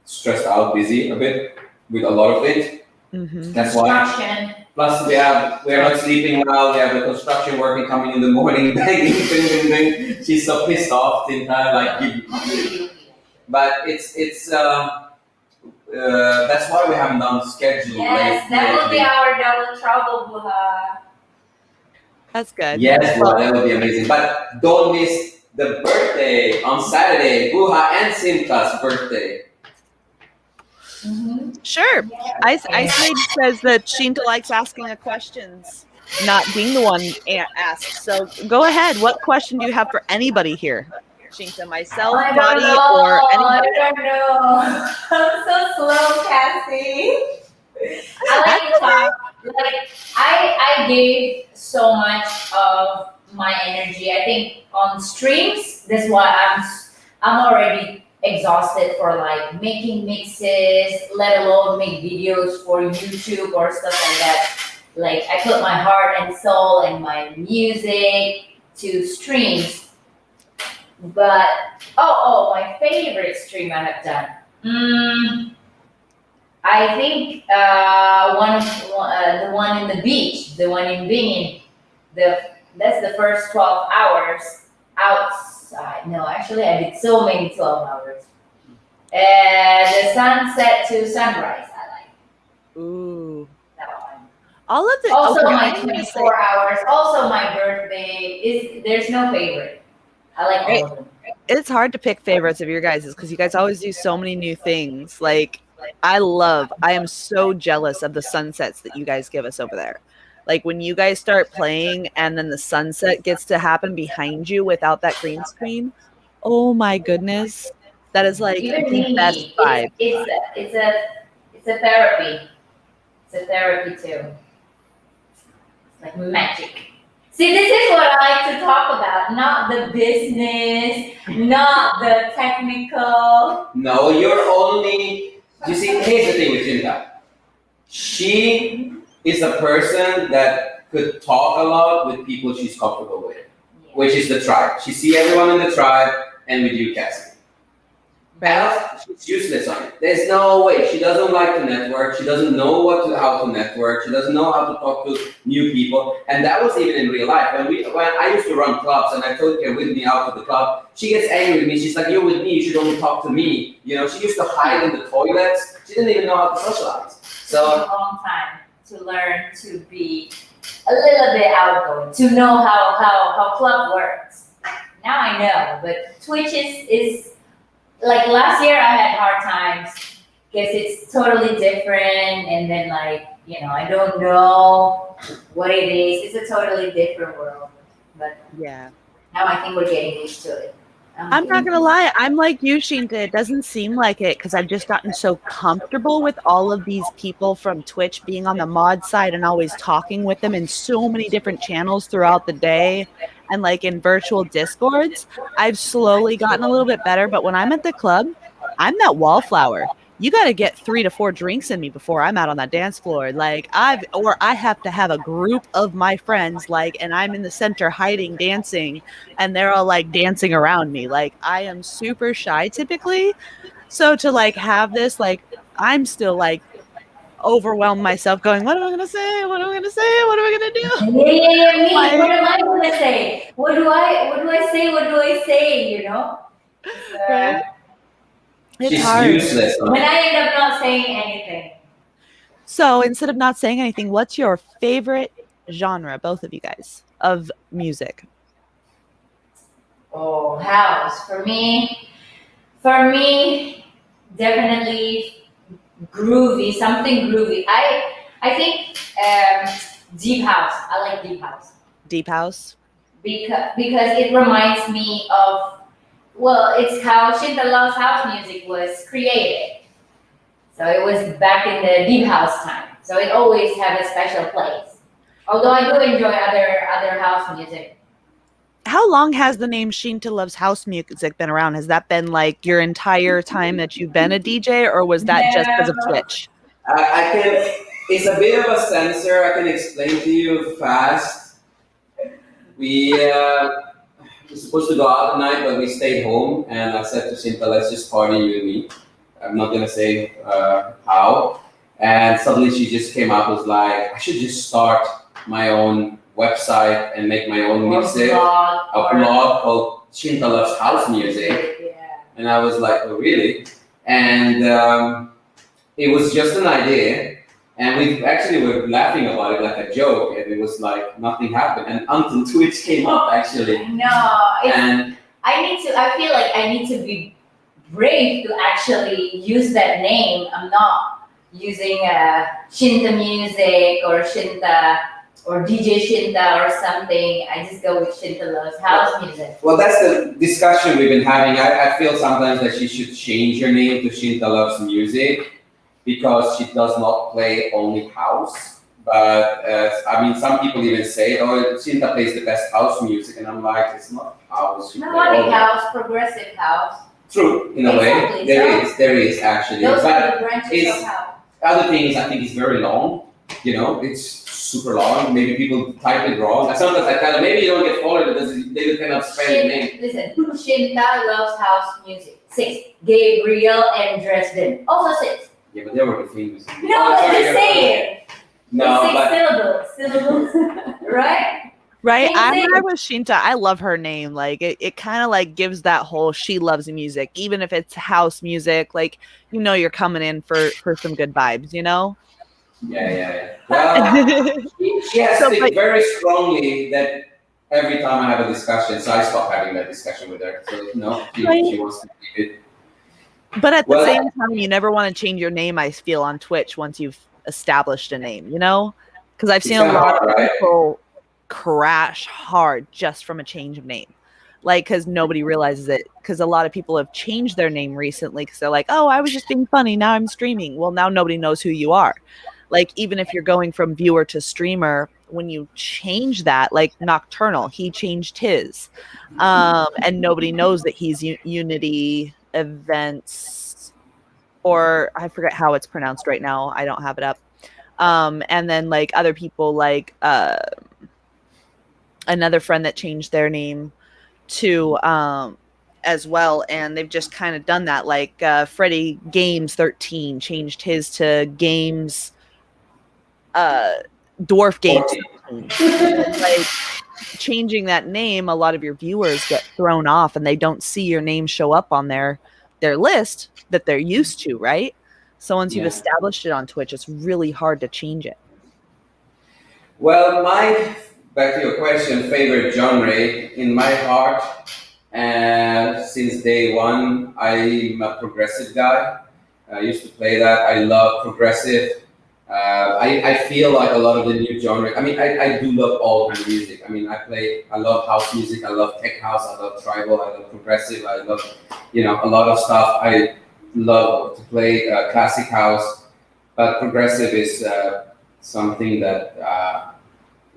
stressed out, busy a bit with a lot of things. Mm-hmm. That's why. Construction. Plus, we are not sleeping well. We have the construction working coming in the morning. Bang, bang, bang, bang. She's so pissed off, Tinta. But that's why we haven't done schedule. Yes, that will be lately. our double trouble, Buha. That's good. Yes, well, that would be amazing. But don't miss the birthday on Saturday. Buha and Cinta's birthday. Sure. Ice Mage says that Shinta likes asking the questions, not being the one asked. So go ahead. What question do you have for anybody here? Shinta, myself, I don't Buddy, know. or anybody? I don't know. I'm so slow, Cassie. I like to talk. Like I gave so much of my energy. I think on streams, that's why I'm already exhausted for like making mixes, let alone make videos for YouTube or stuff like that. Like I put my heart and soul and my music to streams. But my favorite stream I have done. I think the one in the beach, the one in Bingin. That's the first 12 hours outside. No, actually, I did so many 12 hours. The sunset to sunrise, I like Ooh. that one. All of the Also, okay, my I'm gonna say- 24 hours. Also, my birthday. There's no favorite. I like all of them. It's hard to pick favorites of your guys' because you guys always do so many new things. Like I am so jealous of the sunsets that you guys give us over there. Like when you guys start playing and then the sunset gets to happen behind you without that green screen. Oh my goodness. That is like Even the me, best vibe. it's a therapy. It's a therapy too. It's like magic. See, this is what I like to talk about, not the business, not the technical. No, you're only. You see, here's the thing with Cinta. She is a person that could talk a lot with people she's comfortable with, which is the tribe. She see everyone in the tribe, and with you, Cassie. Else, she's useless on it. There's no way. She doesn't like to network. She doesn't know how to network. She doesn't know how to talk to new people. And that was even in real life. When I used to run clubs and I took her with me out to the club, she gets angry with me. She's like, "You're with me. You should only talk to me." You know, she used to hide in the toilets. She didn't even know how to socialize. It took a long time to learn to be a little bit outgoing, to know how club works. Now I know, but Twitch is like last year I had hard times because it's totally different, and then I don't know what it is. It's a totally different world, but Yeah. now I think we're getting used to it. I'm not gonna lie, I'm like you, Shinta. It doesn't seem like it because I've just gotten so comfortable with all of these people from Twitch being on the mod side and always talking with them in so many different channels throughout the day and like in virtual discords. I've slowly gotten a little bit better, but when I'm at the club, I'm that wallflower. you got to get 3 to 4 drinks in me before I'm out on that dance floor. Like I have to have a group of my friends, like, and I'm in the center hiding, dancing, and they're all like dancing around me. Like I am super shy typically. So to like have this, like, I'm still like overwhelmed myself going, what am I going to say? What am I going to say? What am I going to do? Yeah, me. Like- What am I gonna say? What do I say? What do I say? You know. Right? It's She's hard. useless. When I end up not saying anything. So instead of not saying anything, what's your favorite genre, both of you guys, of music? Oh, house. For me, definitely groovy, something groovy. I think deep house. I like deep house Deep house? because it reminds me of, well, it's how Shinta Love's house music was created. So it was back in the deep house time. So it always had a special place. Although I do enjoy other house music. How long has the name Shinta Loves House Music been around? Has that been like your entire time that you've been a DJ, or was that just because of No. Twitch? I can. It's a bit of a sensor. I can explain to you fast. We were supposed to go out at night, but we stayed home, and I said to Shinta, "Let's just party, you and me." I'm not gonna say how. And suddenly she just came up, was like, "I should just start my own website and make my own Or mixtape, blog, a or- blog called Shinta Loves House Music." Yeah. And I was like, "Oh, really?" And it was just an idea. And we actually were laughing about it like a joke. And it was like nothing happened. And until Twitch came up, actually. No, And I feel like I need to be brave to actually use that name. I'm not using Shinta music or Shinta or DJ Shinta or something. I just go with Shinta Loves house music. well, that's the discussion we've been having. I feel sometimes that she should change her name to Shinta Loves Music because she does not play only house. But I mean, some people even say, "Oh, Shinta plays the best house music," and I'm like, "It's not house." She Not plays only all- house, progressive house. True, in a Exactly, way. so- There is actually. Those But are the branches it's- of house. other things, I think it's very long. You know, it's super long. Maybe people type it wrong. And sometimes I tell them, maybe you don't get followed because they cannot spell your name. Listen, Shinta Loves house music. 6. Gabriel and Dresden. Also 6. Yeah, but they were famous. No, Oh, but sorry, just you're- say it. No, 6 but syllables, right? Right? Same I'm thing. right with Shinta. I love her name. Like it kind of like gives that whole she loves music, even if it's house music. Like you're coming in for some good vibes. yeah. Well, she has So, to but- think very strongly that every time I have a discussion, so I stop having that discussion with her. So no, she wants to keep it. But at the Well- same time, you never want to change your name. I feel on Twitch once you've established a name. Because I've seen a kinda lot hard, of right? people crash hard just from a change of name. Like, because nobody realizes it. Because a lot of people have changed their name recently because they're like, oh, I was just being funny. Now I'm streaming. Well, now nobody knows who you are. Like, even if you're going from viewer to streamer, when you change that, like Nocturnal, he changed his. And nobody knows that he's Unity Events, or I forget how it's pronounced right now. I don't have it up. And then like other people, like another friend that changed their name to as well, and they've just kind of done that. Like Freddie Games 13 changed his to Games Dwarf Games 13. Like changing that name, a lot of your viewers get thrown off and they don't see your name show up on their list that they're used to, right? So once you've Yeah. established it on Twitch, it's really hard to change it. Well, back to your question, favorite genre in my heart, since day one, I'm a progressive guy. I used to play that. I love progressive. I feel like a lot of the new genre. I mean, I do love all kind of music. I mean, I love house music. I love tech house. I love tribal. I love progressive. I love, a lot of stuff. I love to play classic house, but progressive is something that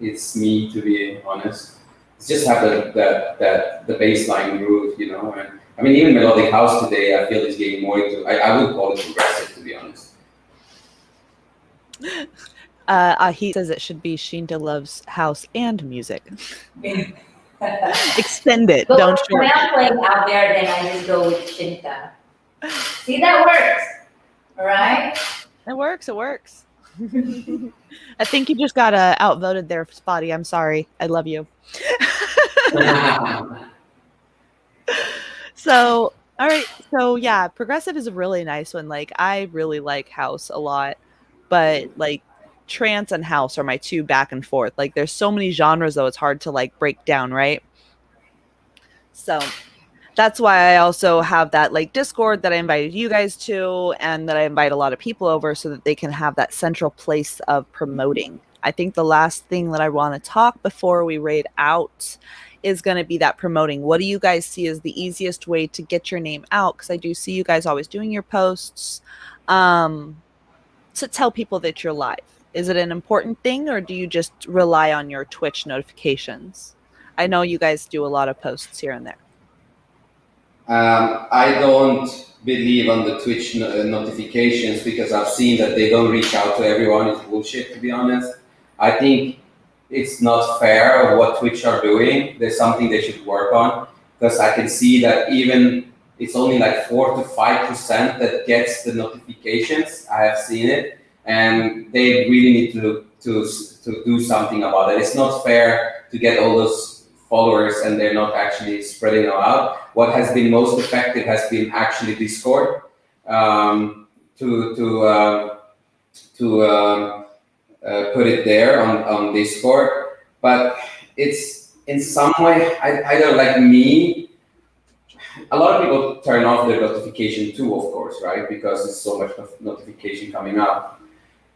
it's me, to be honest. It's just have the baseline groove, And I mean, even melodic house today, I feel is getting more into. I would call it progressive, to to be honest. He says it should be Shinta loves house and music. Extend it, But don't when shorten it. I'm playing out there, then I just go with Shinta. See, that works. All right? It works. It works. I think you just got outvoted there, Spotty. I'm sorry. I love you. So, all right. So, yeah, progressive is a really nice one. Like, I really like house a lot, but like trance and house are my two back and forth. Like, there's so many genres, though, it's hard to like break down, right? So, that's why I also have that like Discord that I invited you guys to, and that I invite a lot of people over so that they can have that central place of promoting. I think the last thing that I want to talk before we raid out is going to be that promoting. What do you guys see as the easiest way to get your name out? Because I do see you guys always doing your posts to tell people that you're live. Is it an important thing, or do you just rely on your Twitch notifications? I know you guys do a lot of posts here and there. I don't believe on the Twitch notifications because I've seen that they don't reach out to everyone. It's bullshit, to be honest. I think it's not fair what Twitch are doing. There's something they should work on, because I can see that even it's only like 4 to 5% that gets the notifications. I have seen it, and they really need to do something about it. It's not fair to get all those followers and they're not actually spreading them out. What has been most effective has been actually Discord, put it there on Discord. But it's in some way, I don't like me. A lot of people turn off their notification too, of course, right? Because there's so much notification coming up.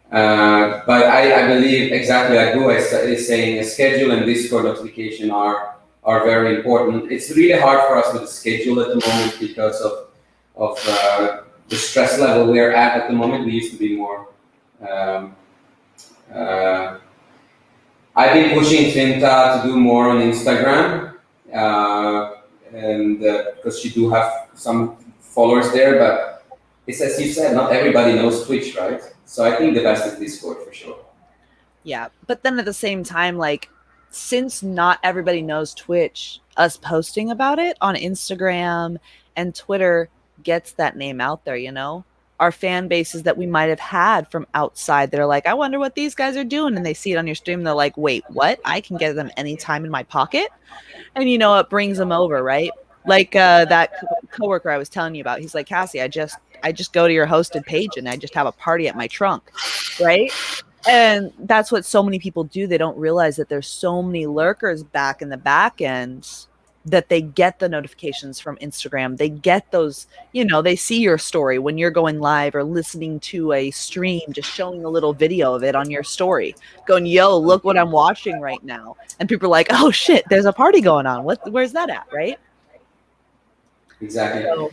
But I believe exactly like Gua is saying, a schedule and Discord notification are very important. It's really hard for us with the schedule at the moment because of the stress level we're at the moment. We used to be more. I've been pushing Finta to do more on Instagram, and because she do have some followers there, but it's as you said, not everybody knows Twitch, right? So I think the best is Discord for sure. Yeah, but then at the same time, like, since not everybody knows Twitch, us posting about it on Instagram and Twitter gets that name out there, you know? Our fan bases that we might have had from outside that are like, I wonder what these guys are doing. And they see it on your stream. And they're like, wait, what? I can get them anytime in my pocket. And you know, it brings them over, right? Like that coworker I was telling you about. He's like, Cassie, I just go to your hosted page and I just have a party at my trunk, right? And that's what so many people do. They don't realize that there's so many lurkers back in the back end that they get the notifications from Instagram. They get those, you know, they see your story when you're going live or listening to a stream, just showing a little video of it on your story, going, yo, look what I'm watching right now. And people are like, oh shit, there's a party going on. Where's that at, right? Exactly. So,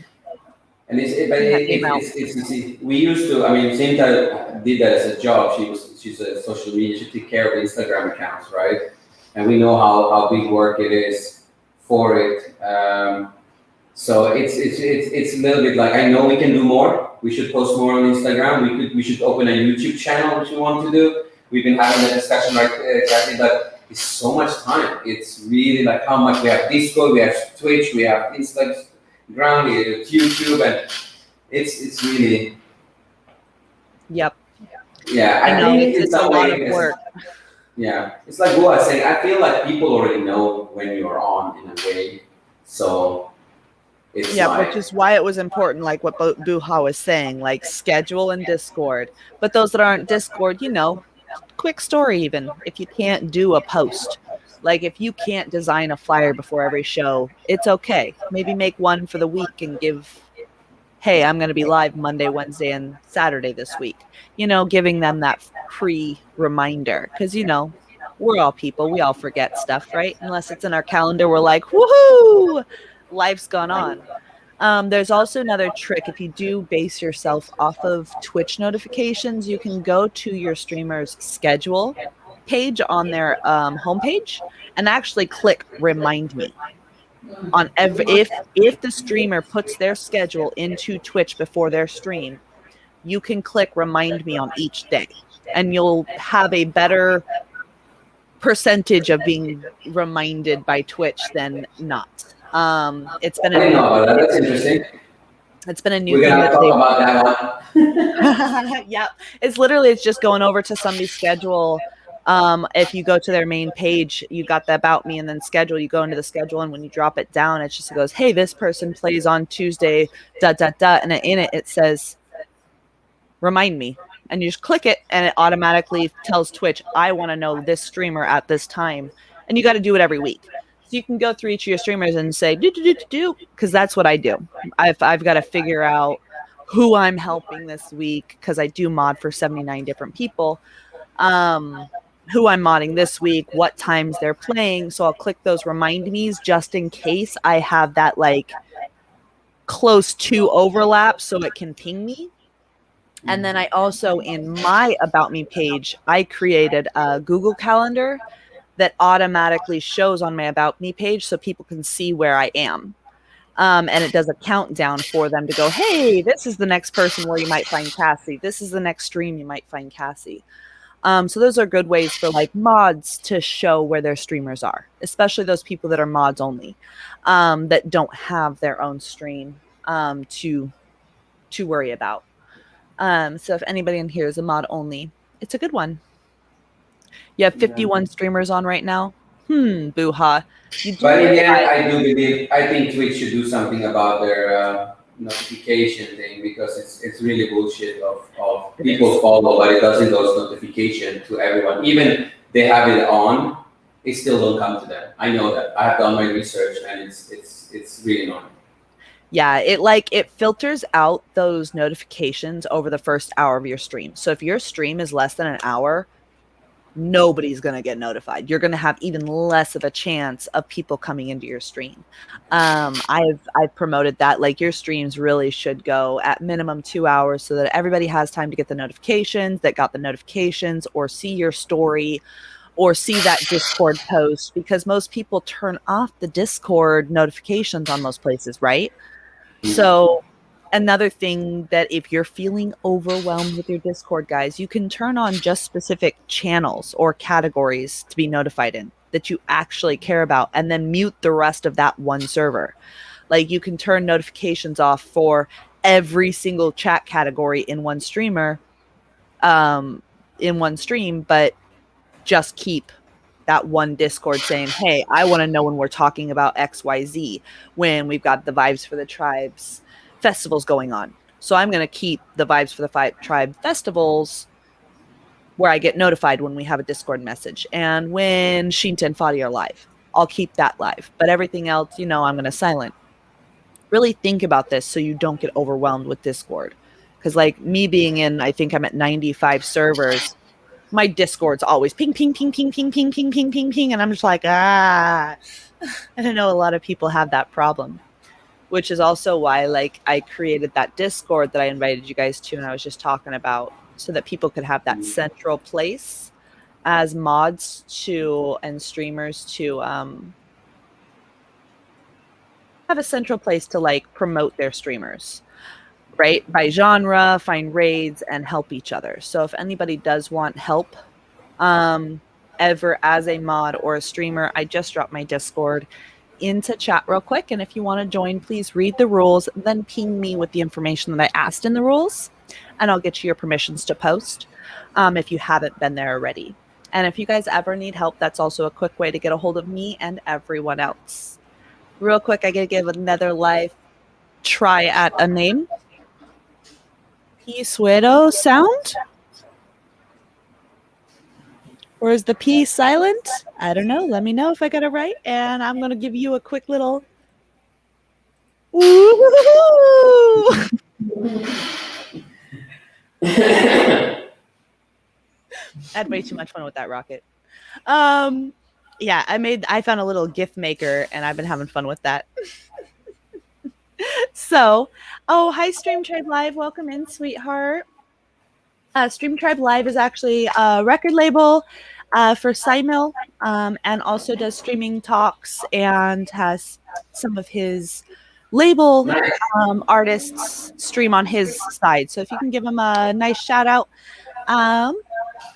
and we used to, I mean, Cinta did that as a job. She's a social media, she took care of Instagram accounts, right? And we know how big work it is for it. So it's a little bit like, I know we can do more. We should post more on Instagram. We should open a YouTube channel, which we want to do. We've been having that discussion, right? Exactly, but it's so much time. It's really like how much we have Discord, we have Twitch, we have Instagram, we have YouTube, and it's really. Yep. Yeah, I know think it's a lot of work. Yeah, it's like what I was saying. I feel like people already know when you're on in a way, so it's which is why it was important, like what Buha was saying, like schedule and Discord. But those that aren't Discord, you know, quick story. Even if you can't do a post, like if you can't design a flyer before every show, it's okay. Maybe make one for the week and give, hey, I'm going to be live Monday, Wednesday, and Saturday this week. You know, giving them that pre-reminder, because, you know, we're all people. We all forget stuff, right? Unless it's in our calendar, we're like, woohoo, life's gone on. There's also another trick. If you do base yourself off of Twitch notifications, you can go to your streamer's schedule page on their homepage and actually click remind me. On if the streamer puts their schedule into Twitch before their stream, you can click remind me on each day, and you'll have a better percentage of being reminded by Twitch than not. It's been I a didn't new know about that. That's interesting. it's been a new We're thing gonna that talk they about that one. Yep. It's just going over to somebody's schedule. If you go to their main page, you got the about me and then schedule, you go into the schedule, and when you drop it down, it just goes, hey, this person plays on Tuesday, and in it says, remind me. And you just click it and it automatically tells Twitch, I want to know this streamer at this time. And you got to do it every week. So you can go through each of your streamers and say, do, because that's what I do. I've got to figure out who I'm helping this week, because I do mod for 79 different people. Who I'm modding this week, what times they're playing. So I'll click those remind me's just in case I have that like close to overlap so it can ping me. And then I also, in my About Me page, I created a Google Calendar that automatically shows on my About Me page so people can see where I am. And it does a countdown for them to go, hey, this is the next person where you might find Cassie. This is the next stream you might find Cassie. So those are good ways for like mods to show where their streamers are, especially those people that are mods only, that don't have their own stream to worry about. So if anybody in here is a mod only, it's a good one. You have 51 streamers on right now. Boo-ha. But in the end, I think Twitch should do something about their notification thing, because it's really bullshit of people follow, but it doesn't go notification to everyone. Even they have it on, it still don't come to them. I know that. I have done my research, and it's really annoying. Yeah, it filters out those notifications over the first hour of your stream. So if your stream is less than an hour, nobody's going to get notified. You're going to have even less of a chance of people coming into your stream. I've promoted that, like, your streams really should go at minimum 2 hours so that everybody has time to get the notifications, that got the notifications, or see your story, or see that Discord post, because most people turn off the Discord notifications on most places, right? So another thing, that if you're feeling overwhelmed with your Discord, guys, you can turn on just specific channels or categories to be notified in that you actually care about, and then mute the rest of that one server. Like, you can turn notifications off for every single chat category in one streamer, in one stream, but just keep that one Discord saying, hey, I want to know when we're talking about XYZ, when we've got the Vibes for the Tribes festivals going on. So I'm going to keep the Vibes for the Tribe festivals where I get notified when we have a Discord message. And when Shinta and Fadi are live, I'll keep that live. But everything else, I'm going to silent. Really think about this so you don't get overwhelmed with Discord. Because, like, me being in, I think I'm at 95 servers, my Discord's always ping, ping, ping, ping, ping, ping, ping, ping, ping, ping. And I'm just like, I know a lot of people have that problem, which is also why, like, I created that Discord that I invited you guys to and I was just talking about, so that people could have that central place as mods to, and streamers to have a central place to, like, promote their streamers. Right, by genre, find raids, and help each other. So if anybody does want help ever as a mod or a streamer, I just dropped my Discord into chat real quick, and if you want to join, please read the rules, then ping me with the information that I asked in the rules, and I'll get you your permissions to post if you haven't been there already. And if you guys ever need help, that's also a quick way to get a hold of me and everyone else. Real quick, I gotta give another live try at a name. Pisueto sound? Or is the P silent? I don't know. Let me know if I got it right. And I'm going to give you a quick little... Ooh! I had way too much fun with that rocket. Yeah, I found a little GIF maker and I've been having fun with that. So, hi Stream Tribe Live. Welcome in, sweetheart. Stream Tribe Live is actually a record label for Simil, and also does streaming talks and has some of his label Nice. artists stream on his side. So if you can give him a nice shout out.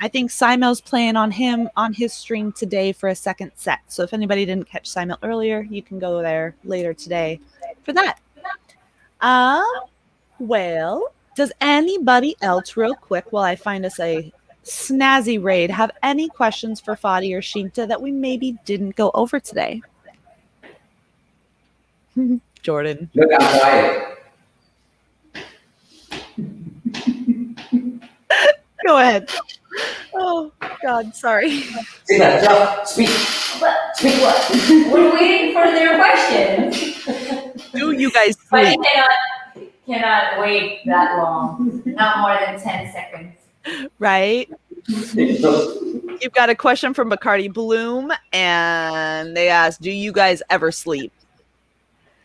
I think Simel's playing on his stream today for a second set. So if anybody didn't catch Simel earlier, you can go there later today for that. Well, does anybody else, real quick, while I find us a snazzy raid, have any questions for Fadi or Shinta that we maybe didn't go over today? Jordan. Look, I'm quiet. Go ahead. Oh, God, sorry. Sina, Joe, speak. Speak what? We're waiting for their questions. Do you guys But sleep? you cannot wait that long. Not more than 10 seconds. Right? You've got a question from Bacardi Bloom, and they ask, do you guys ever sleep?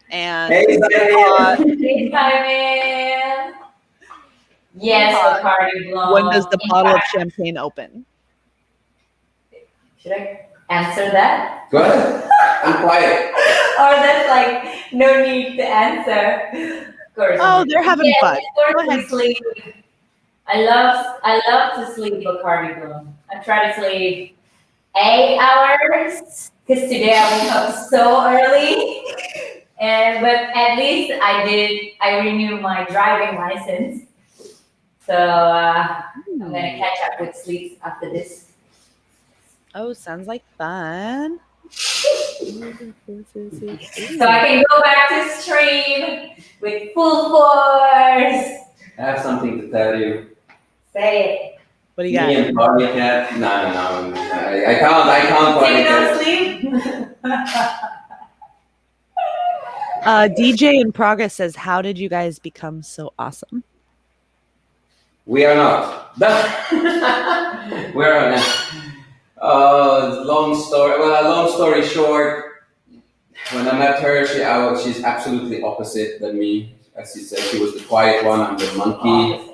And Hey, Simon. Hey, Simon. Yes, Bacardi Bloom. when does the In bottle of fact, champagne open? should I answer that? Go ahead. I'm quiet. Or that's like no need to answer. Of course. Oh, they're having Yes, fun. of course Go ahead. we sleep. I love to sleep, Bacardi Bloom. I try to sleep 8 hours because today I woke up so early. But at least I renewed my driving license. So I'm gonna catch up with sleep after this. Oh, sounds like fun. So I can go back to stream with full force. I have something to tell you. Say What do you Me got? and Party Cat. No. I can't it. Party Take Cat. no sleep. DJ in Progress says, how did you guys become so awesome? We are not. We are not. Long story short, when I met her, she's absolutely opposite than me. As you said, she was the quiet one. I'm the monkey.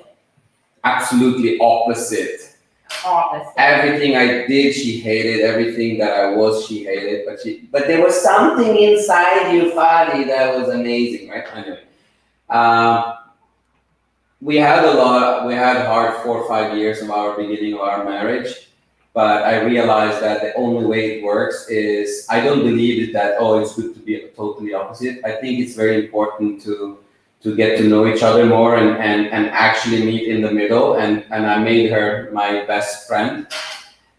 Absolutely opposite. Opposite. Everything I did, she hated. Everything that I was, she hated. But there was something inside you, Fadi, that was amazing, right? Anyway, we had hard 4 or 5 years of our beginning of our marriage. But I realized that the only way it works is, I don't believe that, it's good to be totally opposite. I think it's very important to get to know each other more and actually meet in the middle. And I made her my best friend.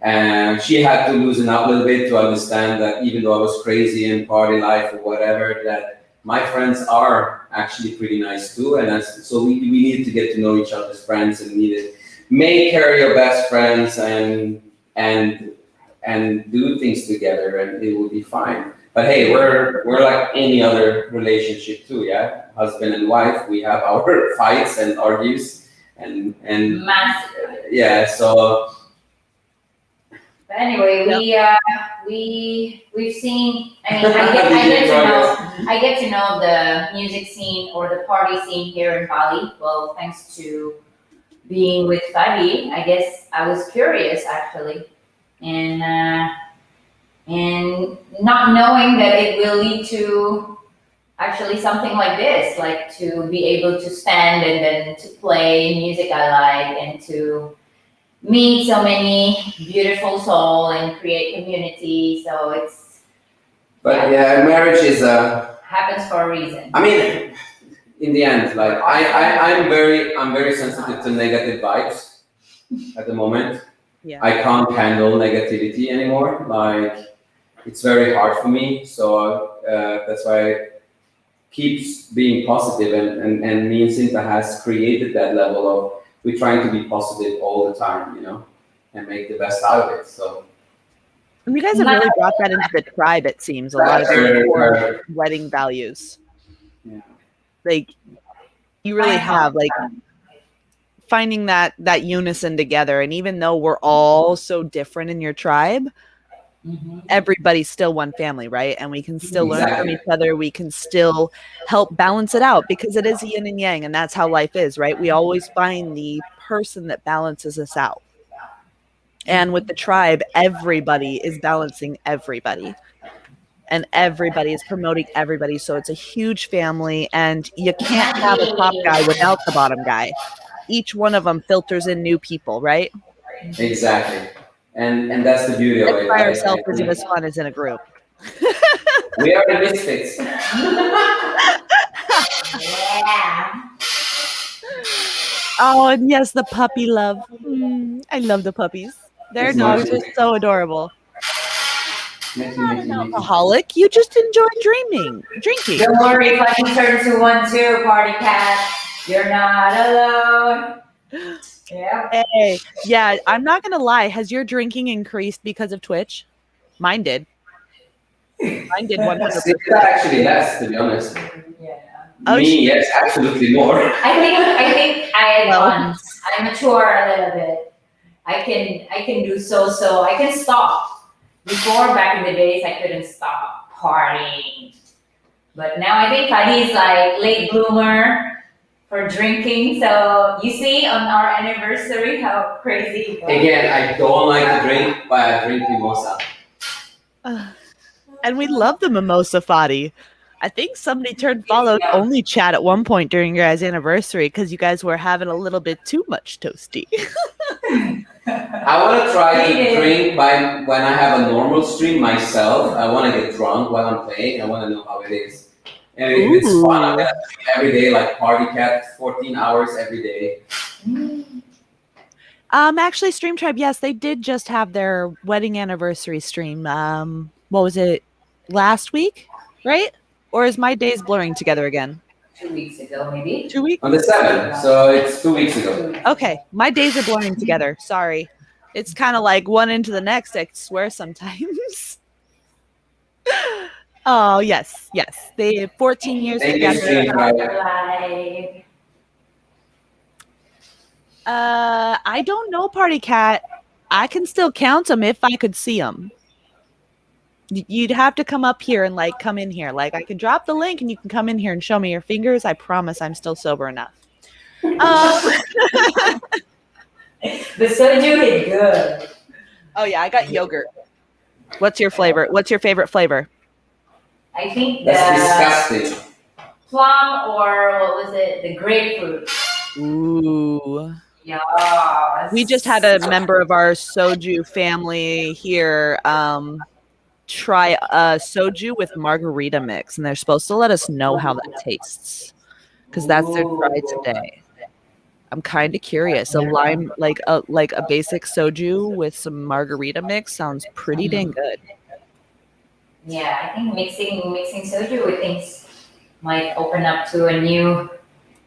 And she had to loosen up a little bit to understand that even though I was crazy in party life or whatever, that my friends are actually pretty nice too. And so we needed to get to know each other's friends and needed make her your best friends and do things together, and it will be fine. But hey, we're like any other relationship too, yeah. Husband and wife, we have our fights and argues, and Massive. yeah. So But anyway, we've seen. I mean, I get to know the music scene or the party scene here in Bali. Well, thanks to being with Fadi, I guess I was curious actually, and not knowing that it will lead to actually something like this, like to be able to stand and then to play music I like and to meet so many beautiful souls and create community. So it's marriage is happens for a reason. I mean, in the end, like I'm very sensitive to negative vibes at the moment. Yeah. I can't handle negativity anymore. Like, it's very hard for me. So that's why I keeps being positive, and me and Cinta has created that level of we're trying to be positive all the time, and make the best out of it. So And you guys have really brought that into the tribe, it seems. A lot of your core wedding values. Yeah. Like, you really have, like, finding that unison together. And even though we're all so different in your tribe, everybody's still one family, right? And we can still learn from Exactly. each other. We can still help balance it out because it is yin and yang, and that's how life is, right? We always find the person that balances us out. And with the tribe, everybody is balancing everybody. and everybody is promoting everybody. So it's a huge family, and you can't have a top guy without the bottom guy. Each one of them filters in new people, right? Exactly. And that's the beauty of Let's it. by I ourselves isn't think as fun as in a group. we are the misfits. Yeah. Oh, and yes, the puppy love. I love the puppies. Their It's dogs much- are so adorable. Mickey, Not Mickey, an Mickey. alcoholic. You just enjoy drinking. Don't worry if I can turn to one too, party cat. You're not alone. Yeah. Hey, yeah, I'm not gonna lie. Has your drinking increased because of Twitch? Mine did. Mine did 100%. It's actually less, to be honest. Yeah. Oh, Me, yes, absolutely more. I think I Well. once I mature a little bit. I can do so. I can stop. Before, back in the days, I couldn't stop partying. But now I think Fadi's like late bloomer for drinking. So you see on our anniversary how crazy it was. Again, I don't like to drink, but I drink mimosa. And we love the mimosa Fadi. I think somebody turned followed only chat at one point during your guys' anniversary because you guys were having a little bit too much toasty. I want to try to drink when I have a normal stream myself. I want to get drunk while I'm playing. I want to know how it is. And if it's fun, I'm going to stream every day, like Party Cat, 14 hours every day. Actually, Stream Tribe, yes, they did just have their wedding anniversary stream. What was it? Last week, right? Or is my days blurring together again? 2 weeks ago, maybe. 2 weeks? On the 7th, so it's 2 weeks ago. Okay, my days are blurring together. Sorry. It's kind of like one into the next, I swear sometimes. Oh, yes. They have 14 years Thank you, together. Stream Tribe. Like, I don't know, Party Cat. I can still count them if I could see them. You'd have to come up here and like come in here. Like I can drop the link and you can come in here and show me your fingers. I promise I'm still sober enough. the soju is good. Oh yeah, I got yogurt. What's your flavor? What's your favorite flavor? I think That's the disgusting. plum or what was it? The grapefruit. Ooh. Yeah. We just had a member of our soju family here try a soju with margarita mix, and they're supposed to let us know how that tastes because that's their try today. I'm kind of curious. A lime, like a basic soju with some margarita mix, sounds pretty dang good. Yeah, I think mixing soju with things might open up to a new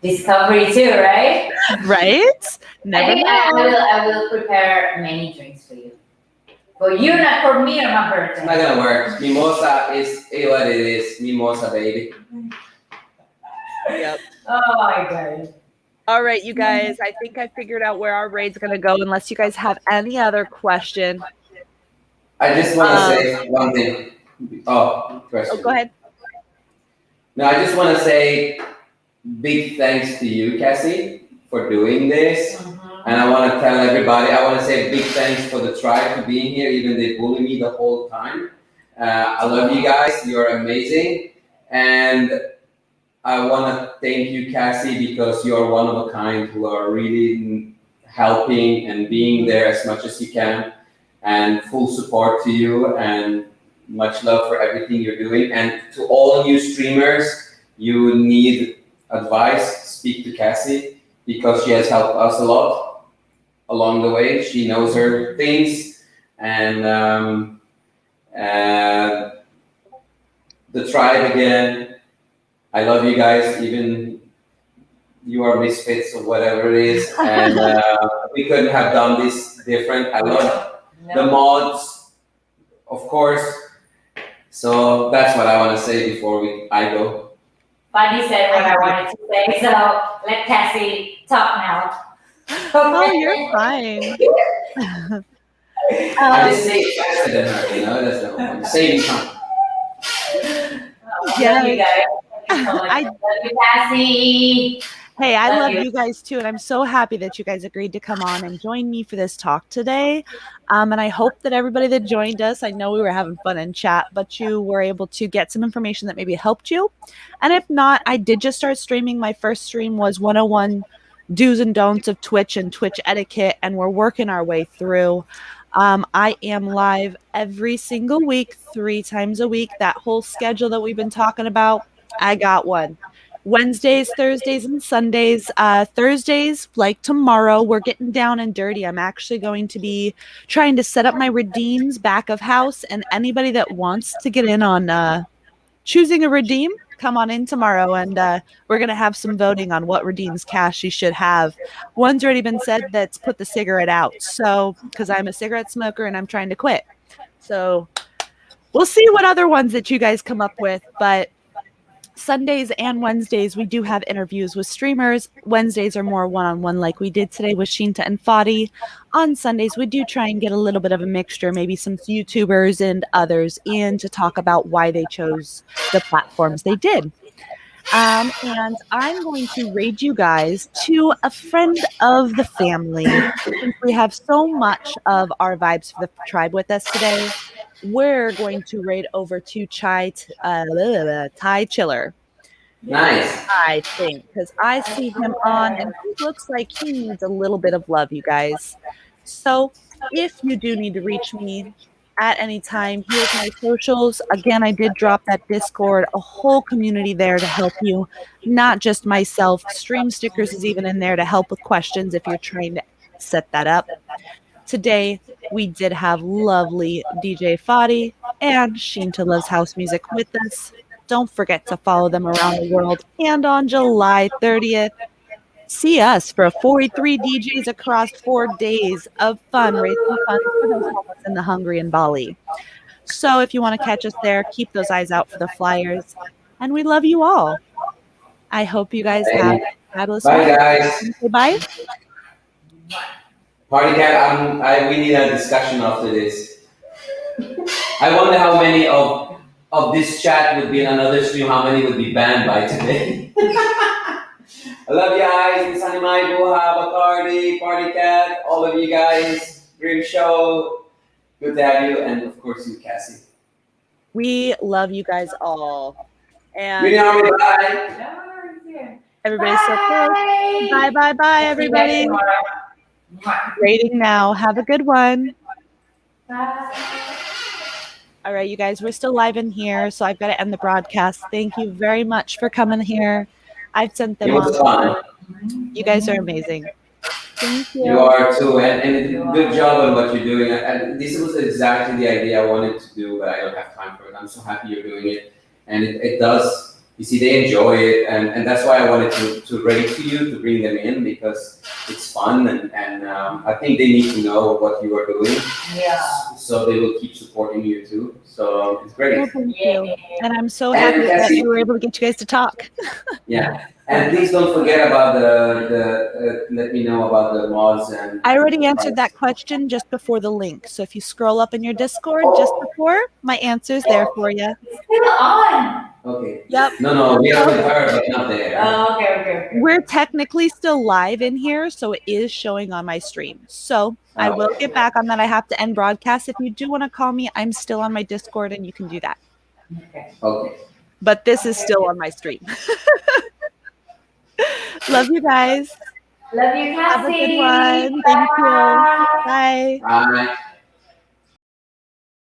discovery too, right? Right? Never I think know. I will prepare many drinks for you. For you, not for me or my It's birthday. not gonna work. Mimosa is what it is. Mimosa, baby. Yep. Oh my god. All right, you guys. I think I figured out where our raid's gonna go. Unless you guys have any other question. I just want to say one thing. Oh, question. Oh, go ahead. No, I just want to say big thanks to you, Cassie, for doing this. And I want to tell everybody, I want to say big thanks for the tribe for being here, even they bully me the whole time. I love you guys. You're amazing. And I want to thank you, Cassie, because you're one of a kind who are really helping and being there as much as you can. And full support to you and much love for everything you're doing. And to all new streamers, you need advice, speak to Cassie because she has helped us a lot along the way. She knows her things. And the tribe again, I love you guys, even you are misfits or whatever it is. And we couldn't have done this different. I love the mods, of course. So that's what I want to say before I go. Fadi said what I wanted to say, so let Cassie talk now. Oh, you're fine. I just say it faster than her, you know, that's the whole point. Saving time. Love you guys. Thank you so much. I- Love you, Cassie. Hey, I Love love you. you guys too, and I'm so happy that you guys agreed to come on and join me for this talk today. And I hope that everybody that joined us, I know we were having fun in chat, but you were able to get some information that maybe helped you. And if not, I did just start streaming. My first stream was 101 do's and don'ts of Twitch and Twitch etiquette, and we're working our way through. I am live every single week, 3 times a week. That whole schedule that we've been talking about, I got one. Wednesdays, Thursdays, and Sundays. Thursdays, like tomorrow, we're getting down and dirty. I'm actually going to be trying to set up my redeems back of house, and anybody that wants to get in on choosing a redeem, come on in tomorrow, and we're going to have some voting on what redeems cash you should have. One's already been said, that's put the cigarette out. So, because I'm a cigarette smoker and I'm trying to quit. So, we'll see what other ones that you guys come up with, but Sundays and Wednesdays, we do have interviews with streamers. Wednesdays are more one-on-one like we did today with Shinta and Fadi. On Sundays, we do try and get a little bit of a mixture, maybe some YouTubers and others in to talk about why they chose the platforms they did. And I'm going to raid you guys to a friend of the family. Since we have so much of our vibes for the tribe with us today, we're going to raid over to Ty Chiller. Nice. I think, because I see him on and he looks like he needs a little bit of love, you guys. So if you do need to reach me at any time, here's my socials. Again, I did drop that Discord, a whole community there to help you, not just myself. Stream Stickers is even in there to help with questions if you're trying to set that up. Today, we did have lovely DJ Fadi and Shinta Loves House Music with us. Don't forget to follow them around the world. And on July 30th, see us for 43 DJs across 4 days of fun, raising funds for those homeless and the hungry in Bali. So if you want to catch us there, keep those eyes out for the flyers. And we love you all. I hope you guys have a fabulous Bye, week. guys. Say bye. Party cat, we need a discussion after this. I wonder how many of this chat would be in another stream, how many would be banned by today. I love you guys. It's Animai, Buha, Bacardi, Party Cat, all of you guys. Dream Show. Good to have you. And of course, you, Cassie. We love you guys all. And Beauty Army, bye. everybody's so close. Bye, bye, bye, everybody. Rating now. Have a good one. Bye. All right, you guys, we're still live in here, so I've got to end the broadcast. Thank you very much for coming here. I've sent them It was on. fun. You guys are amazing. Thank you. You are too, and good job on what you're doing. And this was exactly the idea I wanted to do, but I don't have time for it. I'm so happy you're doing it, and it does. You see, they enjoy it, and that's why I wanted to rate to you, to bring them in, because it's fun, and I think they need to know what you are doing. Yeah. So they will keep supporting you too. So it's great. Well, thank you. And I'm so happy that we were able to get you guys to talk. Yeah. And please don't forget about let me know about the mods and. I already answered that question just before the link. So if you scroll up in your Discord just before, my answer's there for you. Still on. Okay. Yep. No, we are with her, but not there. Oh, okay. We're technically still live in here, so it is showing on my stream. So I will get back on that. I have to end broadcast. If you do want to call me, I'm still on my Discord and you can do that. Okay. But this is still on my stream. Love you guys. Love you, Cassie. Have a good one. Thank you. Bye. Bye.